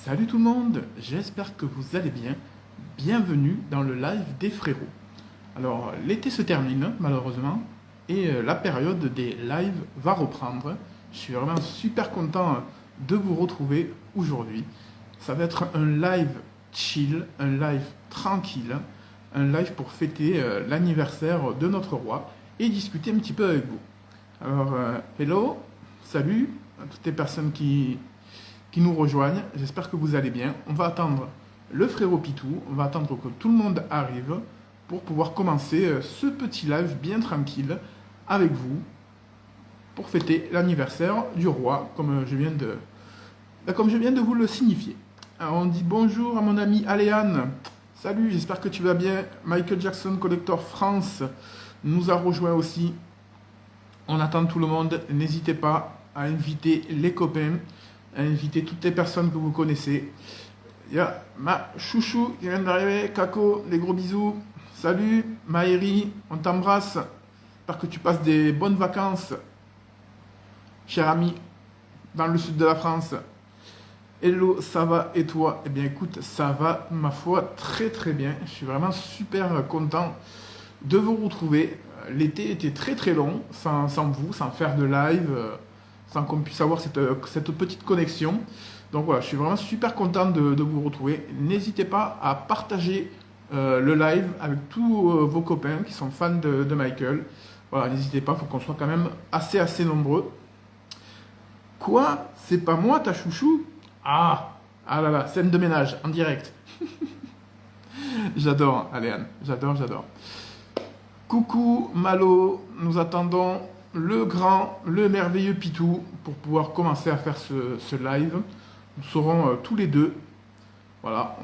Salut tout le monde, j'espère que vous allez bien. Bienvenue dans le live des frérots. Alors, l'été se termine malheureusement et la période des lives va reprendre. Je suis vraiment super content de vous retrouver aujourd'hui. Ça va être un live chill, un live tranquille, un live pour fêter l'anniversaire de notre roi et discuter un petit peu avec vous. Alors, hello, salut à toutes les personnes qui nous rejoignent. J'espère que vous allez bien. On va attendre le frérot Pitou, on va attendre que tout le monde arrive pour pouvoir commencer ce petit live bien tranquille avec vous pour fêter l'anniversaire du roi, comme je viens de vous le signifier. Alors on dit bonjour à mon ami Aléane. Salut, j'espère que tu vas bien. Michael Jackson Collector France nous a rejoint aussi. On attend tout le monde. N'hésitez pas à inviter les copains, à inviter toutes les personnes que vous connaissez. Il y a ma chouchou qui vient d'arriver. Kako, des gros bisous. Salut, Maëri, on t'embrasse. J'espère que tu passes des bonnes vacances, cher ami, dans le sud de la France. Hello, ça va et toi? Eh bien écoute, ça va, ma foi, très très bien. Je suis vraiment super content de vous retrouver. L'été était très très long, sans vous, sans faire de live, sans qu'on puisse avoir cette petite connexion. Donc voilà, je suis vraiment super content de vous retrouver. N'hésitez pas à partager le live avec tous vos copains qui sont fans de Michael. Voilà, n'hésitez pas, il faut qu'on soit quand même assez nombreux. Quoi? C'est pas moi ta chouchou? Ah là là, scène de ménage en direct. J'adore, Aléane, j'adore. Coucou Malo, nous attendons le grand, le merveilleux Pitou pour pouvoir commencer à faire ce live. Nous serons tous les deux. Voilà,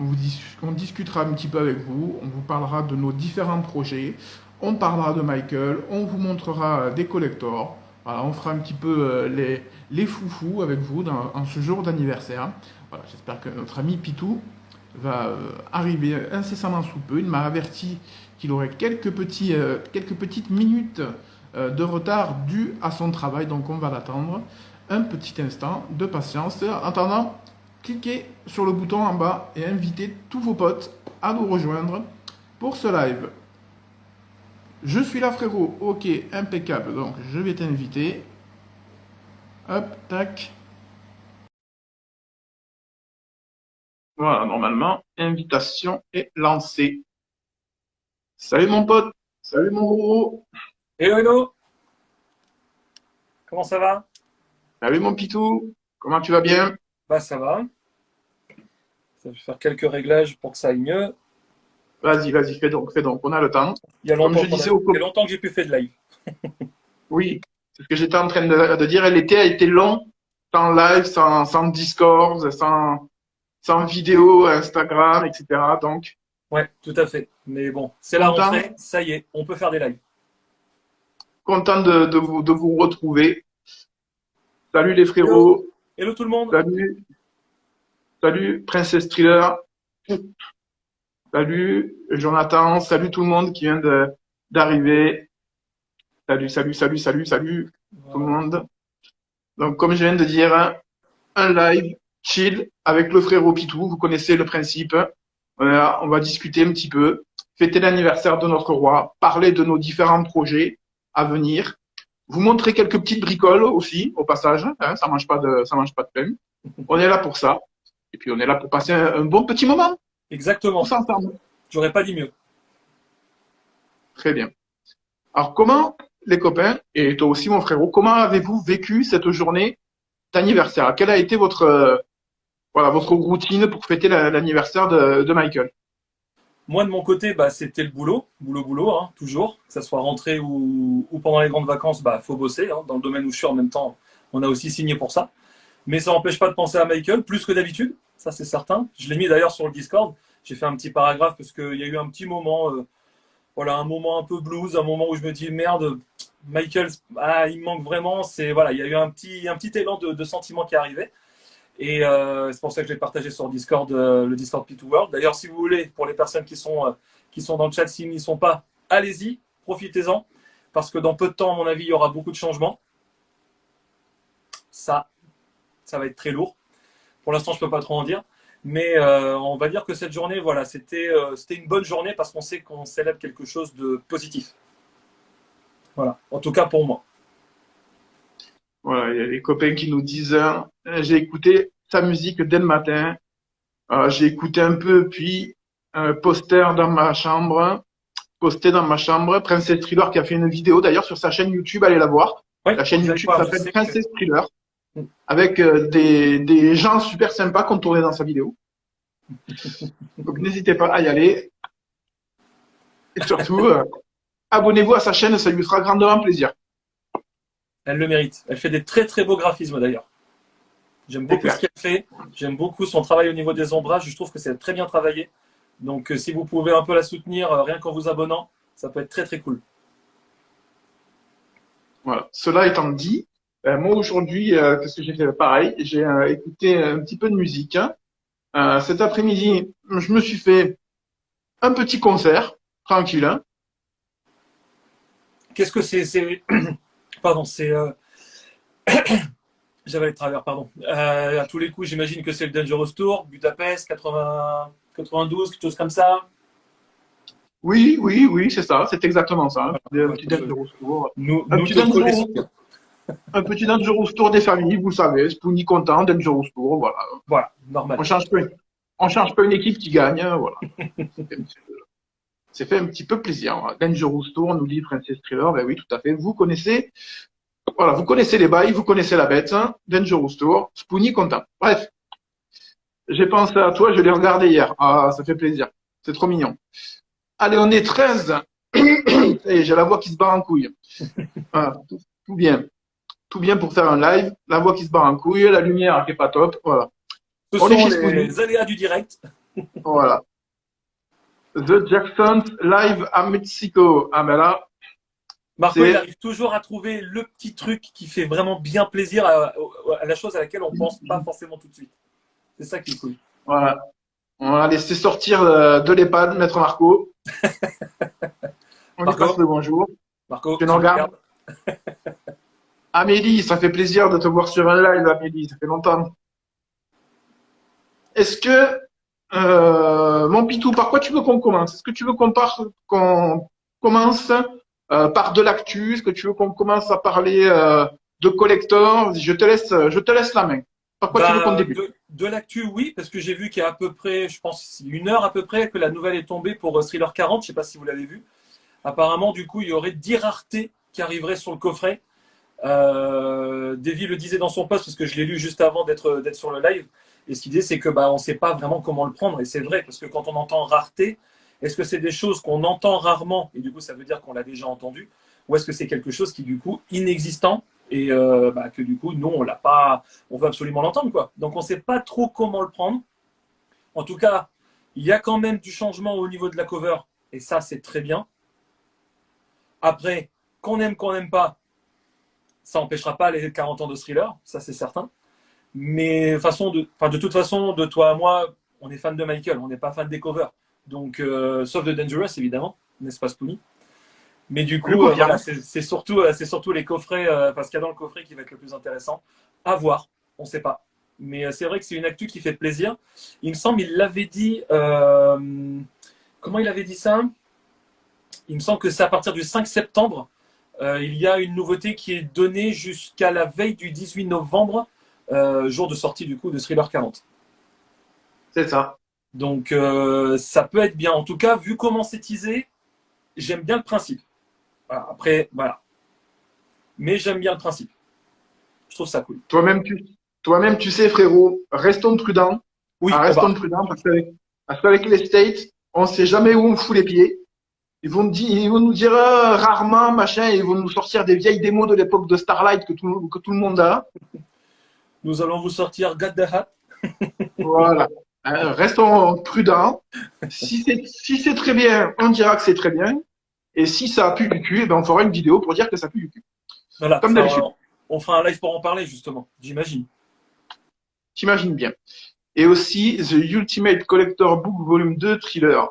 on discutera un petit peu avec vous, on vous parlera de nos différents projets, on parlera de Michael, on vous montrera des collectors. Voilà, on fera un petit peu les foufous avec vous en ce jour d'anniversaire. Voilà, j'espère que notre ami Pitou va arriver incessamment sous peu. Il m'a averti qu'il aurait quelques petites minutes de retard dû à son travail, donc on va l'attendre un petit instant de patience. En attendant, cliquez sur le bouton en bas et invitez tous vos potes à nous rejoindre pour ce live. Je suis là frérot, ok, impeccable, donc je vais t'inviter. Hop, tac. Voilà, normalement, invitation est lancée. Salut mon pote, salut mon gros, Hello, hello, comment ça va? salut mon pitou, comment tu vas bien? Bah ça va. Je vais faire quelques réglages pour que ça aille mieux. Vas-y, fais donc, on a le temps. Il y a Comme longtemps je qu'on a... disais au Il y a longtemps que j'ai plus fait de live. oui, c'est ce que j'étais en train de dire, l'été a été long, sans live, sans Discord, sans vidéo, Instagram, etc. Donc, Ouais, tout à fait. Mais bon, c'est la content, rentrée, ça y est, on peut faire des lives. content de vous retrouver. Salut les Hello, frérots, hello tout le monde. salut, salut Princess Thriller, salut Jonathan, salut tout le monde qui vient d'arriver. Salut tout le Voilà. monde. Donc, comme je viens de dire, un live chill avec le frérot Pitou. Vous connaissez le principe. On va discuter un petit peu, fêter l'anniversaire de notre roi, parler de nos différents projets à venir, vous montrer quelques petites bricoles aussi, au passage. Hein, ça mange pas de pain. On est là pour ça. Et puis, on est là pour passer un bon petit moment, tous Exactement. ensemble. J'aurais pas dit mieux. Très bien. Alors, comment, les copains, et toi aussi, mon frérot, comment avez-vous vécu cette journée d'anniversaire? Quelle a été voilà, votre routine pour fêter l'anniversaire de Michael? Moi de mon côté, bah c'était le boulot, hein, toujours. Que ça soit rentrée ou pendant les grandes vacances, bah faut bosser. Hein. Dans le domaine où je suis en même temps, on a aussi signé pour ça. Mais ça n'empêche pas de penser à Michael, plus que d'habitude, ça c'est certain. Je l'ai mis d'ailleurs sur le Discord. J'ai fait un petit paragraphe parce qu'il y a eu un petit moment, voilà, un moment un peu blues, un moment où je me dis merde, Michael, ah, il me manque vraiment. C'est voilà, il y a eu un petit élan de sentiment qui est arrivé. Et c'est pour ça que je l'ai partagé sur Discord, le Discord P2 World. D'ailleurs, si vous voulez, pour les personnes qui sont dans le chat, s'ils n'y sont pas, allez-y, profitez-en, parce que dans peu de temps, à mon avis, il y aura beaucoup de changements. Ça, ça va être très lourd. Pour l'instant, je ne peux pas trop en dire. Mais on va dire que cette journée, voilà, c'était une bonne journée parce qu'on sait qu'on célèbre quelque chose de positif. Voilà, en tout cas pour moi. Voilà, il y a les copains qui nous disent, j'ai écouté sa musique dès le matin. J'ai écouté un peu, puis un poster dans ma chambre, posté dans ma chambre. Princess Thriller qui a fait une vidéo d'ailleurs sur sa chaîne YouTube, allez la voir. Oui, La faut que chaîne vous allez YouTube voir. Je s'appelle sais que Princess Thriller, avec des gens super sympas qui ont tourné dans sa vidéo. Donc n'hésitez pas à y aller. Et surtout, abonnez-vous à sa chaîne, ça lui fera grandement plaisir. elle le mérite. Elle fait des très très beaux graphismes d'ailleurs. J'aime C'est beaucoup ce clair. qu'elle fait. J'aime beaucoup son travail au niveau des ombrages. Je trouve que c'est très bien travaillé. Donc si vous pouvez un peu la soutenir rien qu'en vous abonnant, ça peut être très très cool. Voilà. Cela étant dit, moi aujourd'hui, qu'est-ce que j'ai fait? Pareil, j'ai écouté un petit peu de musique, hein. Cet après-midi, je me suis fait un petit concert, tranquille, hein. Qu'est-ce que c'est Pardon, c'est j'avais les travers, pardon. À tous les coups, j'imagine que c'est le Dangerous Tour, Budapest, 80, 92, quelque chose comme ça. Oui, oui, oui, c'est ça, c'est exactement ça. Un Voilà, petit parce que Dangerous Tour. Un nous petit te Dangerous, connaissons bien. un petit Dangerous Tour des familles, vous savez, Spoonie content, Dangerous Tour, voilà. Voilà, On normal. change pas, on change pas une équipe qui gagne, hein, voilà. C'est fait un petit peu plaisir. Voilà. Dangerous Tour, nous dit Princess Thriller, ben oui, tout à fait. Vous connaissez, voilà, vous connaissez les bails, vous connaissez la bête, hein. Dangerous Tour, Spoonie content. Bref, j'ai pensé à toi, je l'ai regardé hier. Ah, ça fait plaisir. C'est trop mignon. Allez, on est 13. Et j'ai la voix qui se barre en couille. Voilà, tout bien. Tout bien pour faire un live. La voix qui se barre en couille, la lumière qui est pas top. Voilà. Ce On est sont chez Spoonie. les aléas du direct. Voilà. The Jacksons live à Mexico. Ah ben là, Marco, il c'est arrive toujours à trouver le petit truc qui fait vraiment bien plaisir à la chose à laquelle on pense pas forcément tout de suite. C'est ça qui est cool. voilà. On va laisser sortir de l'EHPAD, Maître Marco. On lui passe Marco, le bonjour. Marco, Tu nous tu me regardes. regardes. Amélie, ça fait plaisir de te voir sur un live, Amélie. Ça fait longtemps. Est-ce que, mon Pitou, par quoi tu veux qu'on commence? Est-ce que tu veux qu'on commence par de l'actu? Est-ce que tu veux qu'on commence à parler de collector? Je te laisse la main. Par quoi tu veux qu'on Bah, débute? de l'actu, oui, parce que j'ai vu qu'il y a à peu près, je pense, une heure à peu près que la nouvelle est tombée pour Thriller 40. Je sais pas si vous l'avez vu. Apparemment, du coup, il y aurait 10 raretés qui arriveraient sur le coffret. Davy le disait dans son post parce que je l'ai lu juste avant d'être sur le live. Et ce qu'il disait, c'est que bah, on ne sait pas vraiment comment le prendre. Et c'est vrai, parce que quand on entend rareté, est-ce que c'est des choses qu'on entend rarement et du coup ça veut dire qu'on l'a déjà entendu, ou est-ce que c'est quelque chose qui du coup inexistant et bah, que du coup nous on l'a pas, on veut absolument l'entendre quoi. Donc on ne sait pas trop comment le prendre. En tout cas, il y a quand même du changement au niveau de la cover et ça c'est très bien. Après, qu'on n'aime pas, ça n'empêchera pas les 40 ans de Thriller, ça c'est certain. Mais de toute façon, de toi à moi, on est fan de Michael, on n'est pas fan des covers. Donc, sauf de Dangerous, évidemment, n'est-ce pas, Spoonie? Mais du Je coup, voilà, confirme. c'est surtout les coffrets, parce qu'il y a dans le coffret qui va être le plus intéressant. À voir, on ne sait pas. Mais c'est vrai que c'est une actu qui fait plaisir. Il me semble, il l'avait dit. Comment il avait dit ça? Il me semble que c'est à partir du 5 septembre. Il y a une nouveauté qui est donnée jusqu'à la veille du 18 novembre, jour de sortie du coup de Thriller 40. C'est ça. Donc ça peut être bien. En tout cas, vu comment c'est teasé, j'aime bien le principe. Voilà. Après, voilà. Mais j'aime bien le principe. Je trouve ça cool. Toi-même, toi-même, tu sais, frérot, restons prudents. Ah, Oui, on restons va. prudents parce qu'avec les States, on sait jamais où on fout les pieds. Ils vont nous dire rarement, machin, et ils vont nous sortir des vieilles démos de l'époque de Starlight que tout le monde a. Nous allons vous sortir Got the Hat. Voilà. Restons prudents. Si c'est très bien, on dira que c'est très bien. Et si ça pue du cul, eh ben on fera une vidéo pour dire que ça pue du cul. Voilà, Comme d'habitude. on fera un live pour en parler justement, j'imagine. T'imagines bien. Et aussi The Ultimate Collector Book Volume 2 Thriller.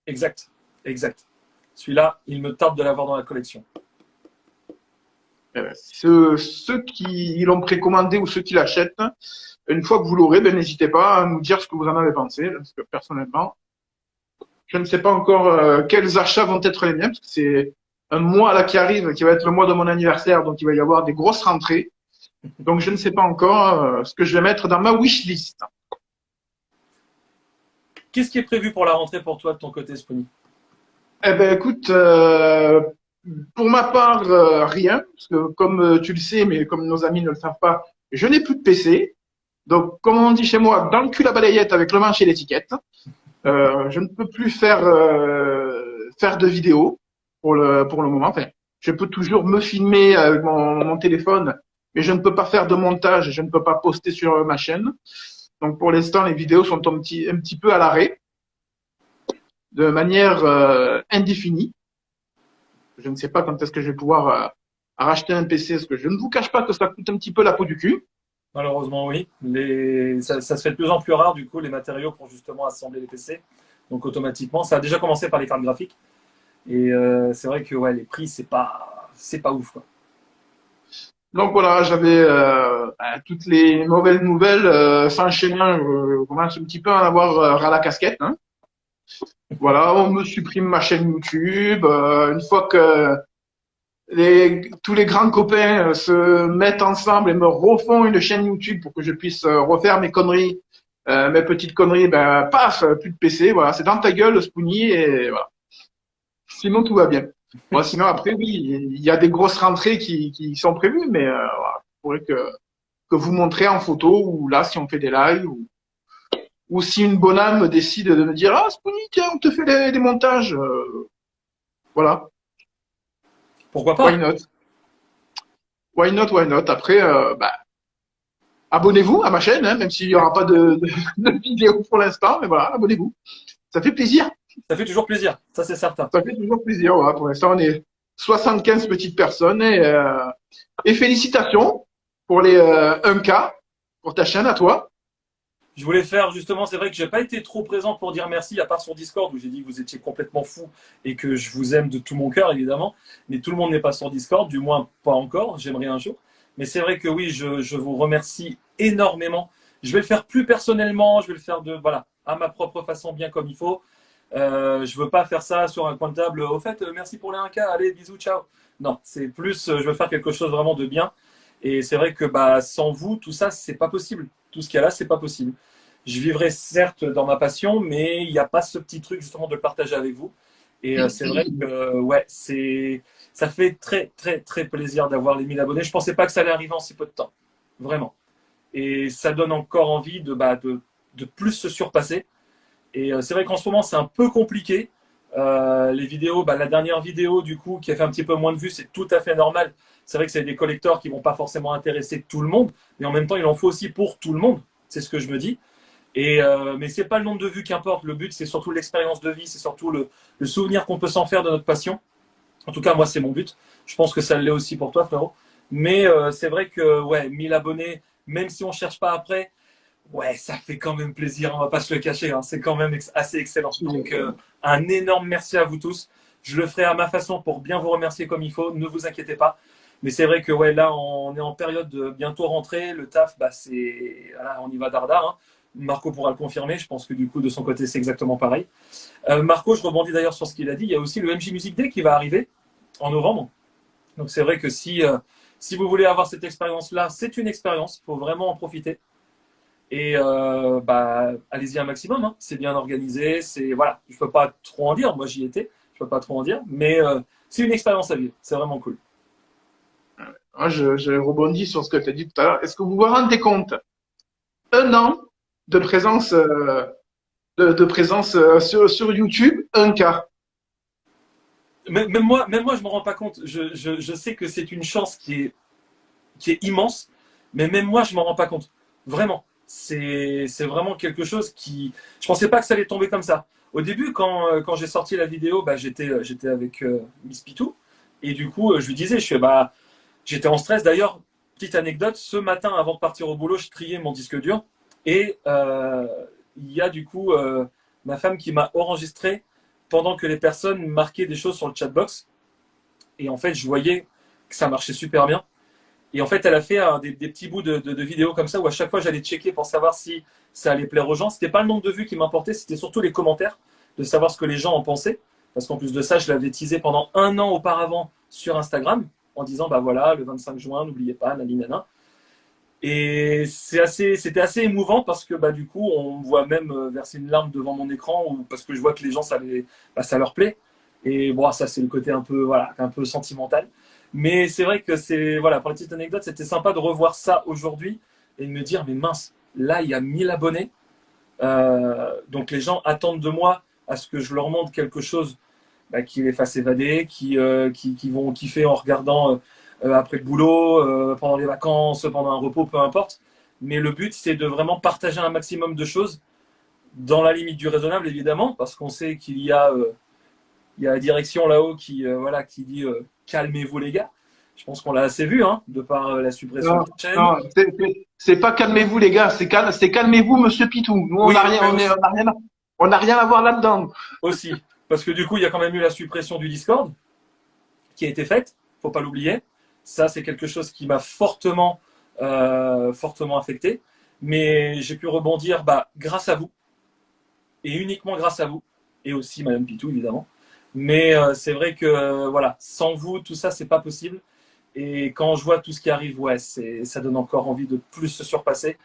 Exact, exact. Celui-là, il me tarde de l'avoir dans la collection. Ceux qui l'ont précommandé ou ceux qui l'achètent, une fois que vous l'aurez, ben, n'hésitez pas à nous dire ce que vous en avez pensé. Parce que personnellement, je ne sais pas encore quels achats vont être les miens, parce que c'est un mois là qui arrive, qui va être le mois de mon anniversaire, donc il va y avoir des grosses rentrées. Donc je ne sais pas encore ce que je vais mettre dans ma wishlist. Qu'est-ce qui est prévu pour la rentrée pour toi de ton côté, Spony? Eh ben écoute, pour ma part, rien, parce que comme tu le sais, mais comme nos amis ne le savent pas, je n'ai plus de PC. Donc, comme on dit chez moi, dans le cul la balayette avec le manche et l'étiquette. Je ne peux plus faire de vidéos pour le moment. Enfin, je peux toujours me filmer avec mon téléphone, mais je ne peux pas faire de montage, je ne peux pas poster sur ma chaîne. Donc, pour l'instant, les vidéos sont un petit peu à l'arrêt, de manière indéfinie. Je ne sais pas quand est-ce que je vais pouvoir racheter un PC, parce que je ne vous cache pas que ça coûte un petit peu la peau du cul. Malheureusement, oui. Ça se fait de plus en plus rare, du coup, les matériaux pour justement assembler les PC. Donc, automatiquement, ça a déjà commencé par les cartes graphiques. Et c'est vrai que ouais, les prix, c'est pas ouf, quoi. Donc voilà, j'avais toutes les mauvaises nouvelles s'enchaînant. Je commence un petit peu à en avoir ras la casquette. Hein. Voilà, on me supprime ma chaîne YouTube. Une fois que tous les grands copains se mettent ensemble et me refont une chaîne YouTube pour que je puisse refaire mes conneries, mes petites conneries, ben paf, plus de PC. Voilà, c'est dans ta gueule, le Spoonie, et voilà. Sinon tout va bien. Bon, sinon après, oui, il y a des grosses rentrées qui sont prévues, mais voilà, il faudrait que vous montrez en photo ou là si on fait des lives ou si une bonne âme décide de me dire ah Spoonie, tiens, on te fait des montages, voilà, Pourquoi why pas? not? Why not, why not? Après, bah, abonnez-vous à ma chaîne, hein, même s'il n'y aura pas de vidéo pour l'instant, mais voilà, abonnez-vous. Ça fait plaisir. Ça fait toujours plaisir, ça c'est certain. Ça fait toujours plaisir. Voilà. Pour l'instant, on est 75 petites personnes et félicitations pour les 1K pour ta chaîne à toi. Je voulais faire justement, c'est vrai que j'ai pas été trop présent pour dire merci, à part sur Discord où j'ai dit que vous étiez complètement fou et que je vous aime de tout mon cœur évidemment. Mais tout le monde n'est pas sur Discord, du moins pas encore. J'aimerais un jour. Mais c'est vrai que oui, je vous remercie énormément. Je vais le faire plus personnellement, je vais le faire voilà, à ma propre façon, bien comme il faut. Je veux pas faire ça sur un coin de table. Au fait, merci pour les 1K, allez, bisous, ciao. Non, c'est plus, je veux faire quelque chose vraiment de bien. Et c'est vrai que bah, sans vous, tout ça, c'est pas possible. Tout ce qu'il y a là, c'est pas possible. Je vivrai certes dans ma passion, mais il n'y a pas ce petit truc justement de le partager avec vous. Et c'est vrai que ouais, ça fait très très très plaisir d'avoir les 1000 abonnés. Je pensais pas que ça allait arriver en si peu de temps, vraiment. Et ça donne encore envie de plus se surpasser. Et c'est vrai qu'en ce moment, c'est un peu compliqué. Les vidéos, bah, la dernière vidéo, du coup, qui a fait un petit peu moins de vues, c'est tout à fait normal. C'est vrai que c'est des collecteurs qui vont pas forcément intéresser tout le monde, mais en même temps, il en faut aussi pour tout le monde. C'est ce que je me dis. Et mais c'est pas le nombre de vues qui importe. Le but, c'est surtout l'expérience de vie, c'est surtout le souvenir qu'on peut s'en faire de notre passion. En tout cas, moi, c'est mon but. Je pense que ça l'est aussi pour toi, frérot. Mais c'est vrai que, ouais, 1000 abonnés, même si on cherche pas après, ouais, ça fait quand même plaisir, on va pas se le cacher, hein. C'est quand même assez excellent. Donc, un énorme merci à vous tous. Je le ferai à ma façon pour bien vous remercier comme il faut, ne vous inquiétez pas. Mais c'est vrai que ouais, là, on est en période de bientôt rentrée. Le taf, bah, voilà, on y va dardard. Hein. Marco pourra le confirmer. Je pense que du coup, de son côté, c'est exactement pareil. Marco, je rebondis d'ailleurs sur ce qu'il a dit. Il y a aussi le MJ Music Day qui va arriver en novembre. Donc, c'est vrai que si vous voulez avoir cette expérience-là, c'est une expérience. Il faut vraiment en profiter. Et bah, allez-y un maximum, hein. C'est bien organisé, voilà, je peux pas trop en dire, moi j'y étais, je peux pas trop en dire, mais c'est une expérience à vivre, c'est vraiment cool. Moi, je rebondis sur ce que tu as dit tout à l'heure. Est-ce que vous vous rendez compte? Un an de présence, de présence sur YouTube, 1K. Même moi je me rends pas compte. Je sais que c'est une chance qui est immense, mais même moi je m'en rends pas compte. Vraiment, c'est vraiment quelque chose qui, je pensais pas que ça allait tomber comme ça. Au début, quand j'ai sorti la vidéo, bah, j'étais avec Miss Pitou, et du coup je lui disais, bah j'étais en stress. D'ailleurs, petite anecdote, ce matin, avant de partir au boulot, je triais mon disque dur. Et il y a du coup ma femme qui m'a enregistré pendant que les personnes marquaient des choses sur le chatbox. Et en fait, je voyais que ça marchait super bien. Et en fait, elle a fait des petits bouts de vidéos comme ça où à chaque fois j'allais checker pour savoir si ça allait plaire aux gens. C'était pas le nombre de vues qui m'importait, c'était surtout les commentaires, de savoir ce que les gens en pensaient. Parce qu'en plus de ça, je l'avais teasé pendant 1 an auparavant sur Instagram en disant bah voilà, le 25 juin, n'oubliez pas, naninana. Et c'était assez émouvant parce que bah, du coup, on me voit même verser une larme devant mon écran ou parce que je vois que les gens, ça leur plaît. Et bon, ça, c'est le côté un peu, voilà, un peu sentimental. Mais c'est vrai que voilà, pour la petite anecdote, c'était sympa de revoir ça aujourd'hui et de me dire, mais mince, là, il y a 1000 abonnés. Donc les gens attendent de moi à ce que je leur montre quelque chose bah, qui les fasse évader, qui vont kiffer en regardant après le boulot, pendant les vacances, pendant un repos, peu importe. Mais le but, c'est de vraiment partager un maximum de choses dans la limite du raisonnable, évidemment, parce qu'on sait il y a la direction là-haut voilà, qui dit calmez-vous les gars. Je pense qu'on l'a assez vu, hein, de par la suppression Non, de la chaîne. non, c'est pas calmez-vous les gars, c'est calmez-vous Monsieur Pitou. Nous on Oui, n'a rien, on a rien à voir là-dedans. aussi. Parce que du coup, il y a quand même eu la suppression du Discord qui a été faite, faut pas l'oublier. Ça, c'est quelque chose qui m'a fortement affecté. Mais j'ai pu rebondir bah, grâce à vous, et uniquement grâce à vous, et aussi Madame Pitou, évidemment. Mais c'est vrai que voilà, sans vous, tout ça, c'est pas possible. Et quand je vois tout ce qui arrive, ouais, ça donne encore envie de plus se surpasser.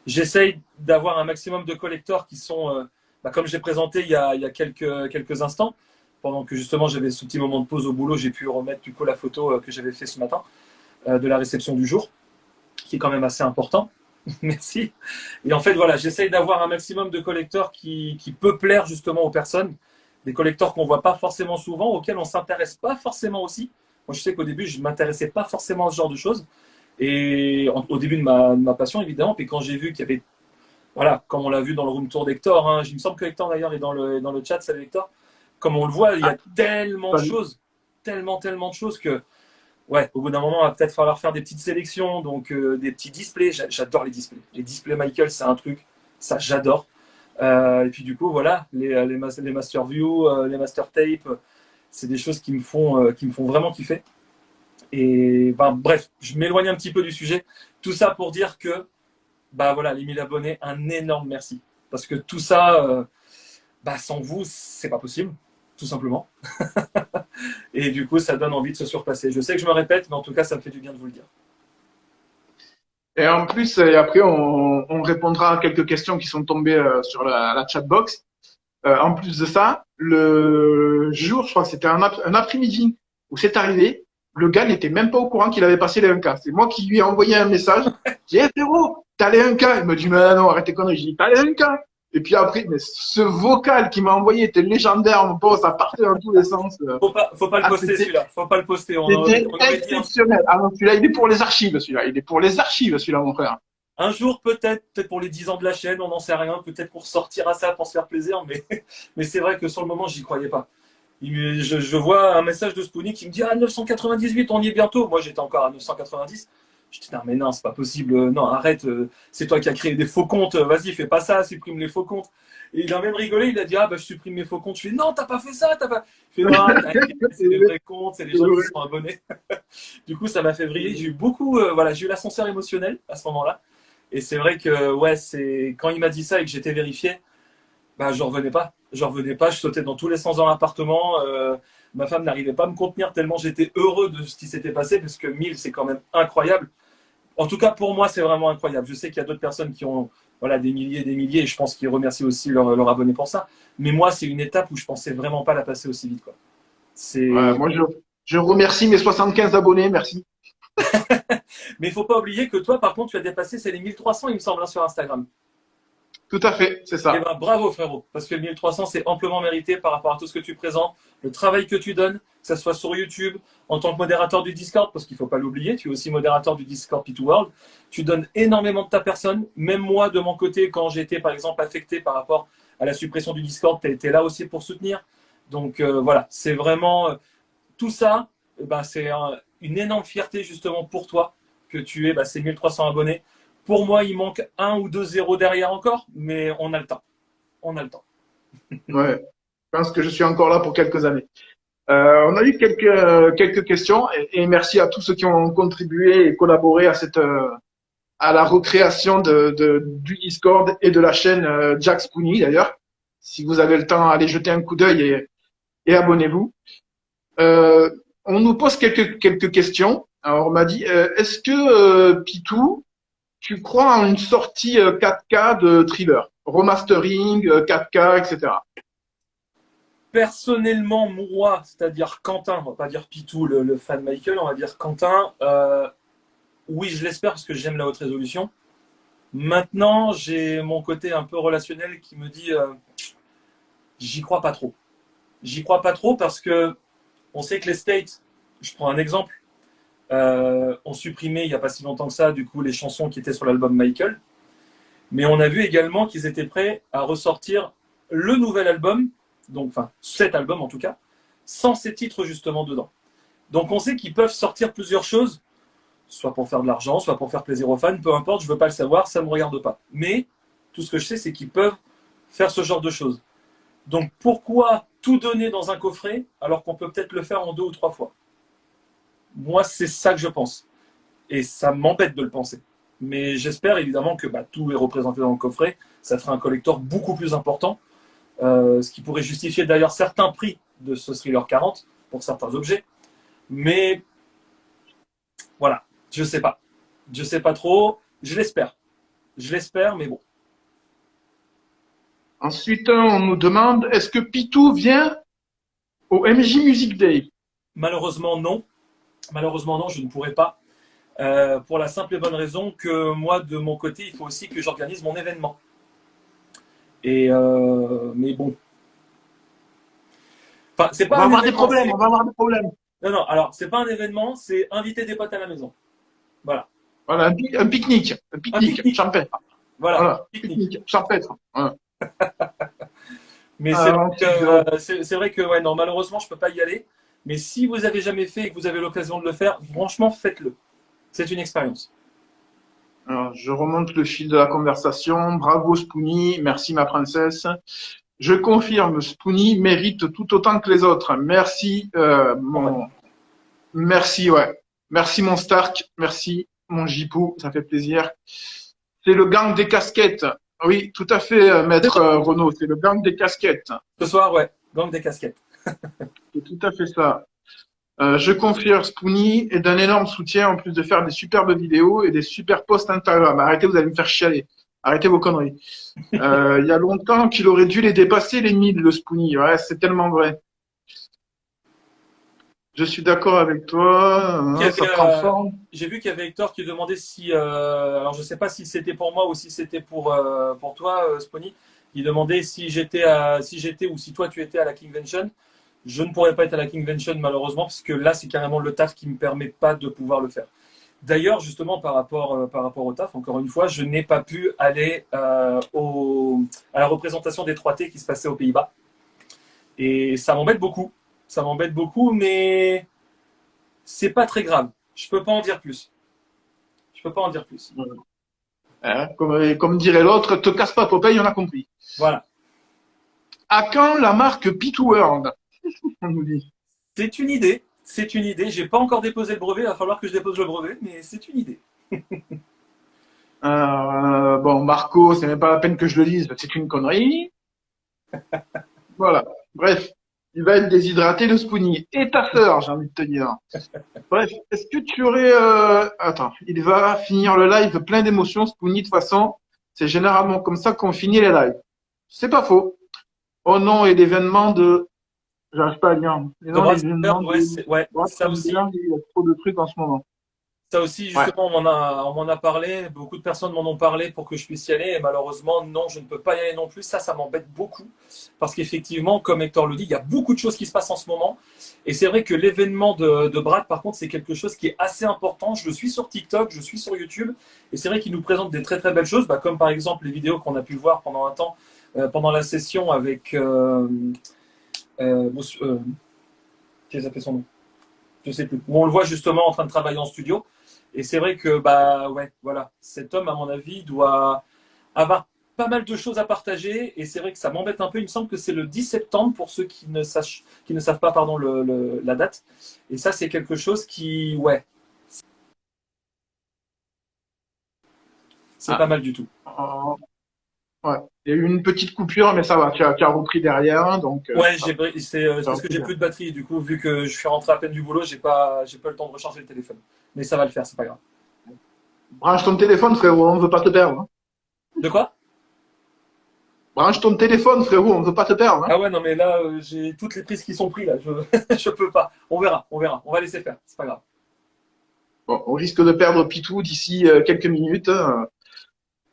J'essaye d'avoir un maximum de collectors qui sont, bah, comme j'ai présenté il y a quelques instants, pendant que justement j'avais ce petit moment de pause au boulot, j'ai pu remettre du coup la photo que j'avais fait ce matin de la réception du jour, qui est quand même assez important. Merci. Et en fait, voilà, j'essaye d'avoir un maximum de collecteurs qui peut plaire justement aux personnes, des collecteurs qu'on voit pas forcément souvent, auxquels on s'intéresse pas forcément aussi. Moi, je sais qu'au début, je m'intéressais pas forcément à ce genre de choses. Et au début de ma passion, évidemment, puis quand j'ai vu qu'il y avait, voilà, comme on l'a vu dans le room tour d'Hector, hein, il me semble que Hector d'ailleurs est dans le chat, salut Hector. Comme on le voit, il y a tellement de choses, tellement de choses que, ouais, au bout d'un moment, il va peut-être falloir faire des petites sélections, donc des petits displays. J'adore les displays. Les displays Michael, c'est un truc, ça j'adore. Et puis du coup, voilà, les Master View, les Master Tape, c'est des choses qui me font vraiment kiffer. Et ben, bref, je m'éloigne un petit peu du sujet. Tout ça pour dire que, bah voilà, les 1000 abonnés, un énorme merci. Parce que tout ça, bah, sans vous, c'est pas possible, tout simplement. Et du coup, ça donne envie de se surpasser. Je sais que je me répète, mais en tout cas, ça me fait du bien de vous le dire. Et en plus, après, on répondra à quelques questions qui sont tombées sur la chatbox. En plus de ça, le jour, je crois que c'était un après-midi où c'est arrivé, le gars n'était même pas au courant qu'il avait passé les 1K. C'est moi qui lui ai envoyé un message. J'ai dit, hey, frérot, t'as les 1K. Il me dit, mais non, arrête tes conneries. J'ai dit, t'as les 1K. Et puis après, mais ce vocal qu'il m'a envoyé était légendaire, mon pote, ça partait dans tous les sens. Faut pas le poster celui-là. Faut pas le poster. C'était On aurait dit exceptionnel. Ah non, celui-là, il est pour les archives, celui-là. Il est pour les archives, celui-là, mon frère. un jour, peut-être pour les 10 ans de la chaîne, on n'en sait rien. Peut-être qu'on ressortira ça pour se faire plaisir. Mais c'est vrai que sur le moment, j'y croyais pas. Je vois un message de Spoonie qui me dit ah 998, on y est bientôt. Moi j'étais encore à 990. Je dis non mais non c'est pas possible, non arrête, c'est toi qui as créé des faux comptes, vas-y fais pas ça, supprime les faux comptes. Et il a même rigolé, il a dit ah bah je supprime mes faux comptes. Je fais non t'as pas fait ça, t'as pas. Il fait non c'est des vrais comptes, c'est les gens qui sont abonnés. Du coup ça m'a fait vriller, j'ai eu beaucoup, voilà j'ai eu l'ascenseur émotionnel à ce moment-là. Et c'est vrai que ouais c'est quand il m'a dit ça et que j'étais vérifié. Bah, je revenais pas. Je revenais pas. Je sautais dans tous les sens dans l'appartement. Ma femme n'arrivait pas à me contenir tellement j'étais heureux de ce qui s'était passé parce que 1000, c'est quand même incroyable. En tout cas, pour moi, c'est vraiment incroyable. Je sais qu'il y a d'autres personnes qui ont voilà, des milliers et je pense qu'ils remercient aussi leurs abonnés pour ça. Mais moi, c'est une étape où je pensais vraiment pas la passer aussi vite, quoi. Moi, je remercie mes 75 abonnés, merci. Mais il faut pas oublier que toi, par contre, tu as dépassé, c'est les 1300, il me semble, hein, sur Instagram. Tout à fait, c'est Eh ça. ben, bravo frérot, parce que le 1300 c'est amplement mérité par rapport à tout ce que tu présentes, le travail que tu donnes, que ce soit sur YouTube, en tant que modérateur du Discord, parce qu'il ne faut pas l'oublier, tu es aussi modérateur du Discord P2 World, tu donnes énormément de ta personne, même moi de mon côté, quand j'étais par exemple affecté par rapport à la suppression du Discord, tu as été là aussi pour soutenir. Donc voilà, c'est vraiment tout ça, ben, c'est une énorme fierté justement pour toi que tu aies ces 1300 abonnés. Pour moi, il manque 1 ou 2 zéros derrière encore, mais on a le temps. On a le temps. Ouais. Je pense que je suis encore là pour quelques années. On a eu quelques questions et merci à tous ceux qui ont contribué et collaboré à à la recréation du Discord et de la chaîne Jack Spoony d'ailleurs. Si vous avez le temps, allez jeter un coup d'œil et abonnez-vous. On nous pose quelques questions. Alors on m'a dit, est-ce que Pitou, tu crois en une sortie 4K de Thriller, remastering 4K, etc. Personnellement, moi, c'est-à-dire Quentin, on va pas dire Pitou, le fan Michael, on va dire Quentin, oui, je l'espère parce que j'aime la haute résolution. Maintenant, j'ai mon côté un peu relationnel qui me dit j'y crois pas trop. J'y crois pas trop parce que on sait que les States, je prends un exemple, ont supprimé il n'y a pas si longtemps que ça, du coup, les chansons qui étaient sur l'album Michael. Mais on a vu également qu'ils étaient prêts à ressortir le nouvel album, donc enfin cet album en tout cas, sans ces titres justement dedans. Donc on sait qu'ils peuvent sortir plusieurs choses, soit pour faire de l'argent, soit pour faire plaisir aux fans, peu importe, je ne veux pas le savoir, ça ne me regarde pas. Mais tout ce que je sais, c'est qu'ils peuvent faire ce genre de choses. Donc pourquoi tout donner dans un coffret alors qu'on peut peut-être le faire en 2 ou 3 fois? Moi, c'est ça que je pense. Et ça m'embête de le penser. Mais j'espère évidemment que tout est représenté dans le coffret. Ça ferait un collector beaucoup plus important. Ce qui pourrait justifier d'ailleurs certains prix de ce Thriller 40 pour certains objets. Mais voilà, je sais pas. Je sais pas trop. Je l'espère. Je l'espère, mais bon. Ensuite, on nous demande, est-ce que Pitou vient au MJ Music Day? Malheureusement, non. Malheureusement, non, je ne pourrais pas. Pour la simple et bonne raison que moi, de mon côté, il faut aussi que j'organise mon événement. Et mais bon. Enfin, c'est pas On va un avoir des événement, problèmes, on va avoir des problèmes. Non, non, alors, c'est pas un événement, c'est inviter des potes à la maison. Voilà. Voilà, un pique-nique, Un pique-nique. champêtre. Voilà, Voilà, pique-nique. champêtre. Voilà. Mais c'est vrai que, ouais, non, malheureusement, je peux pas y aller. Mais si vous avez jamais fait et que vous avez l'occasion de le faire, franchement, faites-le. C'est une expérience. Alors, je remonte le fil de la conversation. Bravo Spoony, merci ma princesse. Je confirme, Spoony mérite tout autant que les autres. Merci, merci, ouais. Merci mon Stark, merci mon Jipou, ça fait plaisir. C'est le gang des casquettes. Oui, tout à fait, maître Renaud, c'est le gang des casquettes. Ce soir, ouais, gang des casquettes. C'est tout à fait ça. Je confirme, Spoony est d'un énorme soutien en plus de faire des superbes vidéos et des super posts Instagram. Arrêtez, vous allez me faire chialer. Arrêtez vos conneries. Il y a longtemps qu'il aurait dû les dépasser, les 1000, le Spoony. Ouais, c'est tellement vrai. Je suis d'accord avec toi. Ça prend forme. J'ai vu qu'il y avait Hector qui demandait si, alors je sais pas si c'était pour moi ou si c'était pour toi, Spony. Il demandait si j'étais ou si toi tu étais à la Kingvention. Je ne pourrais pas être à la Kingvention malheureusement parce que là c'est carrément le taf qui me permet pas de pouvoir le faire. D'ailleurs justement par rapport au taf, encore une fois, je n'ai pas pu aller à la représentation des 3T qui se passait aux Pays-Bas et ça m'embête beaucoup. Ça m'embête beaucoup, mais c'est pas très grave. Je peux pas en dire plus. Je peux pas en dire plus. Hein, comme dirait l'autre, te casse pas Popeye, on a compris. Voilà. À quand la marque Pitou World? On nous dit. C'est une idée. C'est une idée. J'ai pas encore déposé le brevet. Il va falloir que je dépose le brevet, mais c'est une idée. Bon, Marco, c'est même pas la peine que je le dise, c'est une connerie. Voilà. Bref, il va être déshydraté le Spoony. Et ta sœur, j'ai envie de te dire. Bref, est-ce que tu aurais... Attends, il va finir le live plein d'émotions, Spoony. De toute façon, c'est généralement comme ça qu'on finit les lives. C'est pas faux. Oh non, et l'événement de... J'arrive pas à lire. Ouais, ça aussi. Il y a trop de trucs en ce moment. Ça aussi, justement, on m'en a parlé. Beaucoup de personnes m'en ont parlé pour que je puisse y aller. Et malheureusement, non, je ne peux pas y aller non plus. Ça m'embête beaucoup. Parce qu'effectivement, comme Hector le dit, il y a beaucoup de choses qui se passent en ce moment. Et c'est vrai que l'événement de Brad, par contre, c'est quelque chose qui est assez important. Je le suis sur TikTok, je suis sur YouTube. Et c'est vrai qu'il nous présente des très très belles choses. Comme par exemple les vidéos qu'on a pu voir pendant un temps, pendant la session avec... J'ai appelé son nom. Je sais plus. Où on le voit justement en train de travailler en studio. Et c'est vrai que, ouais, voilà. Cet homme, à mon avis, doit avoir pas mal de choses à partager et c'est vrai que ça m'embête un peu. Il me semble que c'est le 10 septembre pour ceux qui ne savent pas pardon, la date. Et ça, c'est quelque chose qui, ouais, c'est pas mal du tout. Euh, ouais. Il y a eu une petite coupure, mais ça va. Tu as repris derrière, donc Ouais, ça va. c'est Tu as parce que repris j'ai derrière. plus de batterie. Du coup, vu que je suis rentré à peine du boulot, j'ai pas le temps de recharger le téléphone. Mais ça va le faire, c'est pas grave. Branche ton téléphone, frérot, on ne veut pas te perdre, hein. De quoi? Branche ton téléphone, frérot, on ne veut pas te perdre, hein. Ah ouais, non, mais là, j'ai toutes les prises qui sont prises là. Je peux pas. On verra, on verra. On va laisser faire. C'est pas grave. Bon, on risque de perdre Pitou d'ici quelques minutes.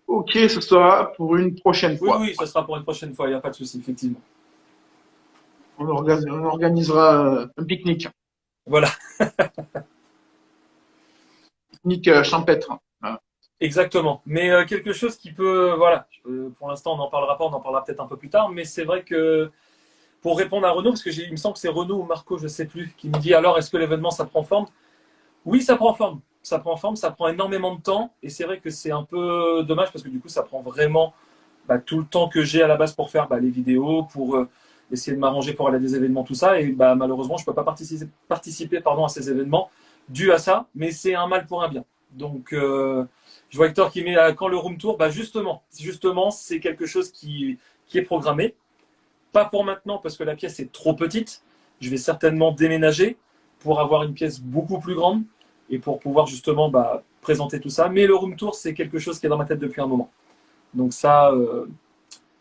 Ok, ce sera pour une prochaine Oui, fois. oui, ça sera pour une prochaine fois. Il n'y a pas de souci, effectivement. On organisera un pique-nique. Voilà. Pique-nique champêtre. Voilà. Exactement. Mais quelque chose qui peut, voilà, pour l'instant on n'en parlera pas, on en parlera peut-être un peu plus tard, mais c'est vrai que pour répondre à Renaud, parce que il me semble que c'est Renaud ou Marco, je ne sais plus, qui me dit alors est-ce que l'événement ça prend forme? Oui, ça prend forme. Ça prend forme, ça prend énormément de temps, et c'est vrai que c'est un peu dommage parce que du coup ça prend vraiment tout le temps que j'ai à la base pour faire les vidéos, pour essayer de m'arranger pour aller à des événements, tout ça, et malheureusement je ne peux pas participer pardon, à ces événements dû à ça, mais c'est un mal pour un bien. Donc je vois Hector qui met quand le room tour, justement, c'est quelque chose qui est programmé. Pas pour maintenant parce que la pièce est trop petite. Je vais certainement déménager pour avoir une pièce beaucoup plus grande et pour pouvoir justement présenter tout ça. Mais le room tour, c'est quelque chose qui est dans ma tête depuis un moment. Donc ça,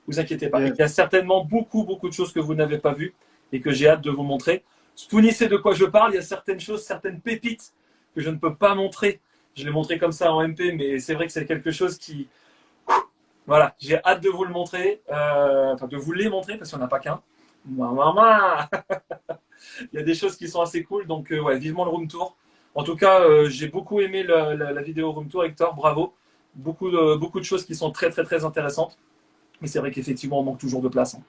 vous inquiétez pas. Et, Il y a certainement beaucoup, beaucoup de choses que vous n'avez pas vues et que j'ai hâte de vous montrer. Spoonie sait de quoi je parle. Il y a certaines choses, certaines pépites que je ne peux pas montrer. Je l'ai montré comme ça en MP, mais c'est vrai que c'est quelque chose qui... Voilà, j'ai hâte de vous le montrer, de vous les montrer, parce qu'il n'y en a pas qu'un. Maman. Il y a des choses qui sont assez cool, donc ouais, vivement le room tour. En tout cas, j'ai beaucoup aimé la vidéo room tour, Hector, bravo. Beaucoup de choses qui sont très, très, très intéressantes. Mais c'est vrai qu'effectivement, on manque toujours de place, hein.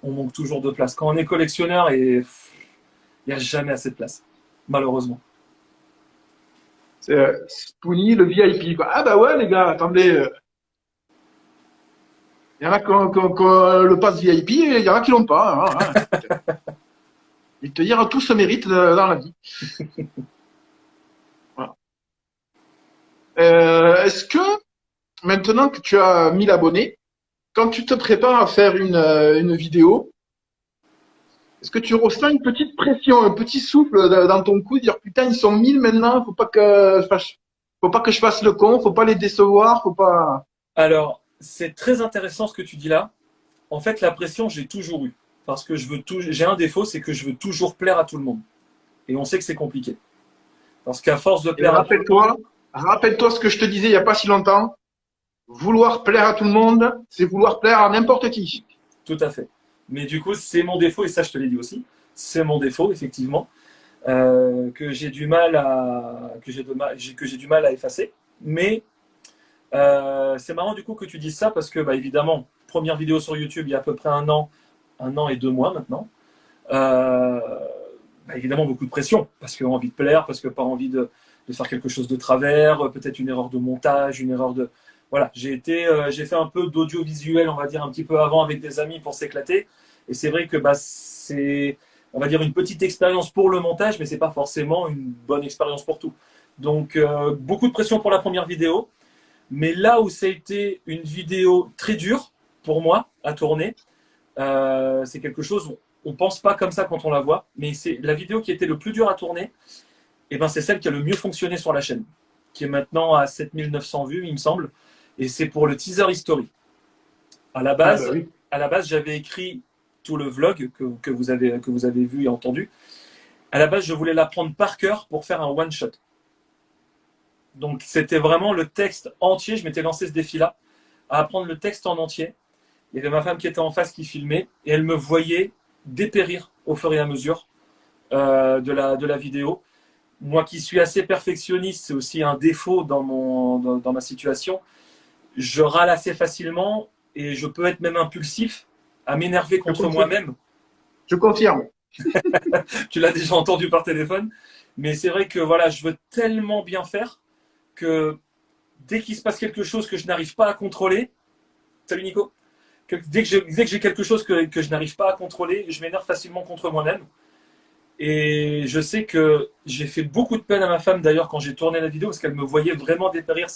On manque toujours de place. Quand on est collectionneur, il n'y a jamais assez de place, malheureusement. c'est Spoonie, le VIP, quoi. Ah bah ouais, les gars, attendez. Il y en a qui ont le pass VIP et il y en a qui l'ont pas, hein, hein. Et te dire, tout se mérite dans la vie. Voilà. Est-ce que, maintenant que tu as 1000 abonnés, quand tu te prépares à faire une vidéo, est-ce que tu ressens une petite pression, un petit souffle dans ton cou, dire putain, ils sont 1000 maintenant, faut pas que je fasse le con, faut pas les décevoir, faut pas. Alors, c'est très intéressant ce que tu dis là. En fait, la pression, j'ai toujours eu. Parce que j'ai un défaut, c'est que je veux toujours plaire à tout le monde. Et on sait que c'est compliqué. Parce qu'à force de Et plaire à tout le monde, rappelle-toi ce que je te disais il y a pas si longtemps. Vouloir plaire à tout le monde, c'est vouloir plaire à n'importe qui. tout à fait. Mais du coup, c'est mon défaut, et ça, je te l'ai dit aussi. C'est mon défaut, effectivement, que j'ai du mal que j'ai du mal à effacer. Mais c'est marrant du coup que tu dises ça parce que, évidemment, première vidéo sur YouTube il y a à peu près un an et 2 mois maintenant. Euh, Évidemment, beaucoup de pression parce que envie de plaire, parce que pas envie de faire quelque chose de travers, peut-être une erreur de montage, une erreur de. Voilà, j'ai fait un peu d'audiovisuel, on va dire, un petit peu avant avec des amis pour s'éclater. Et c'est vrai que c'est, on va dire, une petite expérience pour le montage, mais c'est pas forcément une bonne expérience pour tout. Donc, beaucoup de pression pour la première vidéo. Mais là où ça a été une vidéo très dure pour moi à tourner, c'est quelque chose, on ne pense pas comme ça quand on la voit, mais c'est la vidéo qui était le plus dur à tourner, et c'est celle qui a le mieux fonctionné sur la chaîne, qui est maintenant à 7900 vues, il me semble, et c'est pour le teaser history. À la Ah bah base, oui. j'avais écrit tout le vlog que vous avez vu et entendu. À la base, je voulais l'apprendre par cœur pour faire un one-shot. Donc, c'était vraiment le texte entier. Je m'étais lancé ce défi-là, à apprendre le texte en entier. Il y avait ma femme qui était en face qui filmait et elle me voyait dépérir au fur et à mesure de la vidéo. Moi qui suis assez perfectionniste, c'est aussi un défaut dans ma situation. Je râle assez facilement et je peux être même impulsif à m'énerver Je contre confirme. moi-même. Je confirme. Tu l'as déjà entendu par téléphone. Mais c'est vrai que voilà, je veux tellement bien faire que dès qu'il se passe quelque chose que je n'arrive pas à contrôler, Salut Nico. Dès que j'ai quelque chose que je n'arrive pas à contrôler, je m'énerve facilement contre moi-même. Et je sais que j'ai fait beaucoup de peine à ma femme d'ailleurs quand j'ai tourné la vidéo parce qu'elle me voyait vraiment dépérir.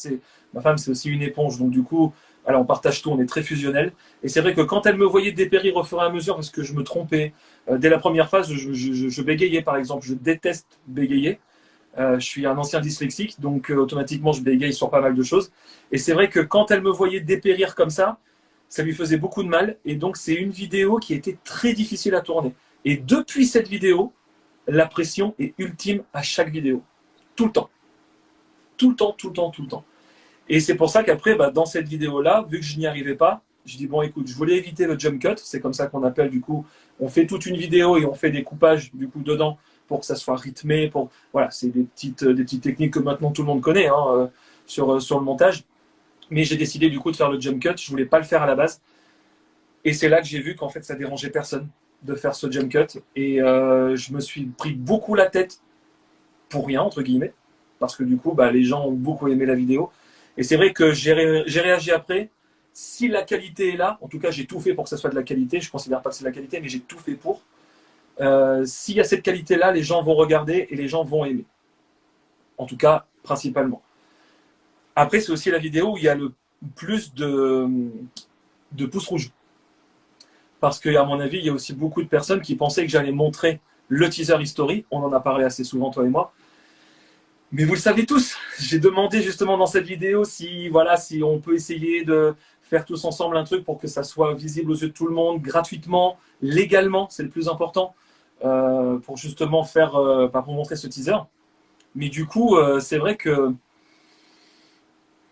Ma femme, c'est aussi une éponge, donc du coup, alors on partage tout, on est très fusionnel. Et c'est vrai que quand elle me voyait dépérir au fur et à mesure parce que je me trompais, dès la première phase, je bégayais par exemple. Je déteste bégayer. Je suis un ancien dyslexique, donc automatiquement je bégaye sur pas mal de choses. Et c'est vrai que quand elle me voyait dépérir comme ça lui faisait beaucoup de mal. Et donc c'est une vidéo qui a été très difficile à tourner. Et depuis cette vidéo, la pression est ultime à chaque vidéo. Tout le temps. Tout le temps, tout le temps, tout le temps. Et c'est pour ça qu'après, dans cette vidéo-là, vu que je n'y arrivais pas, je dis bon écoute, je voulais éviter le jump cut, c'est comme ça qu'on appelle du coup, on fait toute une vidéo et on fait des coupages du coup dedans pour que ça soit rythmé, voilà, c'est des petites techniques que maintenant tout le monde connaît sur le montage. Mais j'ai décidé du coup de faire le jump cut, je voulais pas le faire à la base. Et c'est là que j'ai vu qu'en fait ça dérangeait personne de faire ce jump cut. Et je me suis pris beaucoup la tête pour rien, entre guillemets, parce que du coup, les gens ont beaucoup aimé la vidéo. Et c'est vrai que j'ai réagi après. Si la qualité est là, en tout cas, j'ai tout fait pour que ça soit de la qualité. Je ne considère pas que c'est de la qualité, mais j'ai tout fait pour. S'il y a cette qualité-là, les gens vont regarder et les gens vont aimer. En tout cas, principalement. Après, c'est aussi la vidéo où il y a le plus de pouces rouges. Parce qu'à mon avis, il y a aussi beaucoup de personnes qui pensaient que j'allais montrer le teaser history. On en a parlé assez souvent, toi et moi. Mais vous le savez tous, j'ai demandé justement dans cette vidéo si on peut essayer de faire tous ensemble un truc pour que ça soit visible aux yeux de tout le monde, gratuitement, légalement, c'est le plus important, pour justement pour montrer ce teaser. Mais du coup, c'est vrai que,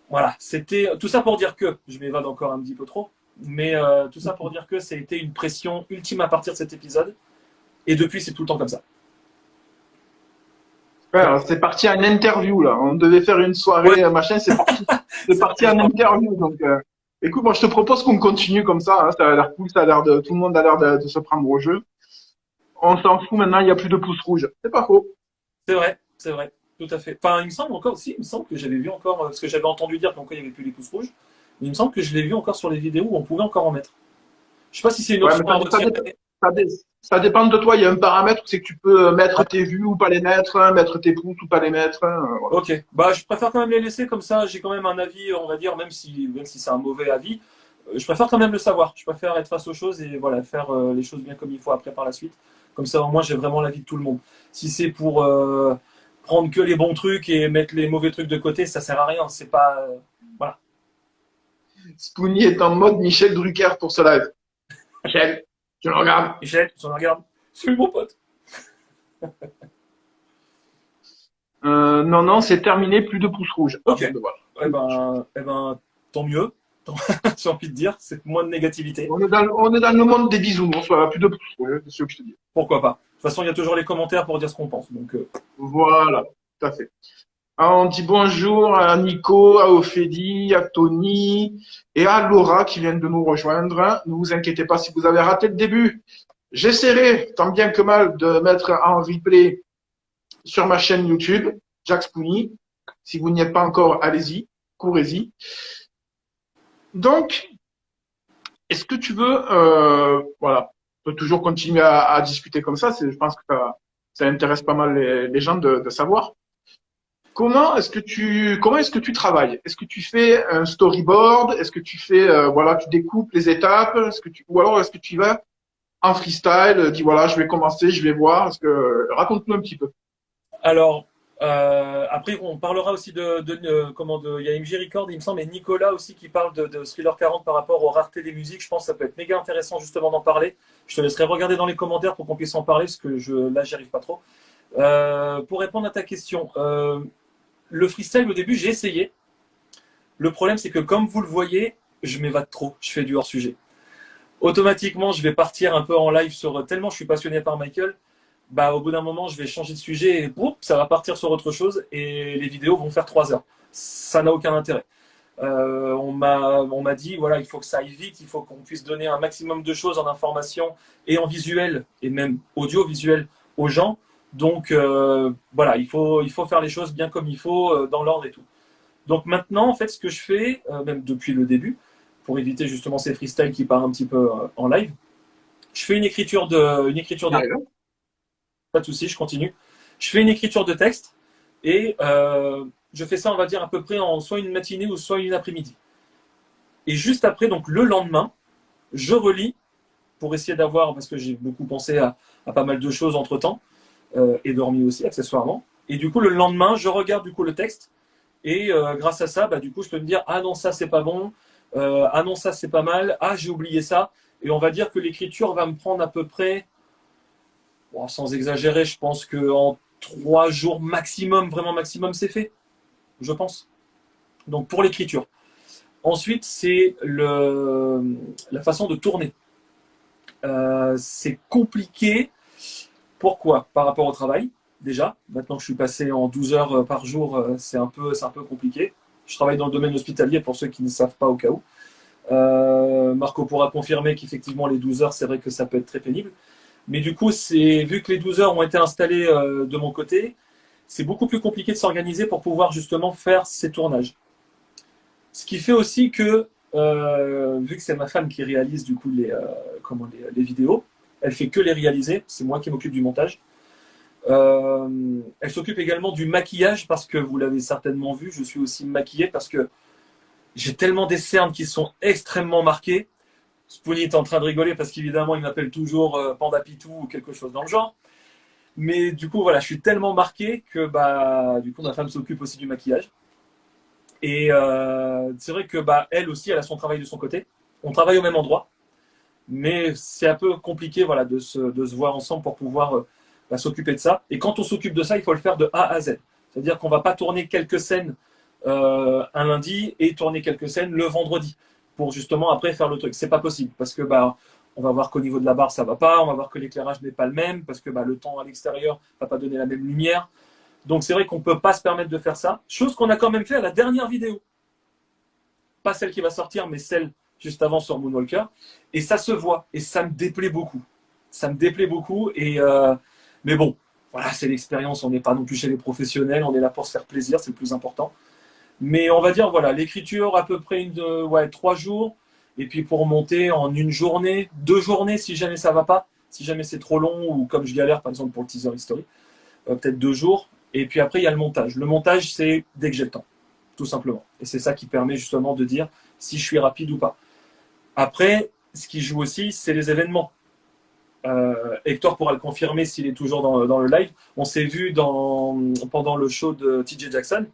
voilà, c'était tout ça pour dire que, je m'évade encore un petit peu trop, mais tout ça pour dire que ça a été une pression ultime à partir de cet épisode, et depuis c'est tout le temps comme ça. Ouais, alors, c'est parti en interview là. On devait faire une soirée, Ouais. machin. C'est parti en interview. Donc, écoute, moi je te propose qu'on continue comme ça. Hein, ça a l'air cool, tout le monde a l'air de se prendre au jeu. On s'en fout maintenant. Il n'y a plus de pouces rouges. C'est pas faux. C'est vrai, tout à fait. Enfin, il me semble encore aussi, il me semble que j'avais vu encore, parce que j'avais entendu dire qu'encore il n'y avait plus les pouces rouges, mais il me semble que je l'ai vu encore sur les vidéos où on pouvait encore en mettre. Je sais pas si c'est une Ouais, option mais à retirer. ça dépend de toi. Il y a un paramètre où c'est que tu peux mettre tes vues ou pas les mettre, hein, mettre tes pouces ou pas les mettre. Voilà. Ok, je préfère quand même les laisser comme ça, j'ai quand même un avis, on va dire, même si c'est un mauvais avis, je préfère quand même le savoir. Je préfère être face aux choses et voilà, faire les choses bien comme il faut après par la suite. Comme ça, au moins, j'ai vraiment l'avis de tout le monde. Si c'est pour prendre que les bons trucs et mettre les mauvais trucs de côté, ça sert à rien. C'est pas. Voilà. Spoonie est en mode Michel Drucker pour ce live. Michel, tu le regardes. Michel, tu en regardes. C'est mon pote. Non, non, c'est terminé. Plus de pouces rouges. Ok. Ah, bon, Eh ben, tant mieux. J'ai envie de dire, c'est moins de négativité. on est dans le monde des bisounours. Voilà, plus de pouces rouges. C'est ce que je te dis. Pourquoi pas. De toute façon, il y a toujours les commentaires pour dire ce qu'on pense. Donc, Voilà, tout à fait. Alors, on dit bonjour à Nico, à Ophélie, à Tony et à Laura qui viennent de nous rejoindre. Ne vous inquiétez pas si vous avez raté le début. J'essaierai, tant bien que mal, de mettre en replay sur ma chaîne YouTube, Jack Spoonie. Si vous n'y êtes pas encore, allez-y, courez-y. Donc, est-ce que tu veux, voilà, on peut toujours continuer à discuter comme ça. Je pense que ça intéresse pas mal les gens de savoir. Comment est-ce que tu travailles? Est-ce que tu fais un storyboard? Est-ce que tu fais, tu découpes les étapes? Ou alors est-ce que tu y vas en freestyle? Dis voilà, je vais commencer, je vais voir. Raconte-nous un petit peu. alors, après, on parlera aussi il y a MJ Record, il me semble, et Nicolas aussi qui parle de Thriller 40 par rapport aux raretés des musiques. Je pense que ça peut être méga intéressant justement d'en parler. Je te laisserai regarder dans les commentaires pour qu'on puisse en parler, parce que là, j'y arrive pas trop. Pour répondre à ta question, le freestyle, au début, j'ai essayé. Le problème, c'est que comme vous le voyez, je m'évade trop. Je fais du hors-sujet. Automatiquement, je vais partir un peu en live tellement je suis passionné par Michael, au bout d'un moment, je vais changer de sujet et boum, ça va partir sur autre chose et les vidéos vont faire 3 heures. Ça n'a aucun intérêt. On m'a dit, voilà, il faut que ça aille vite, il faut qu'on puisse donner un maximum de choses en information et en visuel et même audiovisuel aux gens. Donc, voilà, il faut faire les choses bien comme il faut, dans l'ordre et tout. Donc maintenant, en fait, ce que je fais, même depuis le début, pour éviter justement ces freestyles qui partent un petit peu en live. Je fais une écriture de pas de souci, je continue. Je fais une écriture de texte et je fais ça, on va dire, à peu près en soit une matinée ou soit une après-midi. Et juste après, donc le lendemain, je relis pour essayer d'avoir, parce que j'ai beaucoup pensé à pas mal de choses entre-temps, et dormi aussi, accessoirement. Et du coup, le lendemain, je regarde du coup le texte et grâce à ça, bah, du coup, je peux me dire, ah non, ça, c'est pas bon, ah non, ça, c'est pas mal, ah, j'ai oublié ça. Et on va dire que l'écriture va me prendre à peu près, bon, sans exagérer, je pense qu'en 3 jours maximum, vraiment maximum, c'est fait, je pense. Donc pour l'écriture. Ensuite, c'est la façon de tourner. C'est compliqué. Pourquoi? Par rapport au travail, déjà. Maintenant que je suis passé en 12 heures par jour, c'est un peu compliqué. Je travaille dans le domaine hospitalier pour ceux qui ne savent pas au cas où. Marco pourra confirmer qu'effectivement les 12 heures, c'est vrai que ça peut être très pénible. Mais du coup, vu que les 12 heures ont été installées de mon côté, c'est beaucoup plus compliqué de s'organiser pour pouvoir justement faire ces tournages. Ce qui fait aussi que, vu que c'est ma femme qui réalise du coup les vidéos, elle fait que les réaliser, c'est moi qui m'occupe du montage. Elle s'occupe également du maquillage parce que vous l'avez certainement vu, je suis aussi maquillé parce que j'ai tellement des cernes qui sont extrêmement marquées. Spoonie est en train de rigoler parce qu'évidemment il m'appelle toujours Panda Pitou ou quelque chose dans le genre. Mais du coup voilà, je suis tellement marqué que bah du coup ma femme s'occupe aussi du maquillage. Et c'est vrai que bah elle aussi elle a son travail de son côté. On travaille au même endroit, mais c'est un peu compliqué voilà de se voir ensemble pour pouvoir s'occuper de ça. Et quand on s'occupe de ça, il faut le faire de A à Z. C'est-à-dire qu'on va pas tourner quelques scènes un lundi et tourner quelques scènes le vendredi pour justement après faire le truc. C'est pas possible parce que bah on va voir qu'au niveau de la barre ça va pas, on va voir que l'éclairage n'est pas le même parce que bah, le temps à l'extérieur va pas donner la même lumière. Donc c'est vrai qu'on peut pas se permettre de faire ça. Chose qu'on a quand même fait à la dernière vidéo. Pas celle qui va sortir, mais celle juste avant sur Moonwalker. Et ça se voit et ça me déplaît beaucoup. Ça me déplaît beaucoup et mais bon, voilà, c'est l'expérience. On n'est pas non plus chez les professionnels, on est là pour se faire plaisir, c'est le plus important. Mais on va dire, voilà, l'écriture à peu près 3 jours. Et puis pour monter en une journée, 2 journées si jamais ça va pas. Si jamais c'est trop long ou comme je galère par exemple pour le teaser history. Peut-être 2 jours. Et puis après, il y a le montage. Le montage, c'est dès que j'ai le temps, tout simplement. Et c'est ça qui permet justement de dire si je suis rapide ou pas. Après, ce qui joue aussi, c'est les événements. Hector pourra le confirmer s'il est toujours dans le live. On s'est vu pendant le show de TJ Jackson.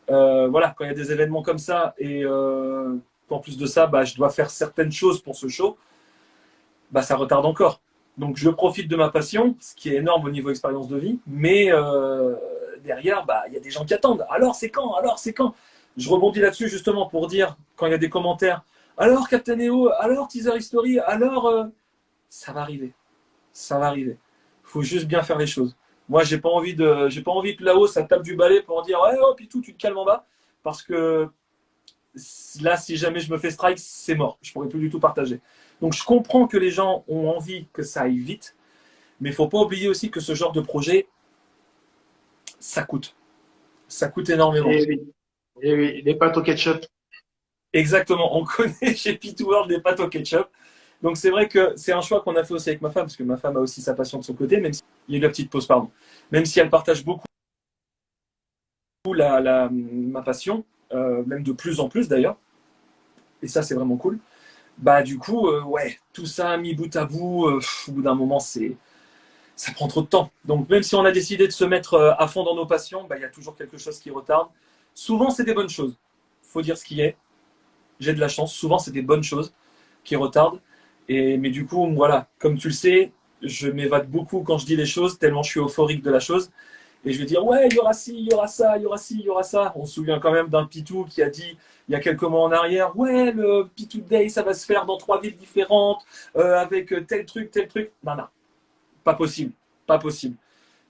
Voilà, quand il y a des événements comme ça et en plus de ça, bah, je dois faire certaines choses pour ce show, bah, ça retarde encore. Donc je profite de ma passion, ce qui est énorme au niveau expérience de vie, mais derrière, bah, il y a des gens qui attendent. Alors c'est quand? Alors c'est quand? Je rebondis là-dessus justement pour dire, quand il y a des commentaires, alors Captain EO, alors Teaser History, alors ça va arriver. Ça va arriver. Il faut juste bien faire les choses. Moi, j'ai pas envie que là-haut, ça tape du balai pour dire ouais, oh, Pitou, tu te calmes en bas. Parce que là, si jamais je me fais strike, c'est mort. Je pourrais plus du tout partager. Donc, je comprends que les gens ont envie que ça aille vite. Mais il faut pas oublier aussi que ce genre de projet, ça coûte. Ça coûte énormément. Et oui, les pâtes au ketchup. Exactement. On connaît chez Pitou World les pâtes au ketchup. Donc c'est vrai que c'est un choix qu'on a fait aussi avec ma femme, parce que ma femme a aussi sa passion de son côté, même si il y a eu la petite pause, pardon. Même si elle partage beaucoup ma passion, même de plus en plus d'ailleurs, et ça c'est vraiment cool. Bah du coup, ouais, tout ça mis bout à bout, au bout d'un moment, ça prend trop de temps. Donc même si on a décidé de se mettre à fond dans nos passions, bah, il y a toujours quelque chose qui retarde. Souvent c'est des bonnes choses, faut dire ce qui est. J'ai de la chance, souvent c'est des bonnes choses qui retardent. Mais du coup, voilà, comme tu le sais, je m'évade beaucoup quand je dis les choses, tellement je suis euphorique de la chose. Et je vais dire, ouais, il y aura ci, il y aura ça, il y aura ci, il y aura ça. On se souvient quand même d'un Pitou qui a dit, il y a quelques mois en arrière, ouais, le Pitou Day, ça va se faire dans 3 villes différentes, avec tel truc, tel truc. Non, non, pas possible, pas possible.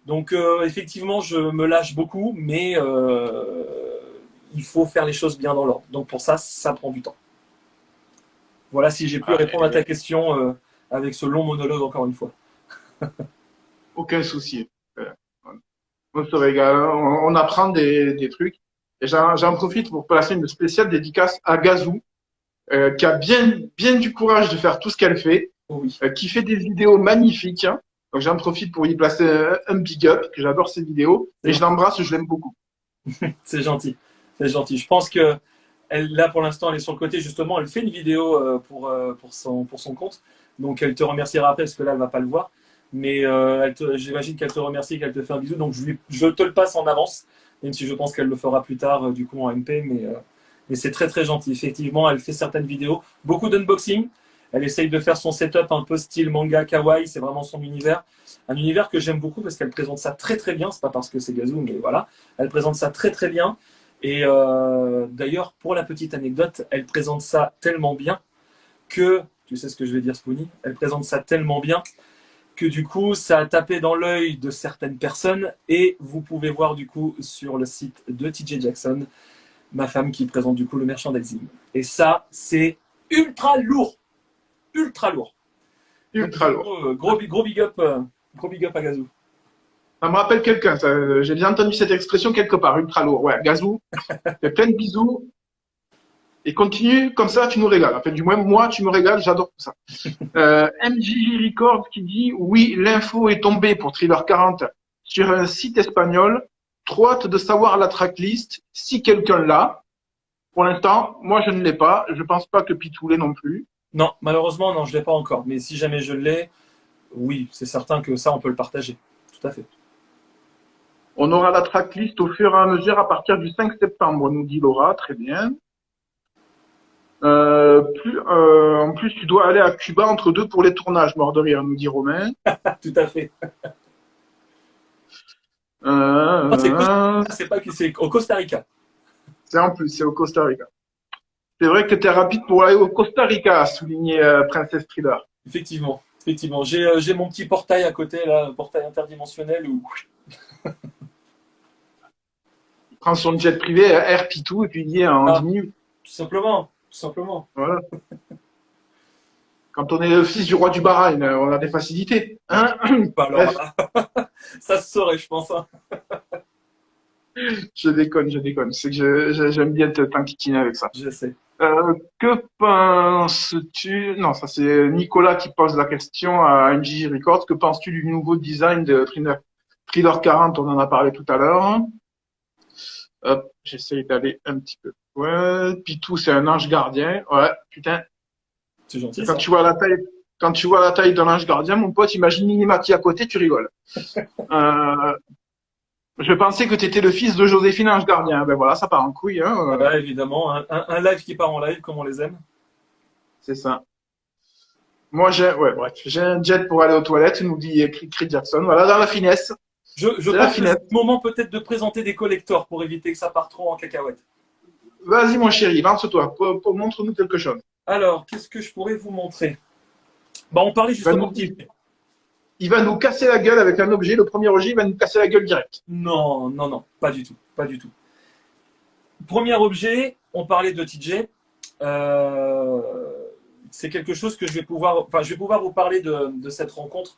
Donc, effectivement, je me lâche beaucoup, mais il faut faire les choses bien dans l'ordre. Donc, pour ça, ça prend du temps. Voilà si j'ai pu répondre à ta question avec ce long monologue encore une fois. Aucun souci. On se régale, on apprend des trucs. Et j'en profite pour placer une spéciale dédicace à Gazou, qui a bien du courage de faire tout ce qu'elle fait, Oh oui, qui fait des vidéos magnifiques, hein. Donc j'en profite pour y placer un big up, que j'adore ses vidéos, c'est et je gentil. l'embrasse, je l'aime beaucoup. C'est gentil. C'est gentil. Je pense que là, pour l'instant, elle est sur le côté. Justement, elle fait une vidéo pour son compte. Donc, elle te remerciera après, parce que là, elle ne va pas le voir. Mais j'imagine qu'elle te remercie, qu'elle te fait un bisou. Donc, je te le passe en avance, même si je pense qu'elle le fera plus tard, du coup, en MP. Mais c'est très, très gentil. Effectivement, elle fait certaines vidéos. Beaucoup d'unboxing. Elle essaye de faire son setup un peu style manga kawaii. C'est vraiment son univers. Un univers que j'aime beaucoup parce qu'elle présente ça très, très bien. C'est pas parce que c'est Gazou, mais voilà. Elle présente ça très, très bien. Et d'ailleurs, pour la petite anecdote, elle présente ça tellement bien que, tu sais ce que je vais dire, Spoonie, elle présente ça tellement bien que du coup, ça a tapé dans l'œil de certaines personnes et vous pouvez voir du coup sur le site de TJ Jackson, ma femme qui présente du coup le merchandising. Et ça, c'est ultra lourd, ultra lourd. Donc, Ultra lourd. gros big up à Gazou. Ça me rappelle quelqu'un, j'ai déjà entendu cette expression quelque part, ultra lourd. Ouais, Gazou, fais plein de bisous et continue comme ça, tu nous régales. Enfin, du moins, moi, tu me régales, j'adore tout ça. MJJ Records qui dit, oui, l'info est tombée pour Thriller 40 sur un site espagnol. Trop hâte de savoir la tracklist, si quelqu'un l'a. Pour l'instant, moi, je ne l'ai pas. Je pense pas que Pitou l'ait non plus. Non, malheureusement, non, je ne l'ai pas encore. Mais si jamais je l'ai, oui, c'est certain que ça, on peut le partager. Tout à fait. On aura la tracklist au fur et à mesure à partir du 5 septembre, nous dit Laura. Très bien. En plus, tu dois aller à Cuba entre deux pour les tournages, mort de rire, nous dit Romain. Tout à fait. Non, c'est pas que c'est au Costa Rica. C'est en plus, c'est au Costa Rica. C'est vrai que tu es rapide pour aller au Costa Rica, a souligné Princess Thriller. Effectivement, effectivement. J'ai mon petit portail à côté, là, un portail interdimensionnel où Il prend son jet privé, Air Pitou, et puis il y est en 10 minutes. tout simplement, tout simplement. Voilà. Quand on est le fils du roi du Bahreïn, on a des facilités. Hein. Bah, alors, Bref, ça se saurait, je pense. Hein. je déconne, je déconne. C'est que j'aime bien t'enquiquiner avec ça. Je sais. Que penses-tu? Non, ça c'est Nicolas qui pose la question à MJ Records. Que penses-tu du nouveau design de Thriller 40? On en a parlé tout à l'heure. Hop, j'essaye d'aller un petit peu. Ouais, Pitou, c'est un ange gardien. Ouais, putain. C'est gentil, Quand ça. tu vois la taille, quand tu vois la taille d'un ange gardien, mon pote, imagine Minimati à côté, tu rigoles. Euh, je pensais que tu étais le fils de Joséphine Ange Gardien. Ben voilà, ça part en couille, hein. Ah bah, évidemment, un live qui part en live, comme on les aime. C'est ça. Moi, j'ai un jet pour aller aux toilettes, nous dit Chris Jackson. Voilà, dans la finesse. Je C'est la pense que finesse. c'est le moment peut-être de présenter des collectors pour éviter que ça parte trop en cacahuète. Vas-y, mon chéri, lance-toi. Montre-nous quelque chose. Alors, qu'est-ce que je pourrais vous montrer? Bah, on parlait Il va justement nous, il va nous casser la gueule avec un objet. Le premier objet, il va nous casser la gueule direct. Non, non, non, pas du tout, pas du tout. Premier objet, on parlait de TJ. Euh, c'est quelque chose que je vais pouvoir vous parler de cette rencontre,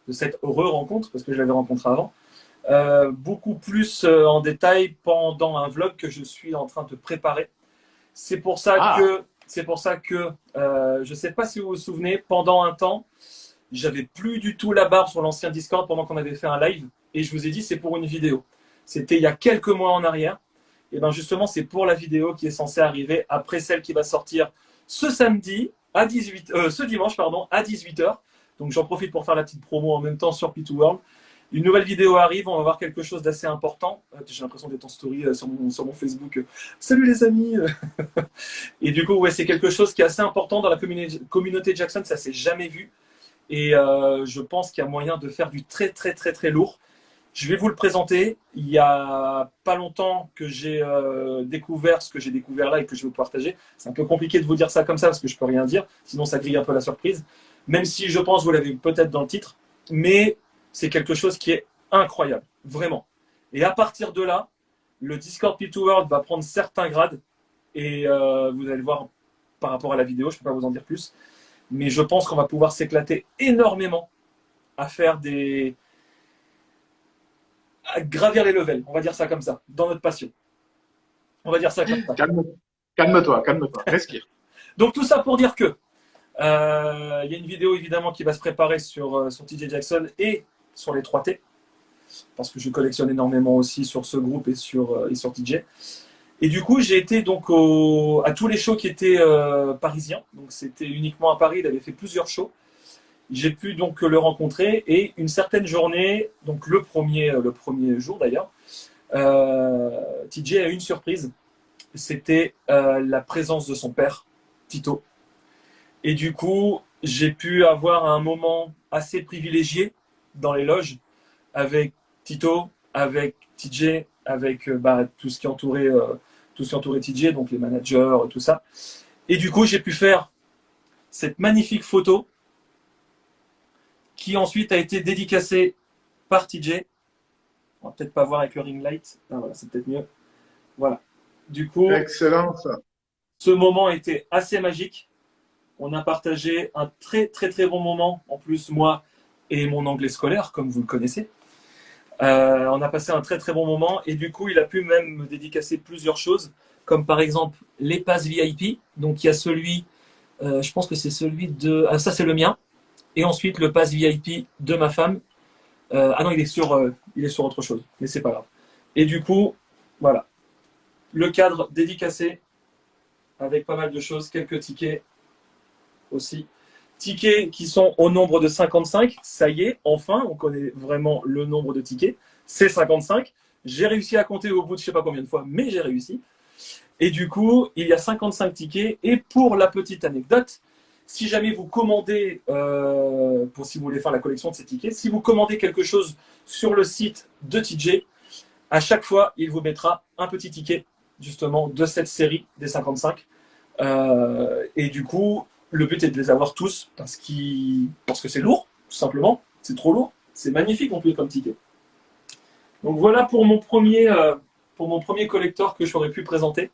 de cette rencontre, parce que je l'avais rencontrée avant, beaucoup plus en détail pendant un vlog que je suis en train de préparer. C'est pour ça Ah, que, je ne sais pas si vous vous souvenez, pendant un temps, j'avais plus du tout la barre sur l'ancien Discord pendant qu'on avait fait un live, et je vous ai dit c'est pour une vidéo. C'était il y a quelques mois en arrière. Et bien justement, c'est pour la vidéo qui est censée arriver après celle qui va sortir ce samedi à ce dimanche pardon, à 18h. Donc j'en profite pour faire la petite promo en même temps sur P2 World. Une nouvelle vidéo arrive, on va voir quelque chose d'assez important. J'ai l'impression d'être en story sur mon Facebook. Salut les amis. Et du coup, ouais, c'est quelque chose qui est assez important dans la communauté Jackson, ça s'est jamais vu. Et je pense qu'il y a moyen de faire du très très très très lourd. Je vais vous le présenter. Il y a pas longtemps que j'ai découvert ce que j'ai découvert là et que je vais vous partager. C'est un peu compliqué de vous dire ça comme ça parce que je peux rien dire, sinon ça grille un peu la surprise. Même si je pense, vous l'avez peut-être dans le titre, mais c'est quelque chose qui est incroyable, vraiment. Et à partir de là, le Discord P2 World va prendre certains grades et vous allez voir par rapport à la vidéo, je ne peux pas vous en dire plus, mais je pense qu'on va pouvoir s'éclater énormément à faire à gravir les levels, on va dire ça comme ça, dans notre passion. On va dire ça comme ça. calme-toi, calme-toi. Respire. Donc tout ça pour dire que il y a une vidéo évidemment qui va se préparer sur TJ Jackson et sur les 3T, parce que je collectionne énormément aussi sur ce groupe et sur TJ. Et du coup, j'ai été donc à tous les shows qui étaient parisiens. Donc c'était uniquement à Paris, il avait fait plusieurs shows. J'ai pu donc le rencontrer et une certaine journée, donc le premier jour d'ailleurs, TJ a eu une surprise. C'était la présence de son père, Tito. Et du coup, j'ai pu avoir un moment assez privilégié dans les loges avec Tito, avec TJ, avec tout ce qui entourait TJ, donc les managers, tout ça. Et du coup, j'ai pu faire cette magnifique photo qui ensuite a été dédicacée par TJ. On va peut-être pas voir avec le ring light. Ah, voilà, c'est peut-être mieux. Voilà. Du coup, Excellent, ça. ce moment était assez magique. On a partagé un très très très bon moment. En plus, moi et mon anglais scolaire, comme vous le connaissez. On a passé un très très bon moment et du coup, il a pu même me dédicacer plusieurs choses, comme par exemple les passes VIP. Donc, il y a celui, je pense que c'est celui de... Ah, ça, c'est le mien. Et ensuite, le pass VIP de ma femme. Ah non, il est sur autre chose, mais c'est pas grave. Et du coup, voilà. Le cadre dédicacé avec pas mal de choses, quelques tickets aussi. Tickets qui sont au nombre de 55. Ça y est, enfin, on connaît vraiment le nombre de tickets. C'est 55. J'ai réussi à compter au bout de je sais pas combien de fois, mais j'ai réussi. Et du coup, il y a 55 tickets. Et pour la petite anecdote, si jamais vous commandez, si vous voulez faire la collection de ces tickets, si vous commandez quelque chose sur le site de TJ, à chaque fois, il vous mettra un petit ticket, justement, de cette série des 55. Et du coup, le but est de les avoir tous parce que c'est lourd, tout simplement. C'est trop lourd. C'est magnifique en plus comme ticket. Donc voilà pour mon premier collector que j'aurais pu présenter.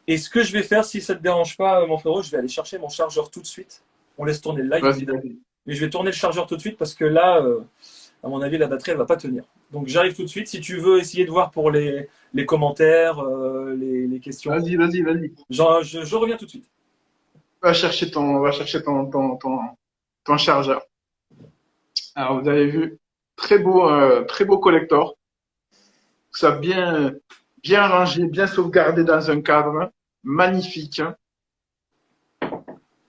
Et ce que je vais faire, si ça ne te dérange pas, mon frérot, je vais aller chercher mon chargeur tout de suite. On laisse tourner le live, évidemment. Mais je vais tourner le chargeur tout de suite parce que là, à mon avis, la batterie, elle ne va pas tenir. Donc j'arrive tout de suite. Si tu veux essayer de voir pour les commentaires, les questions. Vas-y. Je reviens tout de suite. Va chercher ton chargeur. Alors, vous avez vu, très beau collector. Ça bien rangé, bien sauvegardé dans un cadre magnifique.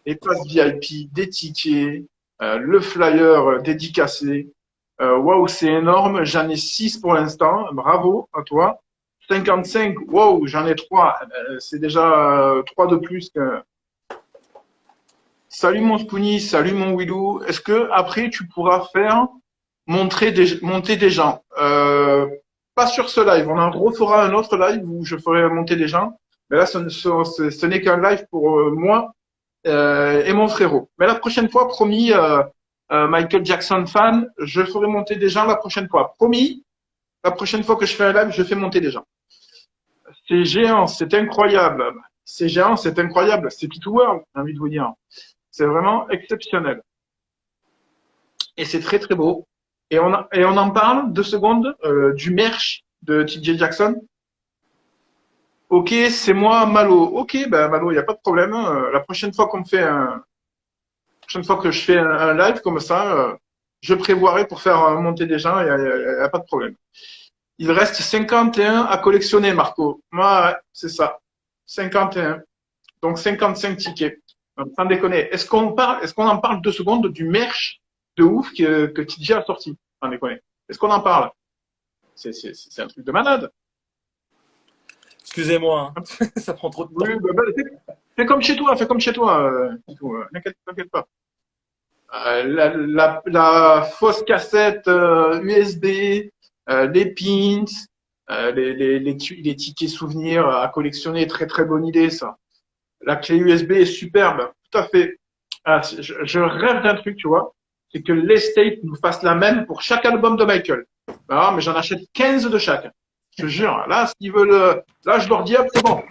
Les passes VIP, des tickets, le flyer dédicacé. Waouh, c'est énorme. J'en ai 6 pour l'instant. Bravo à toi. 55, waouh, j'en ai 3. C'est déjà 3 de plus que. Salut mon Spoonie, salut mon Willou. Est-ce que après tu pourras faire monter des gens pas sur ce live. On en refera un autre live où je ferai monter des gens. Mais là, ce n'est qu'un live pour moi et mon frérot. Mais la prochaine fois, promis, Michael Jackson fan, je ferai monter des gens la prochaine fois. Promis, la prochaine fois que je fais un live, je fais monter des gens. C'est géant, c'est incroyable. C'est géant, c'est incroyable. C'est Pit World, j'ai envie de vous dire. C'est vraiment exceptionnel. Et c'est très très beau. Et on en parle 2 secondes du merch de TJ Jackson. Ok, c'est moi Malo. Ok, ben Malo, il n'y a pas de problème. La prochaine fois que je fais un live comme ça, je prévoirai pour faire monter des gens. Il n'y a pas de problème. Il reste 51 à collectionner, Marco. Ouais, c'est ça. 51. Donc 55 tickets. Donc, sans déconner. Est-ce qu'on en parle 2 secondes du merch de ouf que TJ a sorti? Sans déconner. Est-ce qu'on en parle? C'est un truc de malade. Excusez-moi, hein. Ça prend trop de temps. Oui, fais comme chez toi, n'inquiète pas. La fausse cassette USB, les pins, les tickets souvenirs à collectionner, très très bonne idée ça. La clé USB est superbe, tout à fait. Ah, je rêve d'un truc, tu vois, c'est que l'Estate nous fasse la même pour chaque album de Michael. Ah, mais j'en achète 15 de chaque. Je te jure, là, s'ils veulent, là, je leur dis, hop, c'est bon.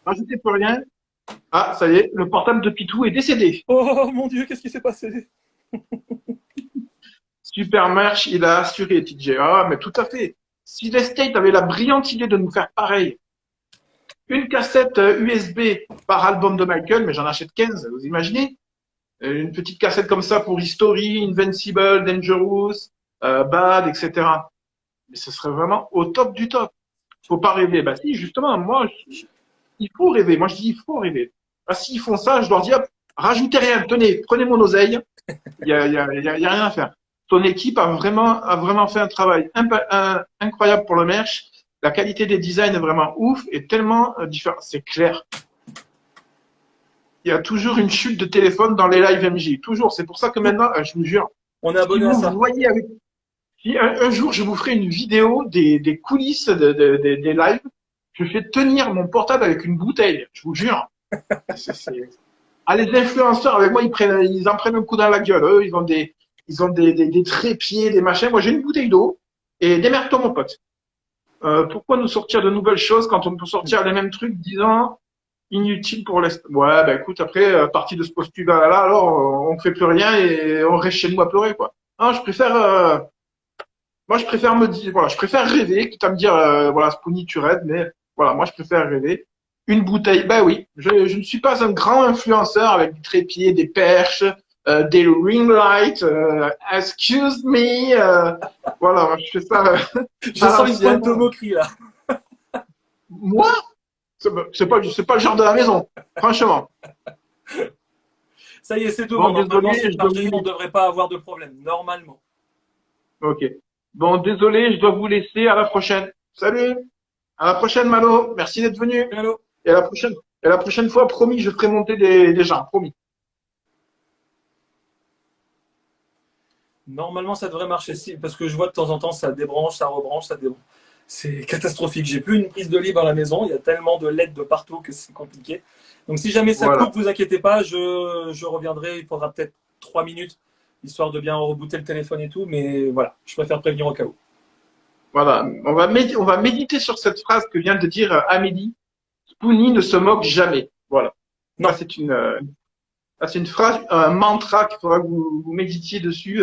Rajoutez plus rien. Ah, ça y est, le portable de Pitou est décédé. Oh mon Dieu, qu'est-ce qui s'est passé? Super merch, il a assuré, TJ. Ah, mais tout à fait. Si l'Estate avait la brillante idée de nous faire pareil, Une cassette USB par album de Michael, mais j'en achète 15, vous imaginez? Une petite cassette comme ça pour History, Invincible, Dangerous, Bad, etc. Mais ce serait vraiment au top du top. Faut pas rêver. Bah si, justement, il faut rêver. Moi, je dis, il faut rêver. Ah, s'ils font ça, je leur dis, hop, rajoutez rien. Tenez, prenez mon oseille. Il y a rien à faire. Ton équipe a vraiment fait un travail incroyable pour le merch. La qualité des designs est vraiment ouf et tellement différente. C'est clair. Il y a toujours une chute de téléphone dans les lives MJ. Toujours. C'est pour ça que maintenant, je vous jure, On est si abonné à vous ça. voyez avec, si un jour je vous ferai une vidéo des coulisses des lives, je fais tenir mon portable avec une bouteille. Je vous jure. Ah, les influenceurs avec moi, ils en prennent un coup dans la gueule. Eux, ils ont des trépieds, des machins. Moi, j'ai une bouteille d'eau et démerde-toi, mon pote. Pourquoi nous sortir de nouvelles choses quand on peut sortir les mêmes trucs 10 ans inutiles pour les... Ouais, bah écoute, après, partie de ce postulat-là, alors on fait plus rien et on reste chez nous à pleurer, quoi. Non, moi, je préfère me dire, voilà, je préfère rêver, quitte à me dire, voilà, Spoonie, tu rêves, mais voilà, moi, je préfère rêver. Une bouteille, ben oui, je ne suis pas un grand influenceur avec des trépieds, des perches, des ring lights, excuse me, voilà, je fais ça Je à sens une l'ancienne. pointe de moquerie là. Moi, c'est pas le genre de la maison, franchement. Ça y est, c'est tout. Bon, Bon, normalement, désolé, c'est je dois chargé, on ne vous... devrait pas avoir de problème. Normalement. Ok. Bon, désolé, je dois vous laisser. À la prochaine. Salut. À la prochaine, Mano. Merci d'être venu. Allô? Et la prochaine fois, promis, je ferai monter des gens. Promis. Normalement, ça devrait marcher. Parce que je vois de temps en temps, ça débranche, ça rebranche, ça débranche. C'est catastrophique. J'ai plus une prise de libre à la maison. Il y a tellement de LED de partout que c'est compliqué. Donc, si jamais ça Voilà. coupe, vous inquiétez pas, je reviendrai. Il faudra peut-être 3 minutes, histoire de bien rebooter le téléphone et tout. Mais voilà, je préfère prévenir au cas où. Voilà. On va méditer sur cette phrase que vient de dire Amélie. Spoonie ne se moque jamais. Voilà. Non. Ça, c'est une phrase, un mantra qu'il faudra que vous méditiez dessus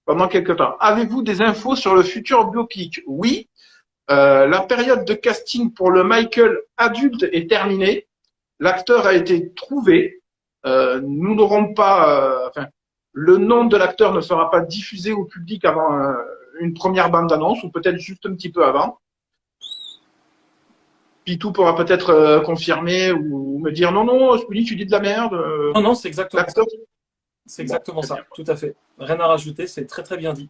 pendant quelques temps. Avez-vous des infos sur le futur biopic? Oui. La période de casting pour le Michael adulte est terminée. L'acteur a été trouvé. Nous n'aurons pas, enfin, le nom de l'acteur ne sera pas diffusé au public avant une première bande-annonce ou peut-être juste un petit peu avant. Pitou pourra peut-être confirmer ou me dire non, non, Scully, tu dis de la merde. Non, non, c'est exactement ça. L'acteur, C'est bon, exactement très ça. bien. Tout à fait. Rien à rajouter. C'est très, très bien dit.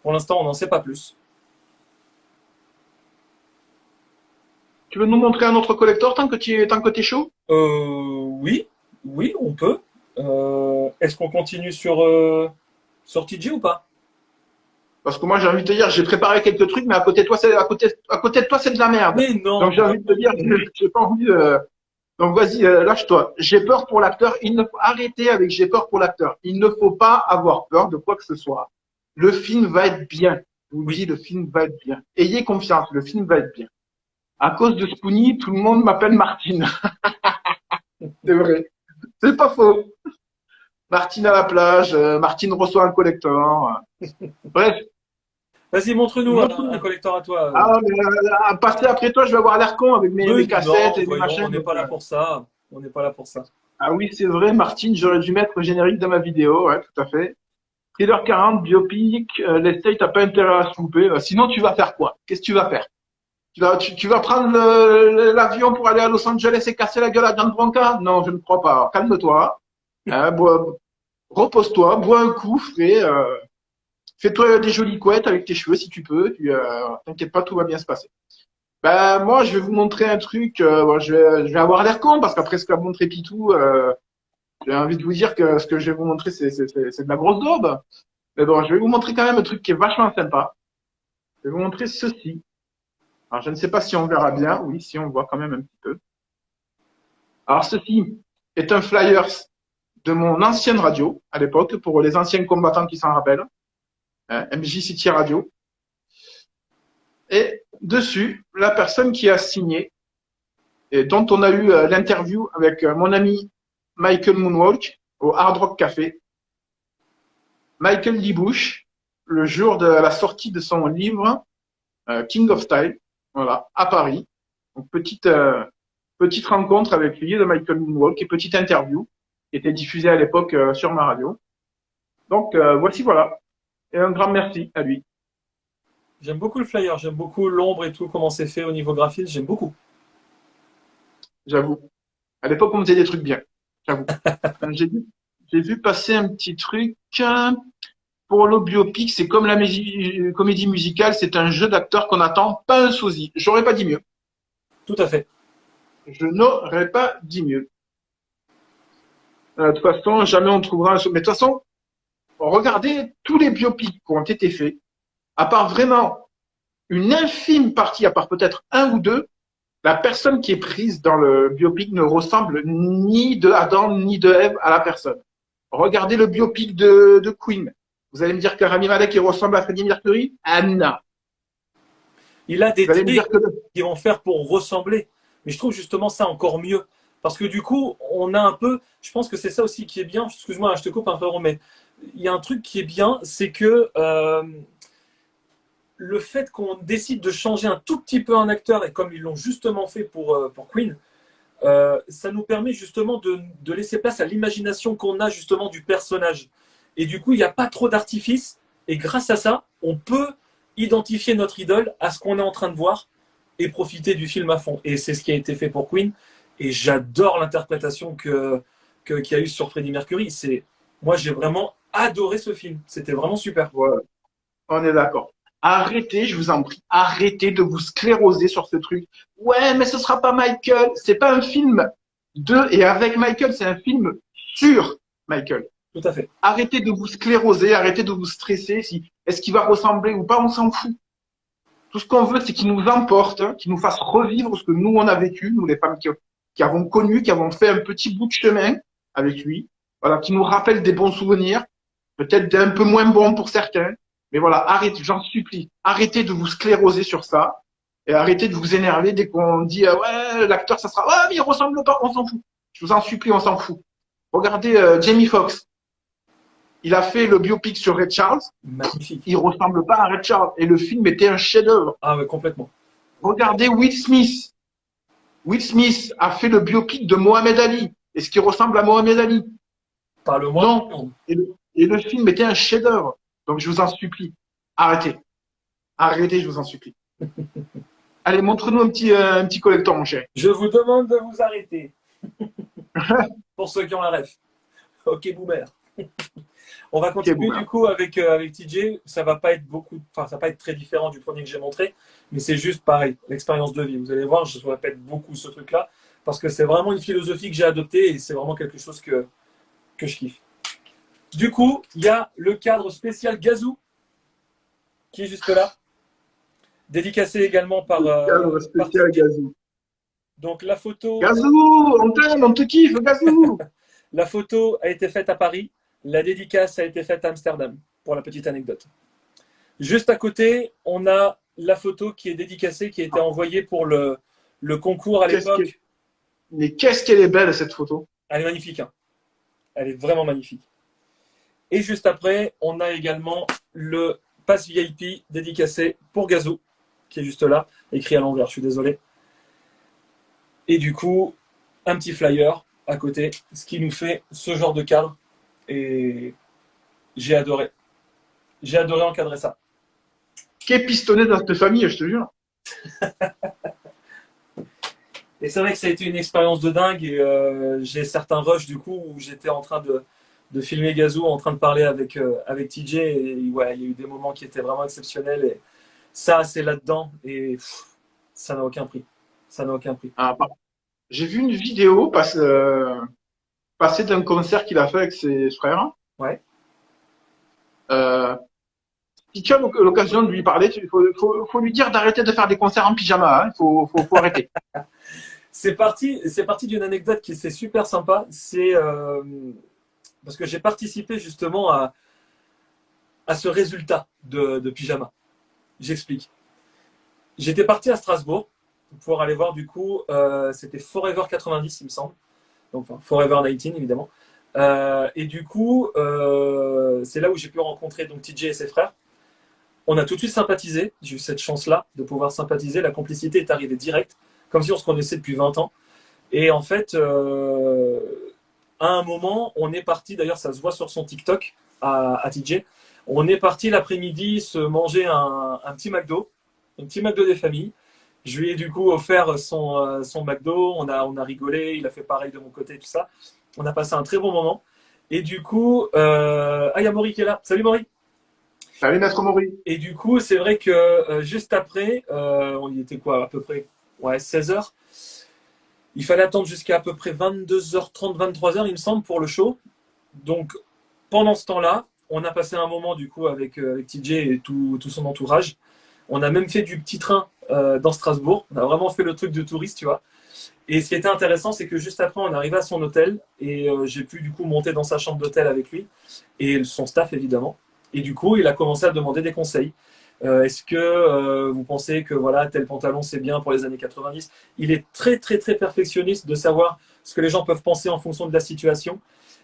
Pour l'instant, on n'en sait pas plus. Tu veux nous montrer un autre collector tant que t'es chaud? Oui, oui, on peut. Est-ce qu'on continue sur TG ou pas? Parce que moi, j'ai envie de te dire, j'ai préparé quelques trucs, mais à côté de toi, à côté de toi, c'est de la merde. Mais non, Donc, j'ai envie de te dire, j'ai pas envie de... Donc, vas-y, lâche-toi. J'ai peur pour l'acteur. Il ne faut arrêter avec j'ai peur pour l'acteur. Il ne faut pas avoir peur de quoi que ce soit. Le film va être bien. Je vous le dis, le film va être bien. Ayez confiance, le film va être bien. À cause de Spoonie, tout le monde m'appelle Martine. C'est vrai. C'est pas faux. Martine à la plage, Martine reçoit un collector. Bref, vas-y, montre-nous un collector à toi. Ah, mais passer après toi, je vais avoir l'air con avec mes Mais cassettes non, et mes voyons, machins. on n'est pas là pour ça. On n'est pas là pour ça. Ah oui, c'est vrai, Martine, j'aurais dû mettre le générique de ma vidéo, ouais, tout à fait. Thriller 40, biopic, l'estate t'as pas intérêt à se louper. Sinon, tu vas faire quoi? Qu'est-ce que tu vas faire? Tu vas prendre l'avion pour aller à Los Angeles et casser la gueule à John Branca? Non, je ne crois pas. Alors, calme-toi. Hein, repose-toi, bois un coup frais. Fais-toi des jolies couettes avec tes cheveux si tu peux. T'inquiète pas, tout va bien se passer. Ben, moi, je vais vous montrer un truc. Bon, je vais avoir l'air con parce qu'après ce qu'a montré Pitou, j'ai envie de vous dire que ce que je vais vous montrer, c'est de la grosse daube. Mais bon, je vais vous montrer quand même un truc qui est vachement sympa. Je vais vous montrer ceci. Alors, je ne sais pas si on verra bien. Oui, si on voit quand même un petit peu. Alors, ceci est un flyer de mon ancienne radio à l'époque pour les anciens combattants qui s'en rappellent. MJ City Radio. Et dessus, la personne qui a signé et dont on a eu l'interview avec mon ami Michael Moonwalk au Hard Rock Café. Michael Lee Bush, le jour de la sortie de son livre King of Style, voilà, à Paris. Donc petite Petite rencontre avec lui de Michael Moonwalk et petite interview qui était diffusée à l'époque sur ma radio. Donc voici, voilà. Et un grand merci à lui. J'aime beaucoup le flyer, j'aime beaucoup l'ombre et tout, comment c'est fait au niveau graphisme, j'aime beaucoup. J'avoue. À l'époque, on faisait des trucs bien. J'avoue. J'ai vu passer un petit truc. Pour le biopic, c'est comme la comédie musicale, c'est un jeu d'acteur qu'on attend, pas un sosie. J'aurais pas dit mieux. Tout à fait. Je n'aurais pas dit mieux. De toute façon, jamais on trouvera un sosie. Mais de toute façon, regardez tous les biopics qui ont été faits, à part vraiment une infime partie, à part peut-être un ou deux, la personne qui est prise dans le biopic ne ressemble ni de Adam ni de Ève à la personne. Regardez le biopic de Queen. Vous allez me dire que Rami Malek il ressemble à Freddie Mercury? Ah non. Il a des Vous allez me traits dire que qui vont faire pour ressembler. Mais je trouve justement ça encore mieux. Parce que du coup, on a un peu, je pense que c'est ça aussi qui est bien, excuse-moi, je te coupe un peu, mais il y a un truc qui est bien, c'est que le fait qu'on décide de changer un tout petit peu un acteur, et comme ils l'ont justement fait pour Queen, ça nous permet justement de laisser place à l'imagination qu'on a justement du personnage. Et du coup, il n'y a pas trop d'artifice. Et grâce à ça, on peut identifier notre idole à ce qu'on est en train de voir et profiter du film à fond. Et c'est ce qui a été fait pour Queen. Et j'adore l'interprétation qu'il y a eu sur Freddie Mercury. Moi, j'ai vraiment adoré ce film. C'était vraiment super. ouais, on est d'accord. Arrêtez, je vous en prie, arrêtez de vous scléroser sur ce truc. Ouais, mais ce sera pas Michael. C'est pas un film de et avec Michael, c'est un film sur Michael. Tout à fait. Arrêtez de vous scléroser, arrêtez de vous stresser. Est-ce qu'il va ressembler ou pas, on s'en fout. Tout ce qu'on veut, c'est qu'il nous emporte, hein, qu'il nous fasse revivre ce que nous, on a vécu, nous, les femmes qui avons connu, qui avons fait un petit bout de chemin avec lui. Voilà, qui nous rappelle des bons souvenirs, peut-être d'un peu moins bons pour certains. Mais voilà, arrêtez, j'en supplie. Arrêtez de vous scléroser sur ça. Et arrêtez de vous énerver dès qu'on dit, ouais, l'acteur, ça sera, ouais, mais il ressemble pas, on s'en fout. Je vous en supplie, on s'en fout. Regardez Jamie Foxx. Il a fait le biopic sur Ray Charles. Magnifique. Il ressemble pas à Ray Charles. Et le film était un chef-d'œuvre. Ah ouais, complètement. Regardez Will Smith. Will Smith a fait le biopic de Mohamed Ali. Est-ce qu'il ressemble à Mohamed Ali? Parle-moi. Non. Et le film était un chef-d'œuvre. Donc je vous en supplie. Arrêtez. Arrêtez, je vous en supplie. Allez, montre-nous un petit collector, mon cher. Je vous demande de vous arrêter. Pour ceux qui ont la ref. Ok, boomer. On va continuer du coup avec TJ. Ça va pas être ça va pas être très différent du premier que j'ai montré, mais c'est juste pareil, l'expérience de vie. Vous allez voir, je répète beaucoup ce truc-là parce que c'est vraiment une philosophie que j'ai adoptée et c'est vraiment quelque chose que je kiffe. Du coup, il y a le cadre spécial Gazou qui est juste là, dédicacé également par. Cadre spécial Gazou. Donc la photo. Gazou, on t'aime, on te kiffe, Gazou. La photo a été faite à Paris. La dédicace a été faite à Amsterdam, pour la petite anecdote. Juste à côté, on a la photo qui est dédicacée, qui a été envoyée pour le concours à l'époque. Mais qu'est-ce qu'elle est belle, cette photo. Elle est magnifique. Hein. Elle est vraiment magnifique. Et juste après, on a également le pass VIP dédicacé pour Gazou, qui est juste là, écrit à l'envers, je suis désolé. Et du coup, un petit flyer à côté, ce qui nous fait ce genre de cadre. Et j'ai adoré. J'ai adoré encadrer ça. Qui est pistonné dans cette famille, je te jure. Et c'est vrai que ça a été une expérience de dingue. Et j'ai certains rushs du coup où j'étais en train de filmer Gazou, en train de parler avec TJ. Et ouais, il y a eu des moments qui étaient vraiment exceptionnels. Et ça, c'est là-dedans. Et ça n'a aucun prix. Ça n'a aucun prix. Ah, j'ai vu une vidéo passer d'un concert qu'il a fait avec ses frères. Ouais. Si tu as l'occasion de lui parler, il faut lui dire d'arrêter de faire des concerts en pyjama. Hein. Faut arrêter. C'est parti d'une anecdote qui c'est super sympa. C'est parce que j'ai participé justement à ce résultat de pyjama. J'explique. J'étais parti à Strasbourg pour aller voir du coup, c'était Forever 90 il me semble. Donc, enfin, Forever 19 évidemment. Et du coup, c'est là où j'ai pu rencontrer donc TJ et ses frères. On a tout de suite sympathisé. J'ai eu cette chance-là de pouvoir sympathiser. La complicité est arrivée direct, comme si on se connaissait depuis 20 ans. Et en fait, à un moment, on est parti, d'ailleurs ça se voit sur son TikTok à TJ, on est parti l'après-midi se manger un petit McDo des familles. Je lui ai du coup offert son McDo, on a rigolé, il a fait pareil de mon côté, tout ça. On a passé un très bon moment. Et du coup, il y a Maury qui est là. Salut Maury. Salut Maître Maury. Et du coup, c'est vrai que juste après, on y était quoi, à peu près 16 heures. Il fallait attendre jusqu'à à peu près 22h30, 23h, il me semble, pour le show. Donc, pendant ce temps-là, on a passé un moment du coup avec TJ et tout son entourage. On a même fait du petit train dans Strasbourg. On a vraiment fait le truc de touriste, tu vois. Et ce qui était intéressant, c'est que juste après, on est arrivé à son hôtel et j'ai pu du coup monter dans sa chambre d'hôtel avec lui et son staff évidemment. Et du coup, il a commencé à demander des conseils. Est-ce que vous pensez que voilà tel pantalon c'est bien pour les années 90? Il est très très très perfectionniste de savoir ce que les gens peuvent penser en fonction de la situation.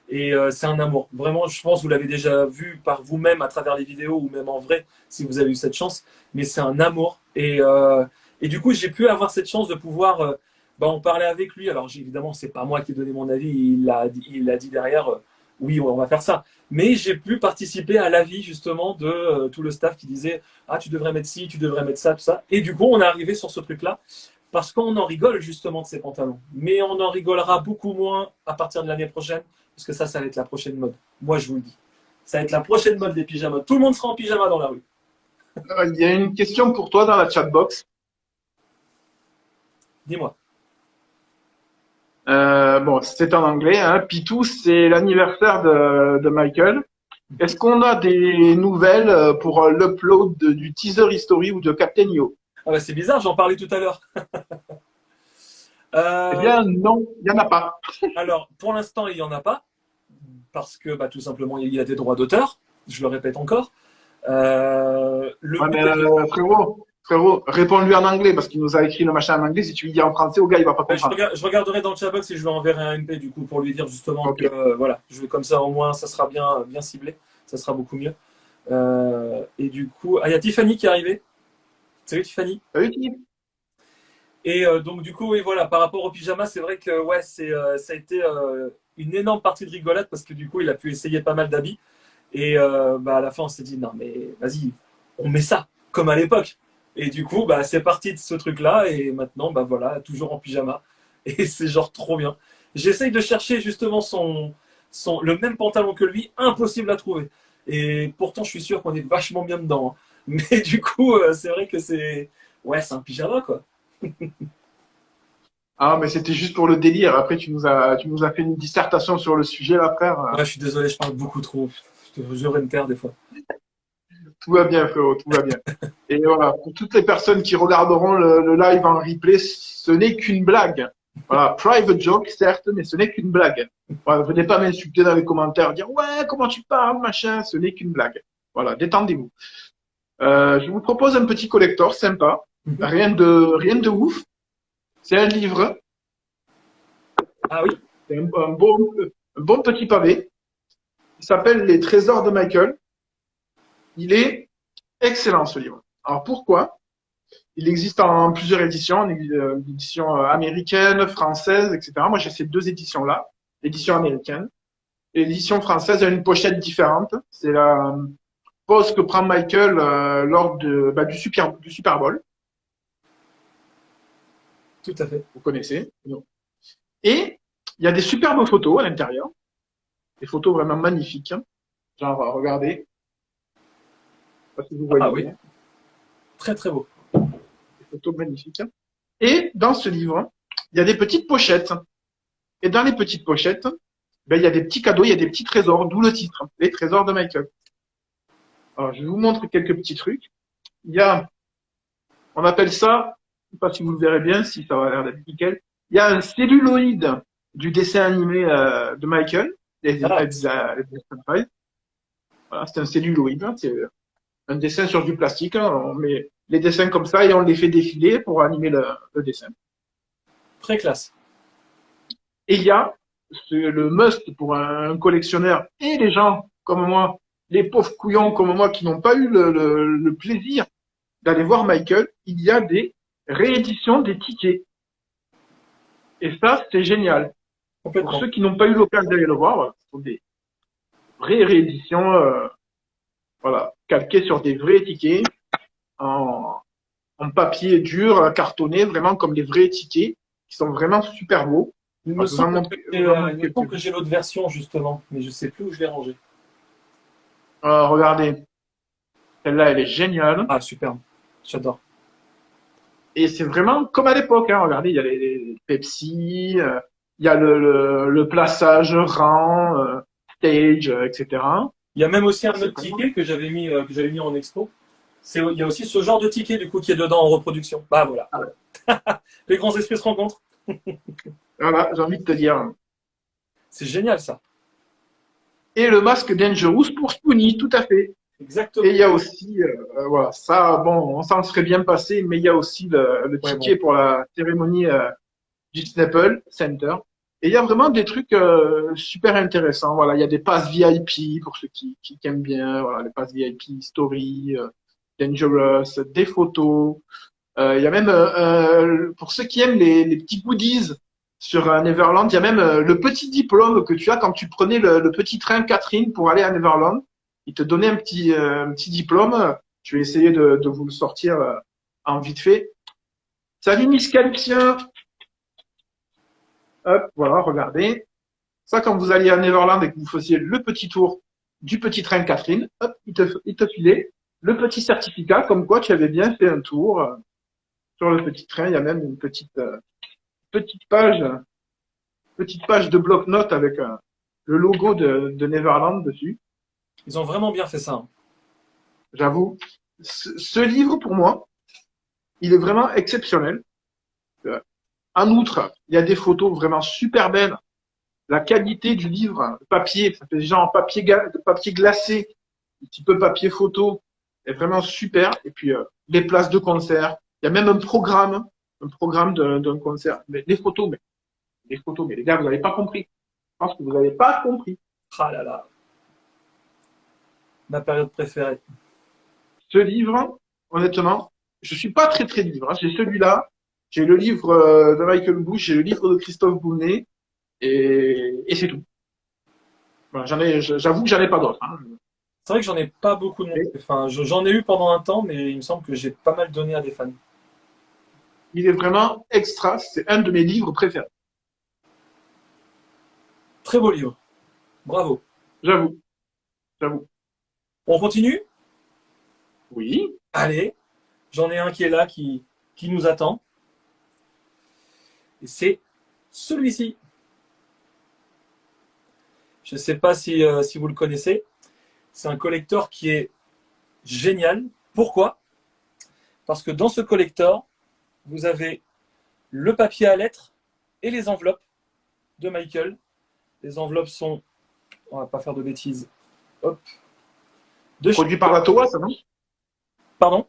Et c'est un amour. Vraiment, je pense que vous l'avez déjà vu par vous-même à travers les vidéos ou même en vrai si vous avez eu cette chance. Mais c'est un amour. Et du coup, j'ai pu avoir cette chance de pouvoir en parler avec lui. Alors évidemment, c'est pas moi qui ai donné mon avis. Il a dit derrière, oui, on va faire ça. Mais j'ai pu participer à l'avis justement de tout le staff qui disait, ah, tu devrais mettre ci, tu devrais mettre ça, tout ça. Et du coup, on est arrivé sur ce truc-là parce qu'on en rigole justement de ces pantalons. Mais on en rigolera beaucoup moins à partir de l'année prochaine parce que ça va être la prochaine mode. Moi, je vous le dis. Ça va être la prochaine mode des pyjamas. Tout le monde sera en pyjama dans la rue. Il y a une question pour toi dans la chatbox. Dis-moi. Bon, c'est en anglais. Hein. Pitou, c'est l'anniversaire de Michael. Est-ce qu'on a des nouvelles pour l'upload du teaser history ou de Captain Yo? Ah bah c'est bizarre, j'en parlais tout à l'heure. Eh bien, non, il n'y en a pas. Alors, pour l'instant, il n'y en a pas, parce que tout simplement, il y a des droits d'auteur, je le répète encore. Ouais, mais frérot, réponds-lui en anglais, parce qu'il nous a écrit le machin en anglais. Si tu lui dis en français, au gars, il va pas comprendre. Je regarderai dans le chatbox et je lui enverrai un MP du coup pour lui dire justement Ok. que voilà, je vais comme ça au moins, ça sera bien ciblé, ça sera beaucoup mieux. Et du coup, il y a Tiffany qui est arrivée. Salut Tiffany. Salut, Tiff. Et donc du coup, oui, voilà, par rapport au pyjama, c'est vrai que ouais, ça a été une énorme partie de rigolade parce que du coup, il a pu essayer pas mal d'habits. Et à la fin, on s'est dit, non mais vas-y, on met ça, comme à l'époque. Et du coup, c'est parti de ce truc-là. Et maintenant, voilà, toujours en pyjama. Et c'est genre trop bien. J'essaye de chercher justement le même pantalon que lui, impossible à trouver. Et pourtant, je suis sûr qu'on est vachement bien dedans. Hein. Mais du coup, c'est vrai que c'est un pyjama, quoi. Ah, mais c'était juste pour le délire. Après, tu nous as fait une dissertation sur le sujet, là, frère. Ouais, je suis désolé, je parle beaucoup trop. J'aurais me taire des fois. Tout va bien, frérot, tout va bien. Et voilà, pour toutes les personnes qui regarderont le live en replay, ce n'est qu'une blague. Voilà, private joke, certes, mais ce n'est qu'une blague. Voilà, venez pas m'insulter dans les commentaires, dire ouais, comment tu parles, machin, ce n'est qu'une blague. Voilà, détendez-vous. Je vous propose un petit collector sympa, rien de ouf. C'est un livre. Ah oui. C'est un bon petit pavé. Il s'appelle Les Trésors de Michael. Il est excellent ce livre. Alors pourquoi? Il existe en plusieurs éditions, une édition américaine, française, etc. Moi j'ai ces deux éditions-là, l'édition américaine. Et l'édition française a une pochette différente. C'est la pose que prend Michael lors du Super Bowl. Tout à fait. Vous connaissez. Non. Et il y a des superbes photos à l'intérieur. Des photos vraiment magnifiques. Genre, regardez. Je sais pas si vous voyez. Ah oui. Très très beau. Des photos magnifiques. Et dans ce livre, il y a des petites pochettes. Et dans les petites pochettes, il y a des petits cadeaux, il y a des petits trésors, d'où le titre, Les Trésors de Michael. Alors, je vous montre quelques petits trucs. On appelle ça, je ne sais pas si vous le verrez bien, si ça va l'air d'être nickel. Il y a un celluloïd du dessin animé de Michael, voilà, c'est un celluloïd, hein, c'est un dessin sur du plastique. Hein, on met les dessins comme ça et on les fait défiler pour animer le dessin. Très classe. Et il y a le must pour un collectionneur et les gens comme moi, les pauvres couillons comme moi qui n'ont pas eu le plaisir d'aller voir Michael, il y a des rééditions des tickets. Et ça, c'est génial. Pour Complètement. ceux qui n'ont pas eu l'occasion d'aller le voir, voilà, ce sont des vraies rééditions, voilà, calquées sur des vrais tickets, en, en papier dur, cartonné, vraiment comme des vrais tickets, qui sont vraiment super beaux. Il me Alors, je vous en semble montre, que je vous en montre il me semble que quelques-uns. j'ai l'autre version, justement, mais je sais plus où je l'ai rangée. Regardez, celle-là, elle est géniale. Ah, super. J'adore. Et c'est vraiment comme à l'époque, hein. Regardez, il y a les Pepsi, il y a le plaçage, rang, stage, etc. Il y a même aussi un C'est autre vraiment... ticket que j'avais mis en expo. Il y a aussi ce genre de ticket, du coup, qui est dedans en reproduction. Bah voilà. Ah ouais. Les grands esprits se rencontrent. Voilà, j'ai envie de te dire. C'est génial, ça. Et le masque Dangerous pour Spoonie, tout à fait. Exactement. Et il y a aussi, voilà, ça, bon, on s'en serait bien passé, mais il y a aussi le Ouais, ticket bon. pour la cérémonie du Snapple Center. Et il y a vraiment des trucs super intéressants. Voilà, il y a des passes VIP pour ceux qui aiment bien. Voilà, les passes VIP, Story, Dangerous, des photos. Il y a même, pour ceux qui aiment les petits goodies sur Neverland, il y a même le petit diplôme que tu as quand tu prenais le petit train Catherine pour aller à Neverland. Il te donnait un petit diplôme. Je vais essayer de vous le sortir en vite fait. Salut Miss Calypsien. Hop, voilà, regardez. Ça, quand vous alliez à Neverland et que vous faisiez le petit tour du petit train Catherine, hop, il te filait le petit certificat comme quoi tu avais bien fait un tour sur le petit train. Il y a même une petite page, petite page de bloc-notes avec le logo de Neverland dessus. Ils ont vraiment bien fait ça, hein. J'avoue, ce livre pour moi, il est vraiment exceptionnel. En outre, il y a des photos vraiment super belles. La qualité du livre, le papier, ça fait genre papier glacé, un petit peu papier photo, est vraiment super. Et puis les places de concert, il y a même un programme d'un concert. Mais les photos, mais les gars, vous n'avez pas compris. Je pense que vous n'avez pas compris. Ah là là. Ma période préférée. Ce livre, honnêtement, je suis pas très livre, hein. J'ai celui-là, j'ai le livre de Michael Bush, j'ai le livre de Christophe Bounet, et c'est tout. Voilà, j'avoue que j'en ai pas d'autres, hein. C'est vrai que j'en ai pas beaucoup non plus. Enfin, j'en ai eu pendant un temps, mais il me semble que j'ai pas mal donné à des fans. Il est vraiment extra, c'est un de mes livres préférés. Très beau livre. Bravo. J'avoue, j'avoue. On continue? Oui, Allez. J'en ai un qui est là, qui nous attend. Et c'est celui-ci. Je ne sais pas si vous le connaissez. C'est un collector qui est génial. Pourquoi? Parce que dans ce collector, vous avez le papier à lettres et les enveloppes de Michael. Les enveloppes sont, on va pas faire de bêtises, hop, de chez... produit par la Toa, ça, non? Pardon?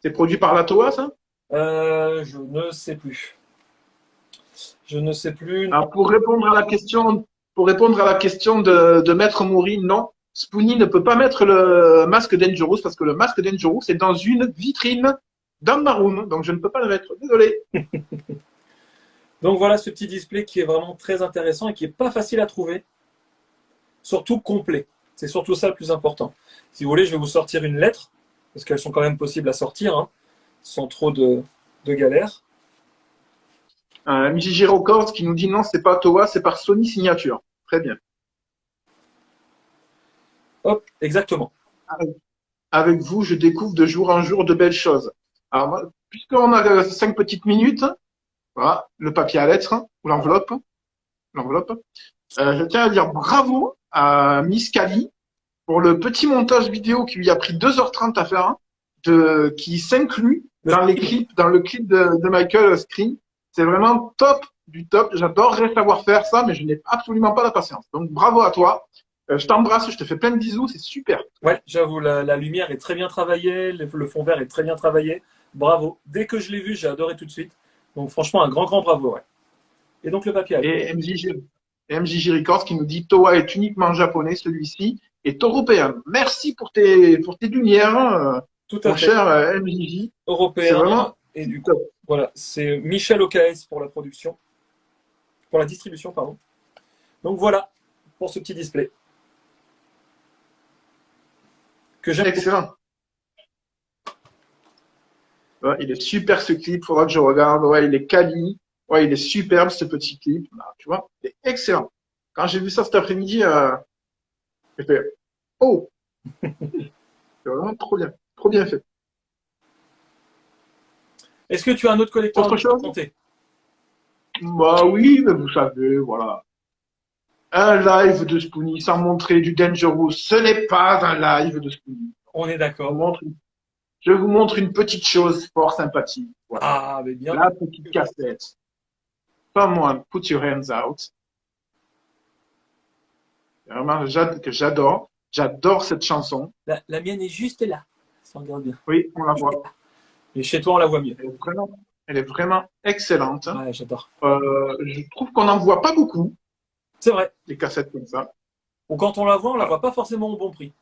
C'est produit par la Toa, ça? Je ne sais plus. Je ne sais plus. Alors, pour répondre à la question de Maître Moury, non. Spoonie ne peut pas mettre le masque Dangerous parce que le masque Dangerous est dans une vitrine dans ma room, donc je ne peux pas le mettre. Désolé. Donc voilà ce petit display qui est vraiment très intéressant et qui n'est pas facile à trouver, surtout complet. C'est surtout ça le plus important. Si vous voulez, je vais vous sortir une lettre, parce qu'elles sont quand même possibles à sortir, hein, sans trop de galère. MJJ Records qui nous dit non, c'est pas Toa, c'est par Sony Signature. Très bien. Hop, exactement. Avec vous, je découvre de jour en jour de belles choses. Alors, puisqu'on a 5 petites minutes, voilà, le papier à lettres, ou l'enveloppe. Je tiens à dire bravo à Miss Kali pour le petit montage vidéo qui lui a pris 2h30 à faire, hein, qui s'inclut dans le clip de Michael Screen. C'est vraiment top du top. J'adorerais savoir faire ça, mais je n'ai absolument pas la patience. Donc bravo à toi. Je t'embrasse, je te fais plein de bisous, c'est super. Ouais, j'avoue, la lumière est très bien travaillée, le fond vert est très bien travaillé. Bravo. Dès que je l'ai vu, j'ai adoré tout de suite. Donc franchement, un grand bravo. Ouais. Et donc le papier à lettres. Et MJJ Records qui nous dit Toa est uniquement japonais, celui-ci est européen. Merci pour tes lumières, Tout à mon fait. cher MJJ. C'est Européen. vraiment Et du coup, top. voilà, c'est Michel OKS pour la production. pour la distribution, pardon. Donc voilà pour ce petit display. Que j'aime beaucoup. Excellent. Ouais, il est super ce clip, faudra que je regarde. Ouais, il est quali. Ouais, il est superbe ce petit clip. Là, tu vois, il est excellent. Quand j'ai vu ça cet après-midi, j'ai fait oh, c'est vraiment trop bien fait. Est-ce que tu as un autre collecteur Autre à chose? présenter? Bah oui, mais vous savez, voilà. Un live de Spoonie sans montrer du Dangerous, ce n'est pas un live de Spoonie. On est Je vous d'accord. montre, je vous montre une petite chose fort sympathique. Voilà. Ah, mais bien. La petite cassette. Someone put your hands out. Vraiment, que j'adore. J'adore cette chanson. La mienne est juste là. Ça regarde bien. Oui, on la voit. Et chez toi, on la voit mieux. Elle est vraiment excellente. Ouais, j'adore. Je trouve qu'on n'en voit pas beaucoup, C'est vrai. des cassettes comme ça. Ou quand on la voit, on la voit pas forcément au bon prix.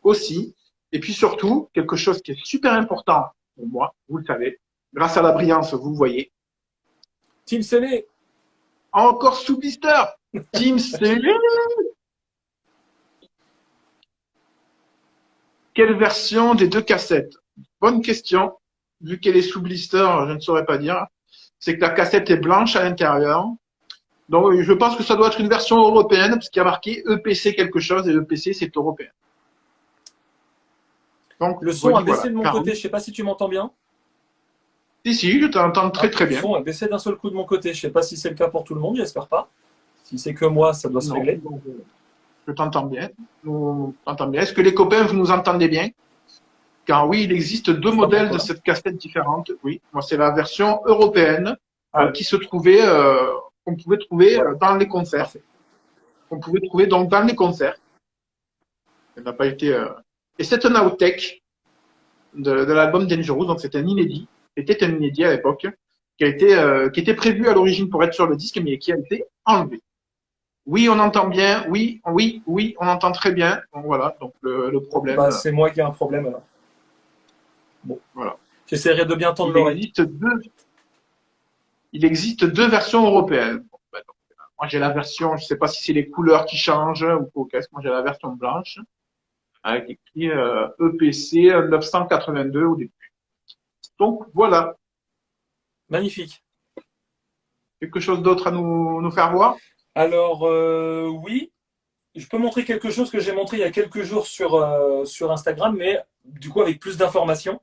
Aussi. Et puis surtout, quelque chose qui est super important pour moi, vous le savez, grâce à la brillance, vous le voyez. Team Scellé. Encore sous blister. Team Scellé. Quelle version des deux cassettes? Bonne question. Vu qu'elle est sous blister, je ne saurais pas dire. C'est que la cassette est blanche à l'intérieur. Donc, je pense que ça doit être une version européenne, parce qu'il y a marqué EPC quelque chose, et EPC, c'est européen. Donc, Le son a baissé voilà. de mon côté. Je sais pas si tu m'entends bien. Si, je t'entends très très bien. Le son a baissé d'un seul coup de mon côté. Je sais pas si c'est le cas pour tout le monde. J'espère pas. Si c'est que moi, ça doit se régler. Donc, je t'entends bien. Nous t'entends bien. Est-ce que les copains, vous nous entendez bien? Car oui, il existe deux modèles de cette cassette différente. Oui, moi c'est la version européenne qui se trouvait, qu'on pouvait trouver dans les concerts. Parfait. Qu'on pouvait trouver donc dans les concerts. Elle n'a pas été. Et c'est un outtake de l'album Dangerous, donc c'est un inédit. C'était un inédit à l'époque qui était prévu à l'origine pour être sur le disque, mais qui a été enlevé. Oui, on entend bien. Oui, on entend très bien. Donc voilà, donc le problème. Bah, c'est moi qui ai un problème alors. Bon, voilà. J'essaierai de bien tendre l'oreille. Il existe deux versions européennes. Bon, ben, donc, moi, j'ai la version, je sais pas si c'est les couleurs qui changent ou qu'est-ce. Moi, j'ai la version blanche avec écrit EPC 982 au début. Donc voilà. Magnifique. Quelque chose d'autre à nous faire voir? Alors oui, je peux montrer quelque chose que j'ai montré il y a quelques jours sur Instagram, mais du coup avec plus d'informations.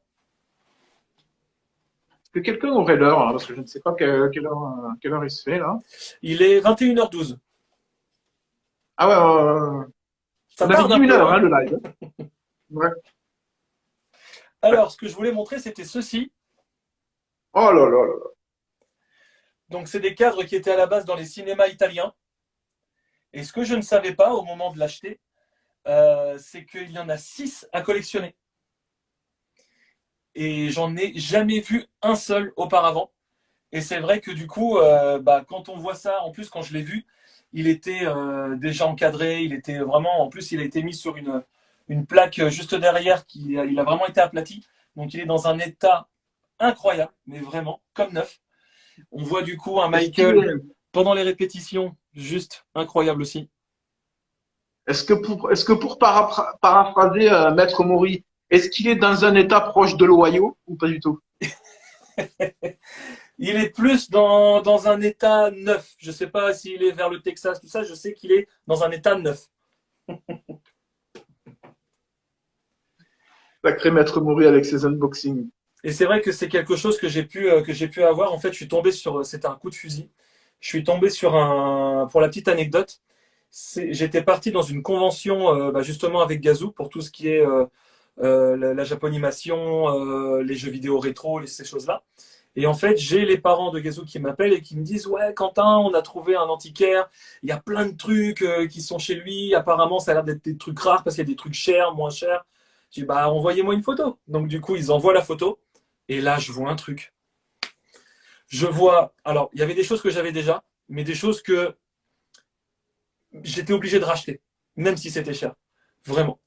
Est-ce que quelqu'un aurait l'heure, hein, parce que je ne sais pas quelle heure il se fait là. Il est 21h12. Ah ouais, Ça on avait tarde dit un une peu, heure, hein. hein, le live. Ouais. Alors, ce que je voulais montrer, c'était ceci. Oh là là là là. Donc, c'est des cadres qui étaient à la base dans les cinémas italiens. Et ce que je ne savais pas au moment de l'acheter, c'est qu'il y en a 6 à collectionner. Et j'en ai jamais vu un seul auparavant. Et c'est vrai que du coup, quand on voit ça, en plus quand je l'ai vu, il était déjà encadré, il était vraiment, en plus il a été mis sur une plaque juste derrière, il a vraiment été aplati. Donc il est dans un état incroyable, mais vraiment, comme neuf. On voit du coup un Michael pendant les répétitions, juste incroyable aussi. Est-ce que pour paraphraser Maître Maury, est-ce qu'il est dans un état proche de l'Ohio ou pas du tout? Il est plus dans un état neuf. Je ne sais pas s'il est vers le Texas, tout ça. Je sais qu'il est dans un état neuf. Sacré Maître Maury avec ses unboxings. Et c'est vrai que c'est quelque chose que j'ai pu avoir. En fait, je suis tombé c'était un coup de fusil. Je suis tombé pour la petite anecdote, j'étais parti dans une convention justement avec Gazoo pour tout ce qui est la japonimation, les jeux vidéo rétro, ces choses-là. Et en fait, j'ai les parents de Gazoo qui m'appellent et qui me disent « Ouais, Quentin, on a trouvé un antiquaire. Il y a plein de trucs qui sont chez lui. Apparemment, ça a l'air d'être des trucs rares parce qu'il y a des trucs chers, moins chers. » Je dis « Bah, envoyez-moi une photo. » Donc, du coup, ils envoient la photo. Et là, je vois un truc. Je vois… Alors, il y avait des choses que j'avais déjà, mais des choses que j'étais obligé de racheter, même si c'était cher. Vraiment.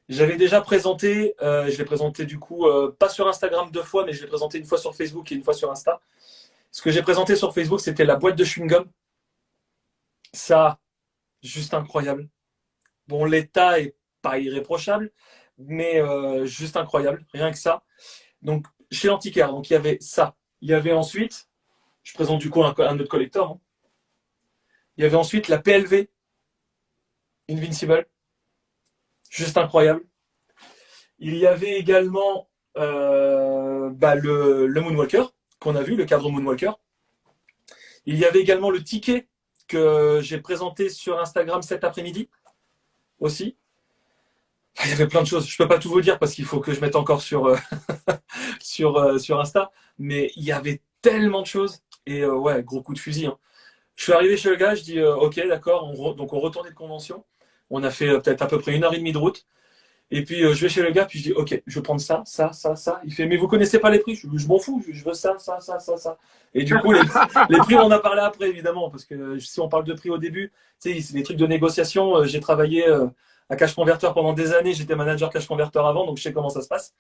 J'avais déjà présenté, je l'ai présenté du coup, pas sur Instagram 2 fois, mais je l'ai présenté une fois sur Facebook et une fois sur Insta. Ce que j'ai présenté sur Facebook, c'était la boîte de chewing-gum. Ça, juste incroyable. Bon, l'état est pas irréprochable, mais juste incroyable, rien que ça. Donc, chez l'antiquaire, donc il y avait ça. Il y avait ensuite, je présente du coup un autre collector, hein. Il y avait ensuite la PLV Invincible, juste incroyable. Il y avait également le Moonwalker, qu'on a vu, le cadre Moonwalker. Il y avait également le ticket que j'ai présenté sur Instagram cet après-midi aussi. Il y avait plein de choses. Je peux pas tout vous dire parce qu'il faut que je mette encore sur sur Insta. Mais il y avait tellement de choses. Et ouais, gros coup de fusil, hein. Je suis arrivé chez le gars, je dis ok, d'accord. Donc on retournait de convention. On a fait peut-être à peu près 1h30 de route. Et puis je vais chez le gars, puis je dis ok, je vais prendre ça, ça, ça, ça. Il fait mais vous connaissez pas les prix? Je m'en fous, je veux ça, ça, ça, ça, ça. Et du coup les prix on en a parlé après évidemment parce que si on parle de prix au début, tu sais, c'est des trucs de négociation. J'ai travaillé à Cash Converter pendant des années, j'étais manager Cash Converter avant, donc je sais comment ça se passe.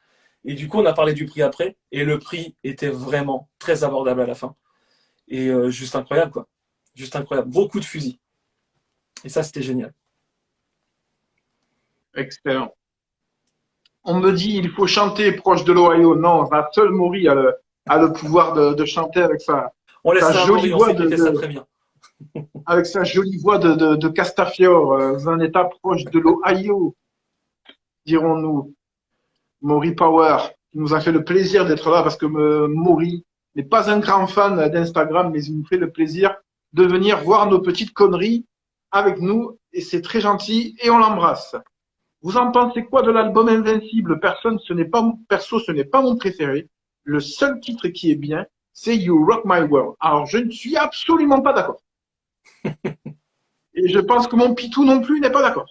Et du coup on a parlé du prix après, et le prix était vraiment très abordable à la fin. Et juste incroyable quoi, juste incroyable, gros coup de fusil. Et ça c'était génial. Excellent. On me dit il faut chanter proche de l'Ohio. Non, seul Maury a le pouvoir de chanter avec On laisse sa ça à jolie Maury, on voix sait qu'il fait ça très bien. avec sa jolie voix de Castafiore, un état proche de l'Ohio, dirons-nous. Maury Power, qui nous a fait le plaisir d'être là parce que Maury n'est pas un grand fan d'Instagram, mais il nous fait le plaisir de venir voir nos petites conneries avec nous et c'est très gentil et on l'embrasse. Vous en pensez quoi de l'album Invincible? Perso, ce n'est pas mon préféré. Le seul titre qui est bien, c'est You Rock My World. Alors, je ne suis absolument pas d'accord. Et je pense que mon Pitou non plus n'est pas d'accord.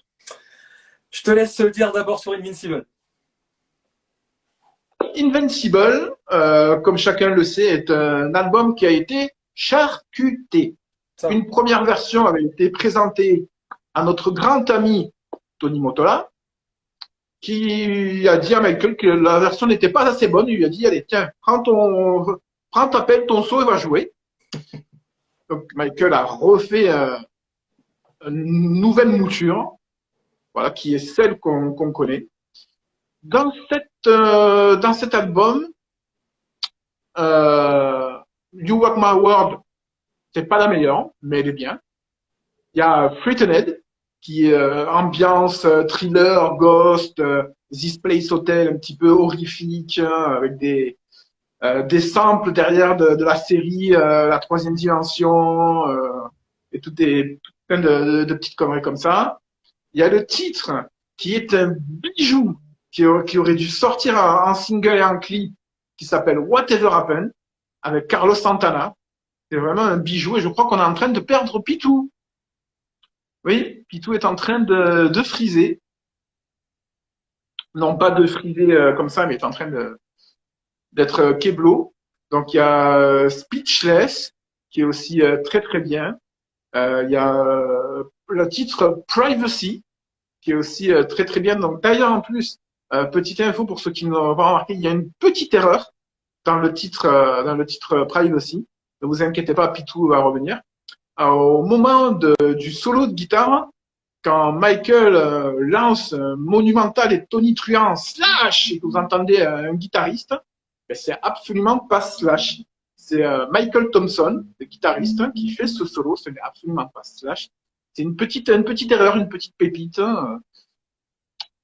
Je te laisse le dire d'abord sur Invincible. Invincible, comme chacun le sait, est un album qui a été charcuté. Ça. Une première version avait été présentée à notre grand ami Tony Motola, qui a dit à Michael que la version n'était pas assez bonne. Il lui a dit, allez, tiens, prends ta pelle, ton seau et va jouer. Donc Michael a refait une nouvelle mouture, voilà, qui est celle qu'on connaît. Dans cet album, You Walk My World, c'est pas la meilleure, mais elle est bien. Il y a Threatened, qui est ambiance thriller, ghost, This Place Hotel, un petit peu horrifique, hein, avec des samples derrière de la série, la troisième dimension, et tout plein de petites conneries comme ça. Il y a le titre, qui est un bijou, qui aurait dû sortir en single et en clip, qui s'appelle Whatever Happened, avec Carlos Santana. C'est vraiment un bijou, et je crois qu'on est en train de perdre Pitou. Oui, Pitou est en train de friser. Non, pas de friser comme ça, mais est en train d'être keblo. Donc, il y a Speechless, qui est aussi très, très bien. Il y a le titre Privacy, qui est aussi très, très bien. Donc, d'ailleurs, en plus, petite info pour ceux qui n'ont pas remarqué, il y a une petite erreur dans le titre Privacy. Ne vous inquiétez pas, Pitou va revenir. Au moment du solo de guitare, quand Michael lance Monumental et Tony Truant Slash et que vous entendez un guitariste, ben c'est absolument pas Slash. C'est Michael Thompson, le guitariste, qui fait ce solo. Ce n'est absolument pas Slash. C'est une petite erreur, une petite pépite.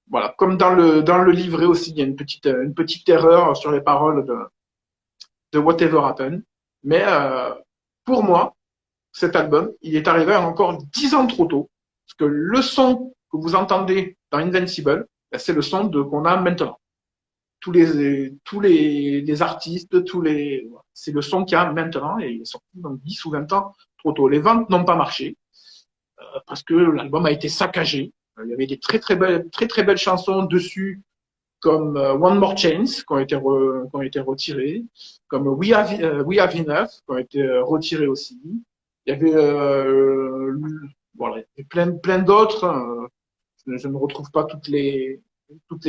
Voilà, comme dans le livret aussi, il y a une petite erreur sur les paroles de Whatever Happened. Mais pour moi, cet album, il est arrivé encore 10 ans trop tôt. Parce que le son que vous entendez dans Invincible, c'est le son qu'on a maintenant. Tous les artistes, c'est le son qu'il y a maintenant et il est sorti dans 10 ou 20 ans trop tôt. Les ventes n'ont pas marché parce que l'album a été saccagé. Il y avait des très très belles chansons dessus, comme One More Chance qui ont été retirées, comme We Have Enough qui ont été retirées aussi. Il y avait voilà, plein d'autres. Je ne retrouve pas toutes les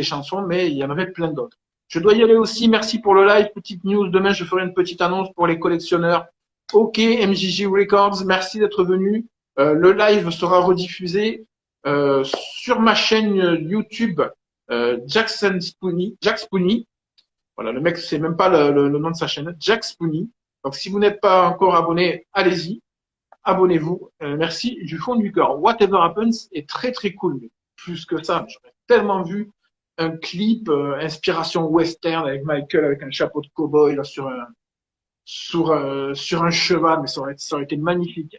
chansons, mais il y en avait plein d'autres. Je dois y aller aussi. Merci pour le live. Petite news. Demain, je ferai une petite annonce pour les collectionneurs. Ok, MJJ Records, merci d'être venu. Le live sera rediffusé sur ma chaîne YouTube Jackson Spoony, Jack Spoony. Voilà, le mec, c'est même pas le nom de sa chaîne, Jack Spoony. Donc, si vous n'êtes pas encore abonné, allez-y, abonnez-vous. Merci du fond du cœur. Whatever Happens est très très cool. Mais plus que ça, j'aurais tellement vu un clip inspiration western avec Michael avec un chapeau de cow-boy là, sur un cheval, mais ça aurait été magnifique.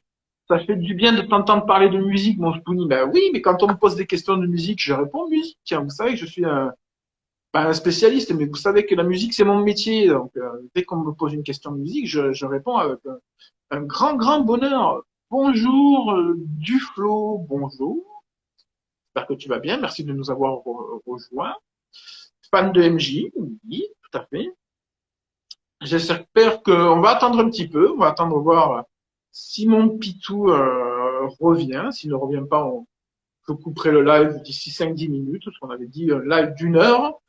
Ça fait du bien de t'entendre parler de musique, mon Spoonie. Ben oui, mais quand on me pose des questions de musique, je réponds musique. Tiens, vous savez que je suis pas un spécialiste, mais vous savez que la musique, c'est mon métier. Donc, dès qu'on me pose une question de musique, je réponds avec un grand, grand bonheur. Bonjour, Duflo, bonjour. J'espère que tu vas bien. Merci de nous avoir rejoints. Fan de MJ, oui, tout à fait. J'espère qu'on va attendre un petit peu. On va attendre voir si mon Pitou revient. S'il ne revient pas, je couperai le live d'ici 5-10 minutes. Parce qu'on avait dit un live d'une heure.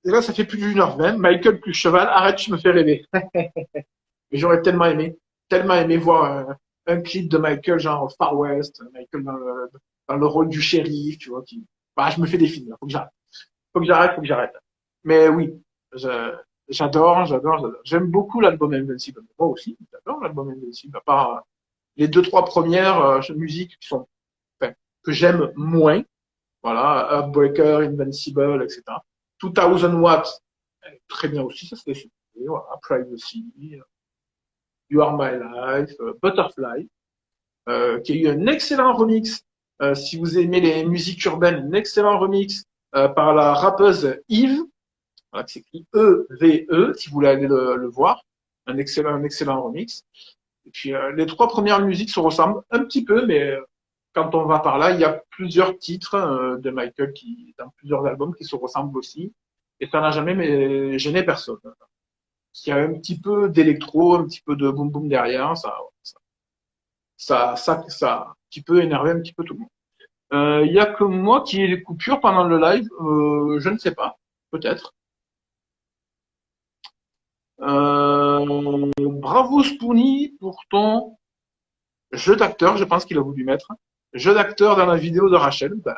Et là, ça fait plus d'une heure 20. Michael plus cheval, arrête, tu me fais rêver. Mais j'aurais tellement aimé voir un clip de Michael genre Far West, Michael dans le rôle du shérif, tu vois. Bah, je me fais des films. Là. Faut que j'arrête. Mais oui, j'adore. J'aime beaucoup l'album Invincible. Moi aussi, j'adore l'album Invincible. À part les deux, trois premières musiques qui sont, enfin, que j'aime moins. Voilà, Heartbreaker, Invincible, etc. 2000 Watts, très bien aussi, ça c'était super. Voilà, Privacy, You Are My Life, Butterfly, qui a eu un excellent remix. Si vous aimez les musiques urbaines, un excellent remix par la rappeuse Yves. Voilà, qui s'écrit E-V-E, si vous voulez aller le voir. Un excellent remix. Et puis, les trois premières musiques se ressemblent un petit peu, mais quand on va par là, il y a plusieurs titres de Michael dans plusieurs albums qui se ressemblent aussi. Et ça n'a jamais gêné personne. Il y a un petit peu d'électro, un petit peu de boom boom derrière, un petit peu énervé un petit peu tout le monde. Il y a que moi qui ai des coupures pendant le live, je ne sais pas, peut-être. Bravo Spoonie pour ton jeu d'acteur, je pense qu'il a voulu mettre. Jeu d'acteur dans la vidéo de Rachel. Ben,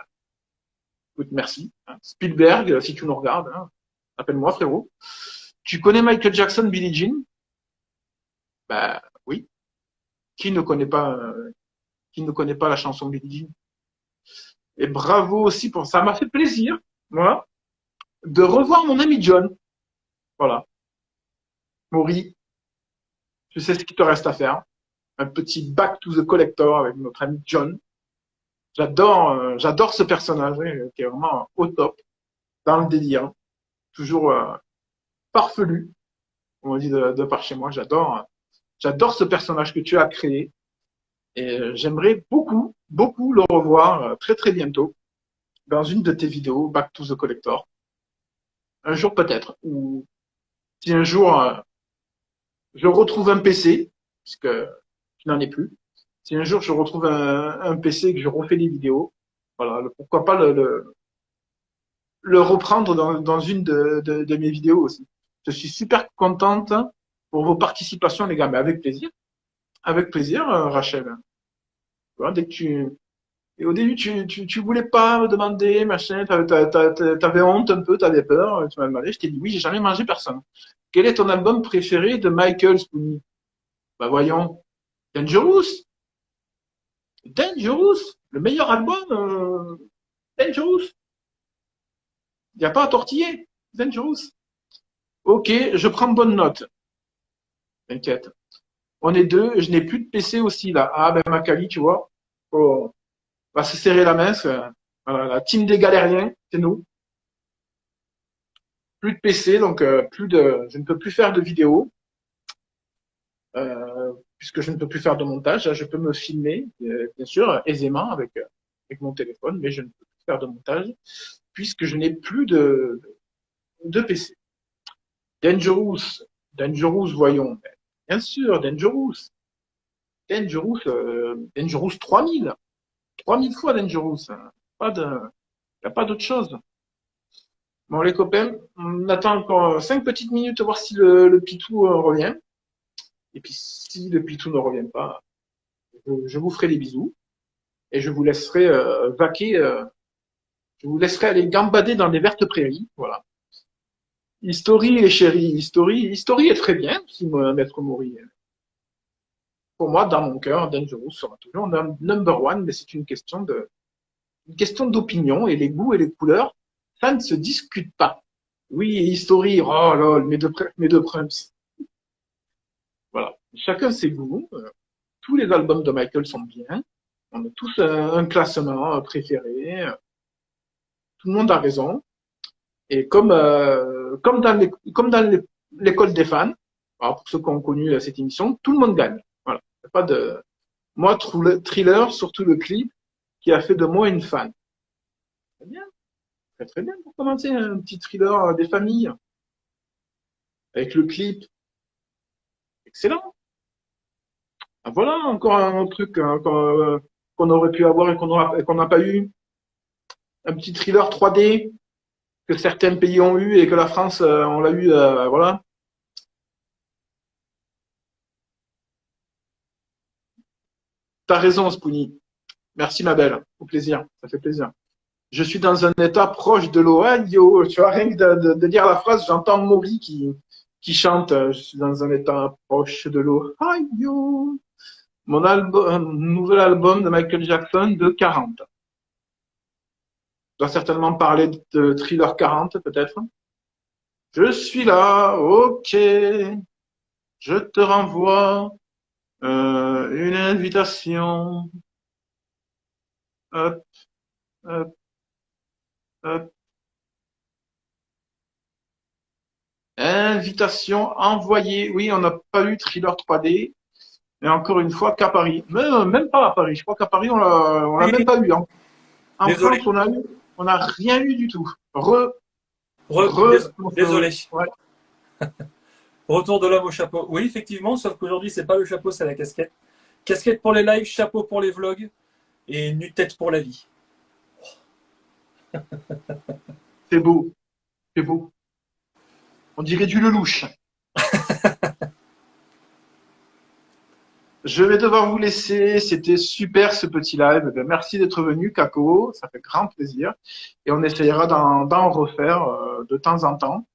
écoute, merci. Spielberg, si tu nous regardes, hein, appelle-moi frérot. Tu connais Michael Jackson, Billie Jean? Ben oui. Qui ne connaît pas la chanson Billie Jean? Et bravo aussi pour ça. M'a fait plaisir, moi, de revoir mon ami John. Voilà. Maury, je sais ce qu'il te reste à faire. Un petit back to the collector avec notre ami John. J'adore ce personnage qui est vraiment au top, dans le délire, toujours farfelu, on dit de par chez moi. J'adore ce personnage que tu as créé et j'aimerais beaucoup, beaucoup le revoir très très bientôt dans une de tes vidéos Back to the Collector. Un jour peut-être, ou si un jour je retrouve un PC, puisque je n'en ai plus. Si un jour je retrouve un PC et que je refais des vidéos, voilà, pourquoi pas le reprendre dans une de mes vidéos aussi. Je suis super contente pour vos participations, les gars, mais avec plaisir, Rachel. Voilà, et au début, tu voulais pas me demander, machin, t'avais honte un peu, t'avais peur, tu m'as demandé, je t'ai dit oui, j'ai jamais mangé personne. Quel est ton album préféré de Michael Spoonie? Bah voyons, Dangerous, le meilleur album, Dangerous. Il n'y a pas à tortiller, Dangerous. Ok, je prends bonne note. T'inquiète. On est deux, je n'ai plus de PC aussi là. Ah ben Macali, tu vois. Oh, on va se serrer la main. Voilà, la team des galériens, c'est nous. Plus de PC, donc je ne peux plus faire de vidéos, puisque je ne peux plus faire de montage. Je peux me filmer, bien sûr, aisément avec mon téléphone, mais je ne peux plus faire de montage, puisque je n'ai plus de PC. Dangerous, voyons. Bien sûr, Dangerous, 3000. 3000 fois Dangerous. Il n'y a pas d'autre chose. Bon, les copains, on attend encore 5 petites minutes voir si le Pitou revient. Et puis, si le Pitou ne revient pas, je vous ferai des bisous et je vous laisserai vaquer. Je vous laisserai aller gambader dans les vertes prairies. Voilà. History et chérie, History est très bien, si Maître Mori. Pour moi, dans mon cœur, Dangerous sera toujours number one, mais c'est une question d'opinion et les goûts et les couleurs, ça ne se discute pas. Oui, History, oh lol, mes deux prums. Voilà. Chacun ses goûts. Tous les albums de Michael sont bien. On a tous un classement préféré. Tout le monde a raison. Et comme dans l'école des fans, alors pour ceux qui ont connu cette émission, tout le monde gagne. Voilà. Y a pas de, moi, Thriller, surtout le clip, qui a fait de moi une fan. Très bien. Très, très bien pour commencer un petit thriller des familles. Avec le clip. Excellent. Ah, voilà encore un truc qu'on aurait pu avoir et qu'on n'a pas eu. Un petit thriller 3D que certains pays ont eu et que la France, on l'a eu, voilà. T'as raison, Spoonie. Merci, ma belle. Au plaisir. Ça fait plaisir. Je suis dans un état proche de l'Ohio. Tu vois, rien que de dire la phrase, j'entends Maury qui chante. Je suis dans un état proche de l'Ohio. Mon album, nouvel album de Michael Jackson de 40. Je dois certainement parler de Thriller 40, peut-être. Je suis là, ok. Je te renvoie une invitation. Hop, hop, hop. Invitation envoyée. Oui, on n'a pas eu Thriller 3D. Et encore une fois, qu'à Paris. Même pas à Paris. Je crois qu'à Paris, on l'a même pas eu. Hein. En Désolé. France, on n'a rien eu du tout. Désolé. Ouais. Retour de l'homme au chapeau. Oui, effectivement, sauf qu'aujourd'hui, c'est pas le chapeau, c'est la casquette. Casquette pour les lives, chapeau pour les vlogs et nu-tête pour la vie. C'est beau. C'est beau. On dirait du Lelouch. Je vais devoir vous laisser. C'était super ce petit live. Merci d'être venu, Kako. Ça fait grand plaisir. Et on essayera d'en refaire de temps en temps.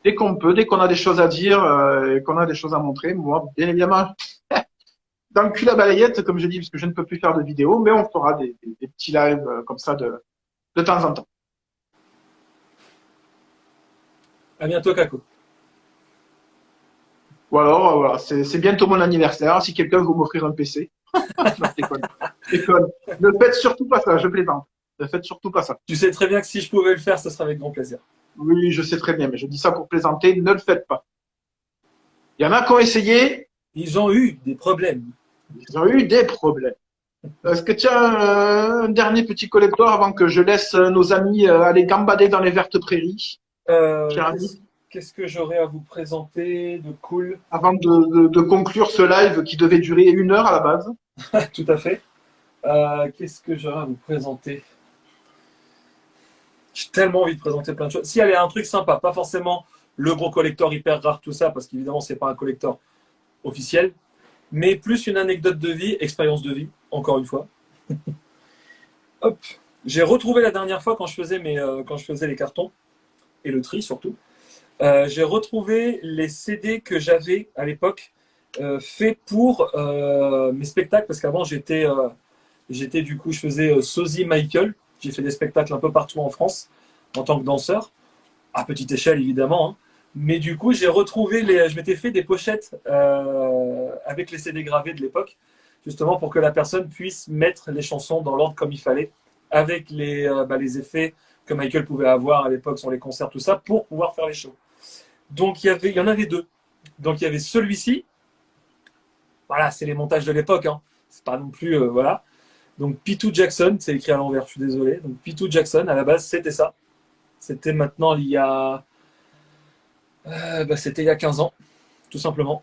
Dès qu'on peut, dès qu'on a des choses à dire et qu'on a des choses à montrer. Moi, bien évidemment, dans le cul la balayette, comme je dis, parce que je ne peux plus faire de vidéos, mais on fera des petits lives comme ça de temps en temps. À bientôt, Kako. Ou alors, voilà, c'est bientôt mon anniversaire. Si quelqu'un veut m'offrir un PC. Non, je déconne. Je déconne. Ne faites surtout pas ça, je plaisante. Ne faites surtout pas ça. Tu sais très bien que si je pouvais le faire, ce serait avec grand plaisir. Oui, je sais très bien, mais je dis ça pour plaisanter. Ne le faites pas. Il y en a qui ont essayé. Ils ont eu des problèmes. Ils ont eu des problèmes. Est-ce que tu as un dernier petit collector avant que je laisse nos amis aller gambader dans les vertes prairies, cher ami, Qu'est-ce que j'aurais à vous présenter de cool? avant de conclure ce live qui devait durer 1 heure à la base? Tout à fait. Qu'est-ce que j'aurais à vous présenter? J'ai tellement envie de présenter plein de choses. Si elle est un truc sympa, pas forcément le gros collector hyper rare, tout ça, parce qu'évidemment, c'est pas un collector officiel, mais plus une anecdote de vie, expérience de vie, encore une fois. Hop. J'ai retrouvé la dernière fois quand je faisais les cartons, et le tri surtout, j'ai retrouvé les CD que j'avais à l'époque fait pour mes spectacles, parce qu'avant j'étais du coup, je faisais sosie Michael. J'ai fait des spectacles un peu partout en France en tant que danseur, à petite échelle évidemment. Hein. Mais du coup, j'ai retrouvé je m'étais fait des pochettes avec les CD gravés de l'époque, justement pour que la personne puisse mettre les chansons dans l'ordre comme il fallait, avec les effets que Michael pouvait avoir à l'époque sur les concerts, tout ça, pour pouvoir faire les shows. Donc il y en avait deux. Donc il y avait celui-ci. Voilà, c'est les montages de l'époque. Hein. C'est pas non plus voilà. Donc Pitou Jackson, c'est écrit à l'envers, je suis désolé. Donc Pitou Jackson, à la base, c'était ça. C'était maintenant il y a c'était il y a 15 ans, tout simplement.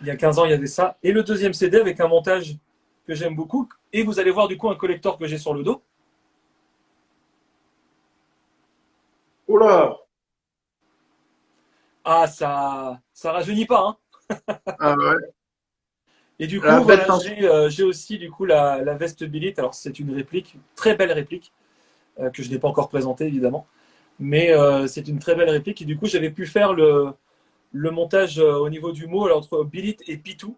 Il y a 15 ans, il y avait ça. Et le deuxième CD avec un montage que j'aime beaucoup. Et vous allez voir du coup un collector que j'ai sur le dos. Oh là! Ah, ça rajeunit pas, hein. Ah ouais. Et du La coup, bête voilà, sans... j'ai aussi du coup la veste Billit. Alors c'est une réplique, très belle réplique, que je n'ai pas encore présentée évidemment. Mais c'est une très belle réplique. Et du coup, j'avais pu faire le montage au niveau du mot alors, entre Billit et Pitou.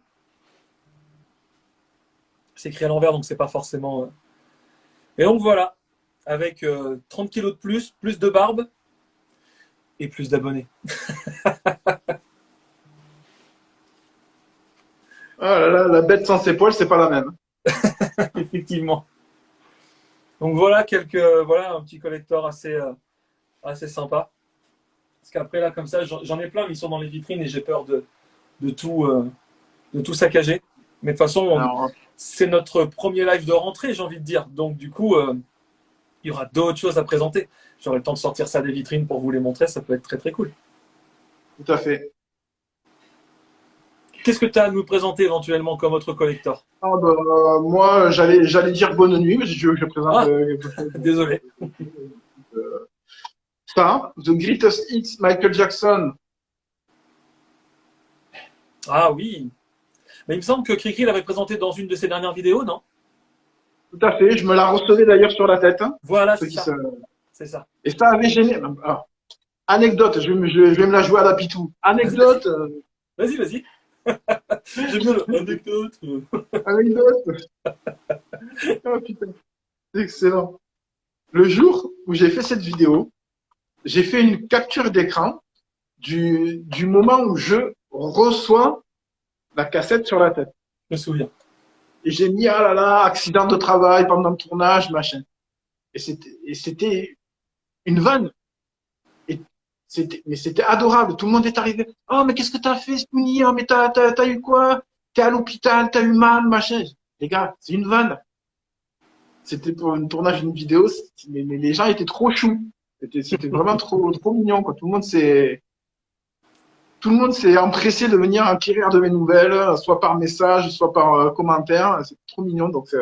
C'est écrit à l'envers, donc c'est pas forcément. Et donc voilà, avec 30 kilos de plus, plus de barbe et plus d'abonnés. Ah là là, la bête sans ses poils, c'est pas la même. Effectivement. Donc voilà voilà un petit collector assez sympa. Parce qu'après là comme ça, j'en ai plein, mais ils sont dans les vitrines et j'ai peur de tout de tout saccager. Mais de toute façon, Alors, c'est notre premier live de rentrée, j'ai envie de dire. Donc du coup, il y aura d'autres choses à présenter. J'aurai le temps de sortir ça des vitrines pour vous les montrer. Ça peut être très très cool. tout à fait. Qu'est-ce que tu as à nous présenter éventuellement comme autre collector? Ah bah, moi, j'allais dire bonne nuit, mais si tu veux que je présente Ah, quelque chose. désolé. Ça, The Greatest Hits, Michael Jackson. Ah oui. Mais il me semble que Cricri l'avait présenté dans une de ses dernières vidéos, non? Tout à fait. Je me la recevais d'ailleurs sur la tête, hein, Voilà, ceux c'est qui ça. se... C'est ça. Et ça avait gêné. Ah, anecdote, je vais me la jouer à la pitou. Vas-y, Anecdote, vas-y, vas-y. J'aime bien l'anecdote. anecdote. Oh putain, c'est excellent. Le jour où j'ai fait cette vidéo, j'ai fait une capture d'écran du moment où je reçois la cassette sur la tête. Je me souviens. Et j'ai mis, ah là là, accident de travail pendant le tournage, machin. Et c'était une vanne. Et mais c'était adorable. Tout le monde est arrivé. Oh, mais qu'est-ce que t'as fait, Spoonie? Oh, mais t'as eu quoi? T'es à l'hôpital, t'as eu mal, machin. Les gars, c'est une vanne. C'était pour un tournage d'une vidéo, mais les gens étaient trop choux. C'était vraiment trop mignon, quoi. Tout le monde s'est empressé de venir acquérir de mes nouvelles, soit par message, soit par commentaire. C'est trop mignon. Donc,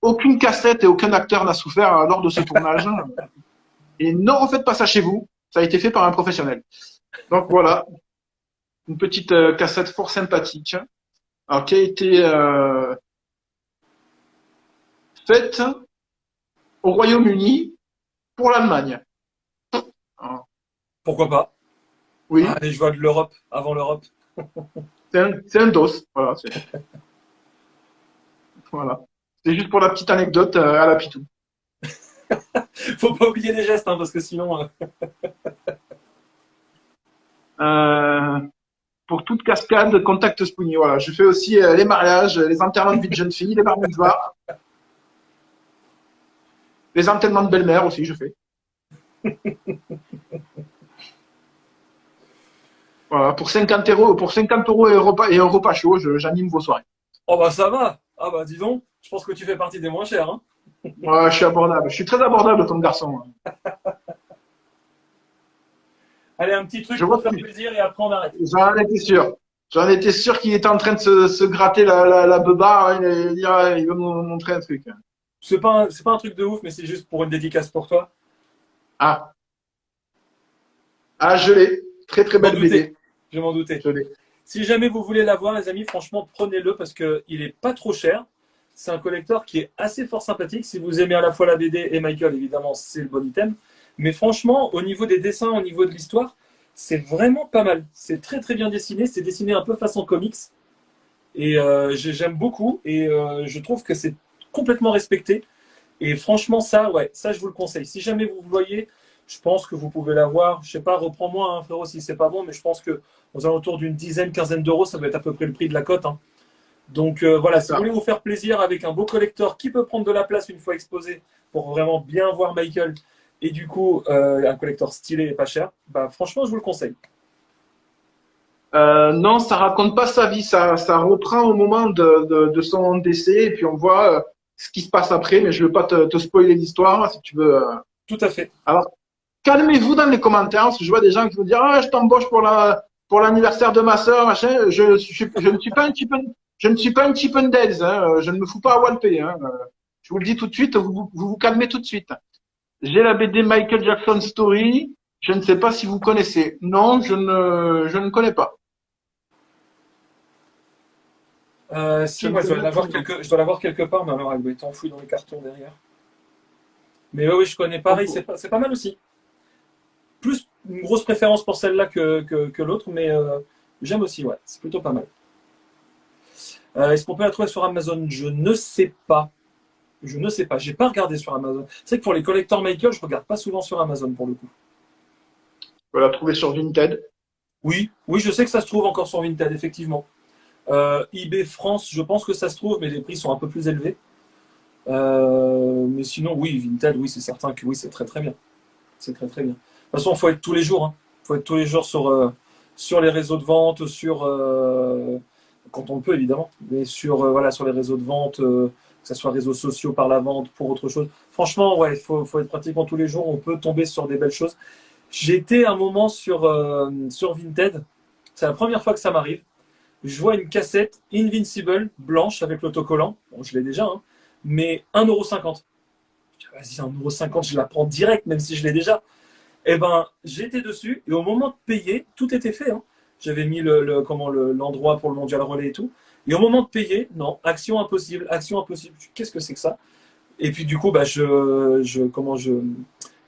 aucune cassette et aucun acteur n'a souffert lors de ce tournage. Et ne refaites pas ça chez vous. Ça a été fait par un professionnel. Donc voilà, une petite cassette fort sympathique, alors, qui a été faite au Royaume-Uni pour l'Allemagne. Alors, Pourquoi pas? Ah, oui, les joies de l'Europe, avant l'Europe. c'est un dos. Voilà, voilà. C'est juste pour la petite anecdote à la pitou. Faut pas oublier les gestes, hein, parce que sinon. Euh, pour toute cascade, contacte Spoonie. Voilà, je fais aussi les mariages, les enterrements de vie de jeune fille, les bar mitzvahs, les enterrements de belle-mère aussi, je fais. Voilà, pour 50 euros et un repas chaud, j'anime vos soirées. Oh bah ça va. Ah bah dis donc, je pense que tu fais partie des moins chers. Hein. Ouais, je suis abordable. Je suis très abordable comme garçon. Allez, un petit Je truc vois pour faire plus. plaisir et après on arrête. J'en étais sûr. J'en étais sûr qu'il était en train de se gratter la beubare. Il veut nous montrer un truc. C'est pas un truc de ouf, mais c'est juste pour une dédicace pour toi. Ah, ah, je l'ai. Très très Je m'en belle doutais. BD. Je m'en doutais. Je l'ai. Si jamais vous voulez l'avoir, les amis, franchement, prenez-le parce qu'il est pas trop cher. C'est un collector qui est assez fort sympathique. Si vous aimez à la fois la BD et Michael, évidemment, c'est le bon item. Mais franchement, au niveau des dessins, au niveau de l'histoire, c'est vraiment pas mal. C'est très très bien dessiné. C'est dessiné un peu façon comics. Et j'aime beaucoup. Et je trouve que c'est complètement respecté. Et franchement, ça, ouais, ça, je vous le conseille. Si jamais vous le voyez, je pense que vous pouvez l'avoir. Je sais pas, reprends-moi, hein, frérot, si c'est pas bon, mais je pense que aux alentours d'une dizaine, quinzaine d'euros, ça doit être à peu près le prix de la cote. Hein. Donc voilà, si vous Ça. voulez vous faire plaisir avec un beau collector qui peut prendre de la place une fois exposé pour vraiment bien voir Michael et du coup un collector stylé et pas cher, bah franchement, je vous le conseille. Non, ça raconte pas sa vie. Ça reprend au moment de son décès et puis on voit ce qui se passe après. Mais je veux pas te spoiler l'histoire si tu veux. Tout à fait. Alors, calmez-vous dans les commentaires, parce que je vois des gens qui vont dire ah je t'embauche pour l'anniversaire de ma sœur, machin. Je ne suis pas un je ne suis pas un cheap and Dales, hein. Je ne me fous pas à walper. Hein. Je vous le dis tout de suite, vous calmez tout de suite. J'ai la BD Michael Jackson Story. Je ne sais pas si vous connaissez. Non, je ne connais pas. Si, moi, je dois l'avoir quelque part, mais alors elle doit être enfouie dans les cartons derrière. Mais oui, je connais pareil, c'est pas mal aussi. Plus une grosse préférence pour celle-là que l'autre, mais j'aime aussi, ouais, c'est plutôt pas mal. Est-ce qu'on peut la trouver sur Amazon? Je ne sais pas. Je ne sais pas, j'ai pas regardé sur Amazon. C'est vrai que pour les collecteurs Michael, je regarde pas souvent sur Amazon pour le coup. On peut la trouver sur Vinted. Oui, oui, je sais que ça se trouve encore sur Vinted, effectivement. eBay France, je pense que ça se trouve, mais les prix sont un peu plus élevés. Mais sinon, oui, Vinted, oui, c'est certain que oui, c'est très très bien. C'est très très bien. De toute façon, il faut être tous les jours. Il faut être tous les jours sur les réseaux de vente, quand on le peut évidemment, mais voilà, sur les réseaux de vente, que ce soit réseaux sociaux par la vente, pour autre chose. Franchement, ouais, faut être pratiquement tous les jours. On peut tomber sur des belles choses. J'ai été un moment sur Vinted. C'est la première fois que ça m'arrive. Je vois une cassette Invincible blanche avec l'autocollant. Bon, je l'ai déjà, hein, mais 1,50 €. Vas-y, 1,50 €, je la prends direct, même si je l'ai déjà. Eh ben, j'étais dessus et au moment de payer, tout était fait, hein. J'avais mis l'endroit pour le mondial relais et tout. Et au moment de payer, non, action impossible, action impossible. Qu'est-ce que c'est que ça? Et puis du coup, bah, je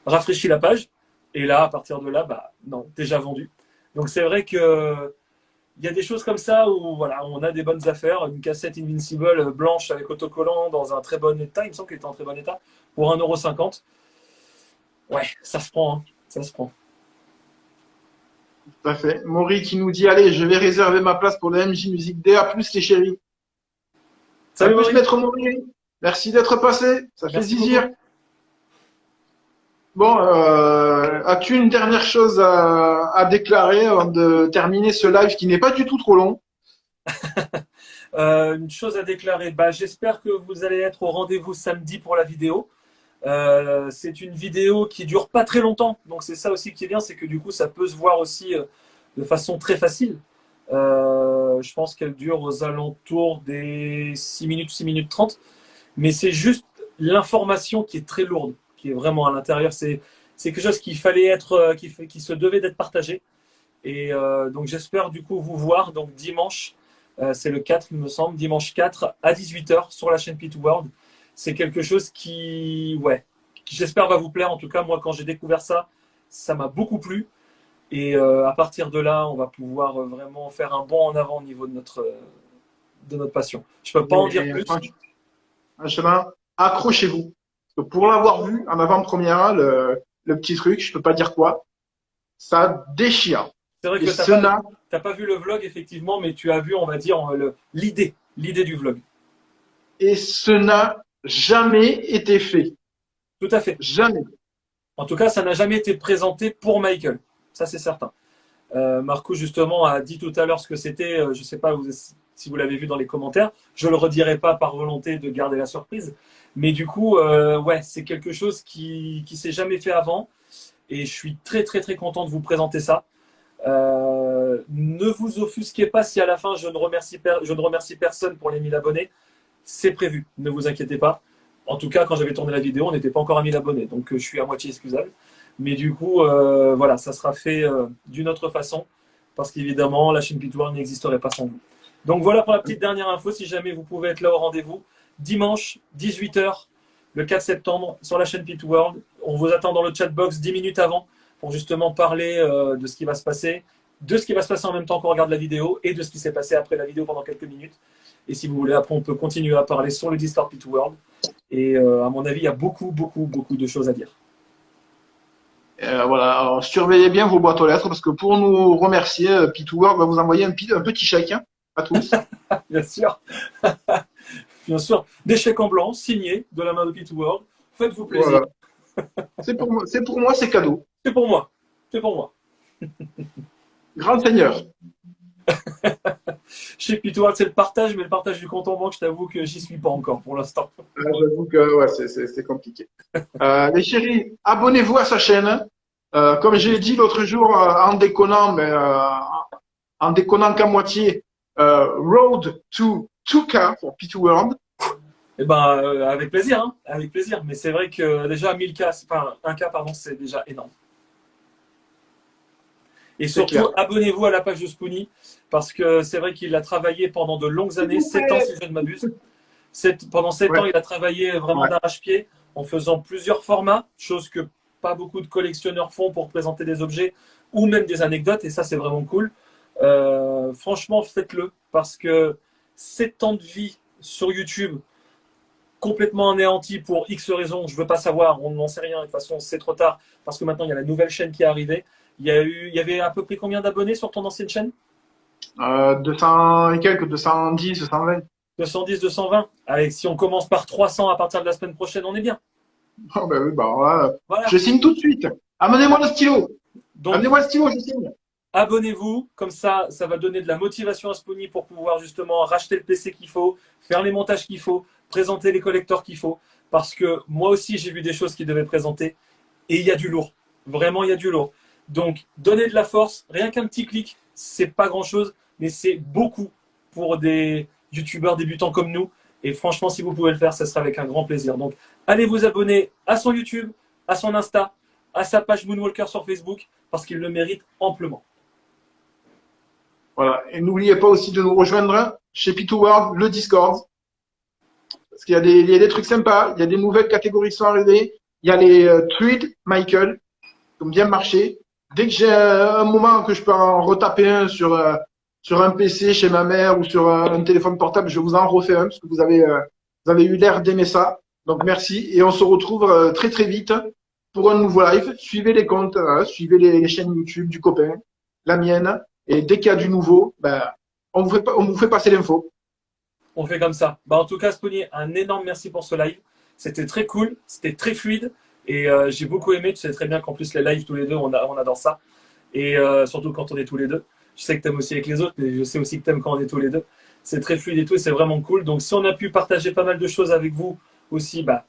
rafraîchis la page. Et là, à partir de là, bah, non, déjà vendu. Donc c'est vrai que il y a des choses comme ça où voilà, on a des bonnes affaires. Une cassette Invincible blanche avec autocollant dans un très bon état, il me semble qu'elle était en très bon état, pour 1,50 €. Ouais, ça se prend, hein. Ça se prend. Tout à fait. Maury qui nous dit, allez, je vais réserver ma place pour le MJ Music Day. À plus les chéris. À Salut plus, Maurice, maître Maury. Merci d'être passé. Ça fait merci zizir. beaucoup. Bon, as-tu une dernière chose à déclarer avant de terminer ce live qui n'est pas du tout trop long? Une chose à déclarer, bah, j'espère que vous allez être au rendez-vous samedi pour la vidéo. C'est une vidéo qui dure pas très longtemps, donc c'est ça aussi qui est bien, c'est que du coup ça peut se voir aussi de façon très facile. Je pense qu'elle dure aux alentours des 6 minutes, 6 minutes 30, mais c'est juste l'information qui est très lourde, qui est vraiment à l'intérieur. C'est quelque chose qu'il fallait être, qui se devait d'être partagé. Et donc j'espère du coup vous voir donc dimanche, c'est le 4 il me semble, dimanche 4 à 18 h sur la chaîne P2 World. C'est quelque chose ouais, qui j'espère va vous plaire. En tout cas, moi quand j'ai découvert ça, ça m'a beaucoup plu. Et à partir de là, on va pouvoir vraiment faire un bond en avant au niveau de notre passion. Je peux pas en dire Et plus. franchement, accrochez-vous. Parce que pour l'avoir vu en avant-première, le petit truc, je peux pas dire quoi, ça déchire. C'est vrai Et que cela, t'as pas vu le vlog effectivement, mais tu as vu, on va dire, l'idée du vlog. et ce n'a jamais été fait. Tout à fait. Jamais. En tout cas, ça n'a jamais été présenté pour Michael. Ça, c'est certain. Marco, justement, a dit tout à l'heure ce que c'était. Je ne sais pas si vous l'avez vu dans les commentaires. Je ne le redirai pas par volonté de garder la surprise. Mais du coup, ouais, c'est quelque chose qui s'est jamais fait avant. Et je suis très, très, très content de vous présenter ça. Ne vous offusquez pas si à la fin, je ne remercie personne pour les 1000 abonnés. C'est prévu. Ne vous inquiétez pas. En tout cas, quand j'avais tourné la vidéo, on n'était pas encore à 1000 abonnés. Donc, je suis à moitié excusable. Mais du coup, voilà, ça sera fait d'une autre façon. Parce qu'évidemment, la chaîne P2 n'existerait pas sans vous. Donc voilà pour la petite dernière info. Si jamais vous pouvez être là au rendez-vous, dimanche, 18 h, le 4 septembre, sur la chaîne P2 World. On vous attend dans le chat box 10 minutes avant pour justement parler de ce qui va se passer, de ce qui va se passer en même temps qu'on regarde la vidéo et de ce qui s'est passé après la vidéo pendant quelques minutes. Et si vous voulez, après, on peut continuer à parler sur le Discord P2 World. Et à mon avis, il y a beaucoup, beaucoup, beaucoup de choses à dire. Voilà. Alors, surveillez bien vos boîtes aux lettres parce que pour nous remercier, P2 World va vous envoyer un petit chèque, hein, à tous. Bien sûr. Bien sûr. Des chèques en blanc, signés de la main de P2 World. Faites-vous plaisir. Voilà. C'est pour moi, c'est cadeau. C'est pour moi. C'est pour moi. Grand Seigneur. Chez P2 World, c'est le partage, mais le partage du compte en banque, je t'avoue que j'y suis pas encore pour l'instant. J'avoue que ouais, c'est compliqué. Les chéris, abonnez-vous à sa chaîne. Comme j'ai dit l'autre jour, en déconnant, mais en déconnant qu'à moitié, Road to 2K pour P2 World. Eh ben, avec plaisir, hein, avec plaisir. Mais c'est vrai que déjà 1000K, enfin 1K, pardon, c'est déjà énorme. Et C'est surtout, clair. abonnez-vous à la page de Spoonie, parce que c'est vrai qu'il a travaillé pendant de longues années, 7 ans si je ne m'abuse. Pendant 7 ans, Ouais, il a travaillé vraiment ouais. d'arrache-pied en faisant plusieurs formats, chose que pas beaucoup de collectionneurs font pour présenter des objets ou même des anecdotes, et ça c'est vraiment cool. Franchement, faites-le, parce que 7 ans de vie sur YouTube, complètement anéanti pour X raisons, je veux pas savoir, on n'en sait rien, de toute façon c'est trop tard, parce que maintenant il y a la nouvelle chaîne qui est arrivée. Il y avait à peu près combien d'abonnés sur ton ancienne chaîne? 200 et quelques, 210, 220. 210, 220. Allez, si on commence par 300 à partir de la semaine prochaine, on est bien. Oh, ben oui, bah, alors là, Voilà. je signe tout de suite. Amenez-moi le stylo. Donc, Amenez-moi le stylo, je signe. abonnez-vous, comme ça va donner de la motivation à Spoonie pour pouvoir justement racheter le PC qu'il faut, faire les montages qu'il faut, présenter les collecteurs qu'il faut. Parce que moi aussi, j'ai vu des choses qu'il devait présenter et il y a du lourd. Vraiment, il y a du lourd. Donc, donnez de la force, rien qu'un petit clic, c'est pas grand chose, mais c'est beaucoup pour des youtubeurs débutants comme nous. Et franchement, si vous pouvez le faire, ce sera avec un grand plaisir. Donc, allez vous abonner à son YouTube, à son Insta, à sa page Moonwalker sur Facebook, parce qu'il le mérite amplement. Voilà. Et n'oubliez pas aussi de nous rejoindre chez Pitou World, le Discord. Parce il y a des trucs sympas. Il y a des nouvelles catégories qui sont arrivées. Il y a les Tweed Michael qui ont bien marché. Dès que j'ai un moment que je peux en retaper un sur un PC chez ma mère ou sur un téléphone portable, je vous en refais un parce que vous avez eu l'air d'aimer ça. Donc merci. Et on se retrouve très très vite pour un nouveau live. Suivez les comptes, suivez les chaînes YouTube du copain, la mienne. Et dès qu'il y a du nouveau, ben, on vous fait passer l'info. On fait comme ça. Bah, en tout cas, Spoonie, un énorme merci pour ce live. C'était très cool, c'était très fluide et j'ai beaucoup aimé. Tu sais très bien qu'en plus, les lives tous les deux, on adore ça. Et surtout quand on est tous les deux. Je sais que tu aimes aussi avec les autres, mais je sais aussi que tu aimes quand on est tous les deux. C'est très fluide et tout, et c'est vraiment cool. Donc, si on a pu partager pas mal de choses avec vous aussi, bah,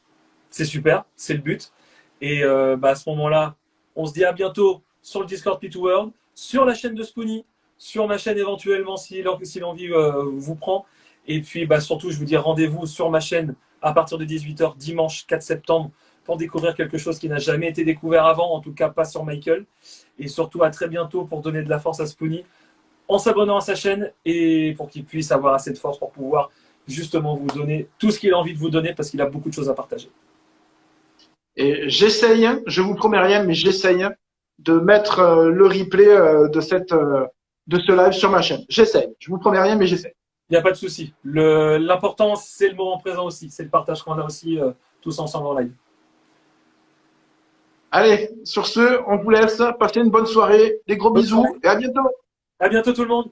c'est super, c'est le but. Et bah, à ce moment-là, on se dit à bientôt sur le Discord P2 World, sur la chaîne de Spoonie, sur ma chaîne éventuellement si l'envie vous prend. Et puis bah, surtout, je vous dis rendez-vous sur ma chaîne à partir de 18 h dimanche 4 septembre pour découvrir quelque chose qui n'a jamais été découvert avant, en tout cas pas sur Michael. Et surtout à très bientôt pour donner de la force à Spoonie en s'abonnant à sa chaîne et pour qu'il puisse avoir assez de force pour pouvoir justement vous donner tout ce qu'il a envie de vous donner parce qu'il a beaucoup de choses à partager. Et j'essaye, je vous promets rien, mais j'essaye de mettre le replay de ce live sur ma chaîne. J'essaye. Je vous promets rien, mais j'essaye. Il n'y a pas de souci. L'important, c'est le moment présent aussi. C'est le partage qu'on a aussi tous ensemble en live. Allez, sur ce, on vous laisse. Passez une bonne soirée. Des gros Bonne soirée. bisous et à bientôt. À bientôt tout le monde.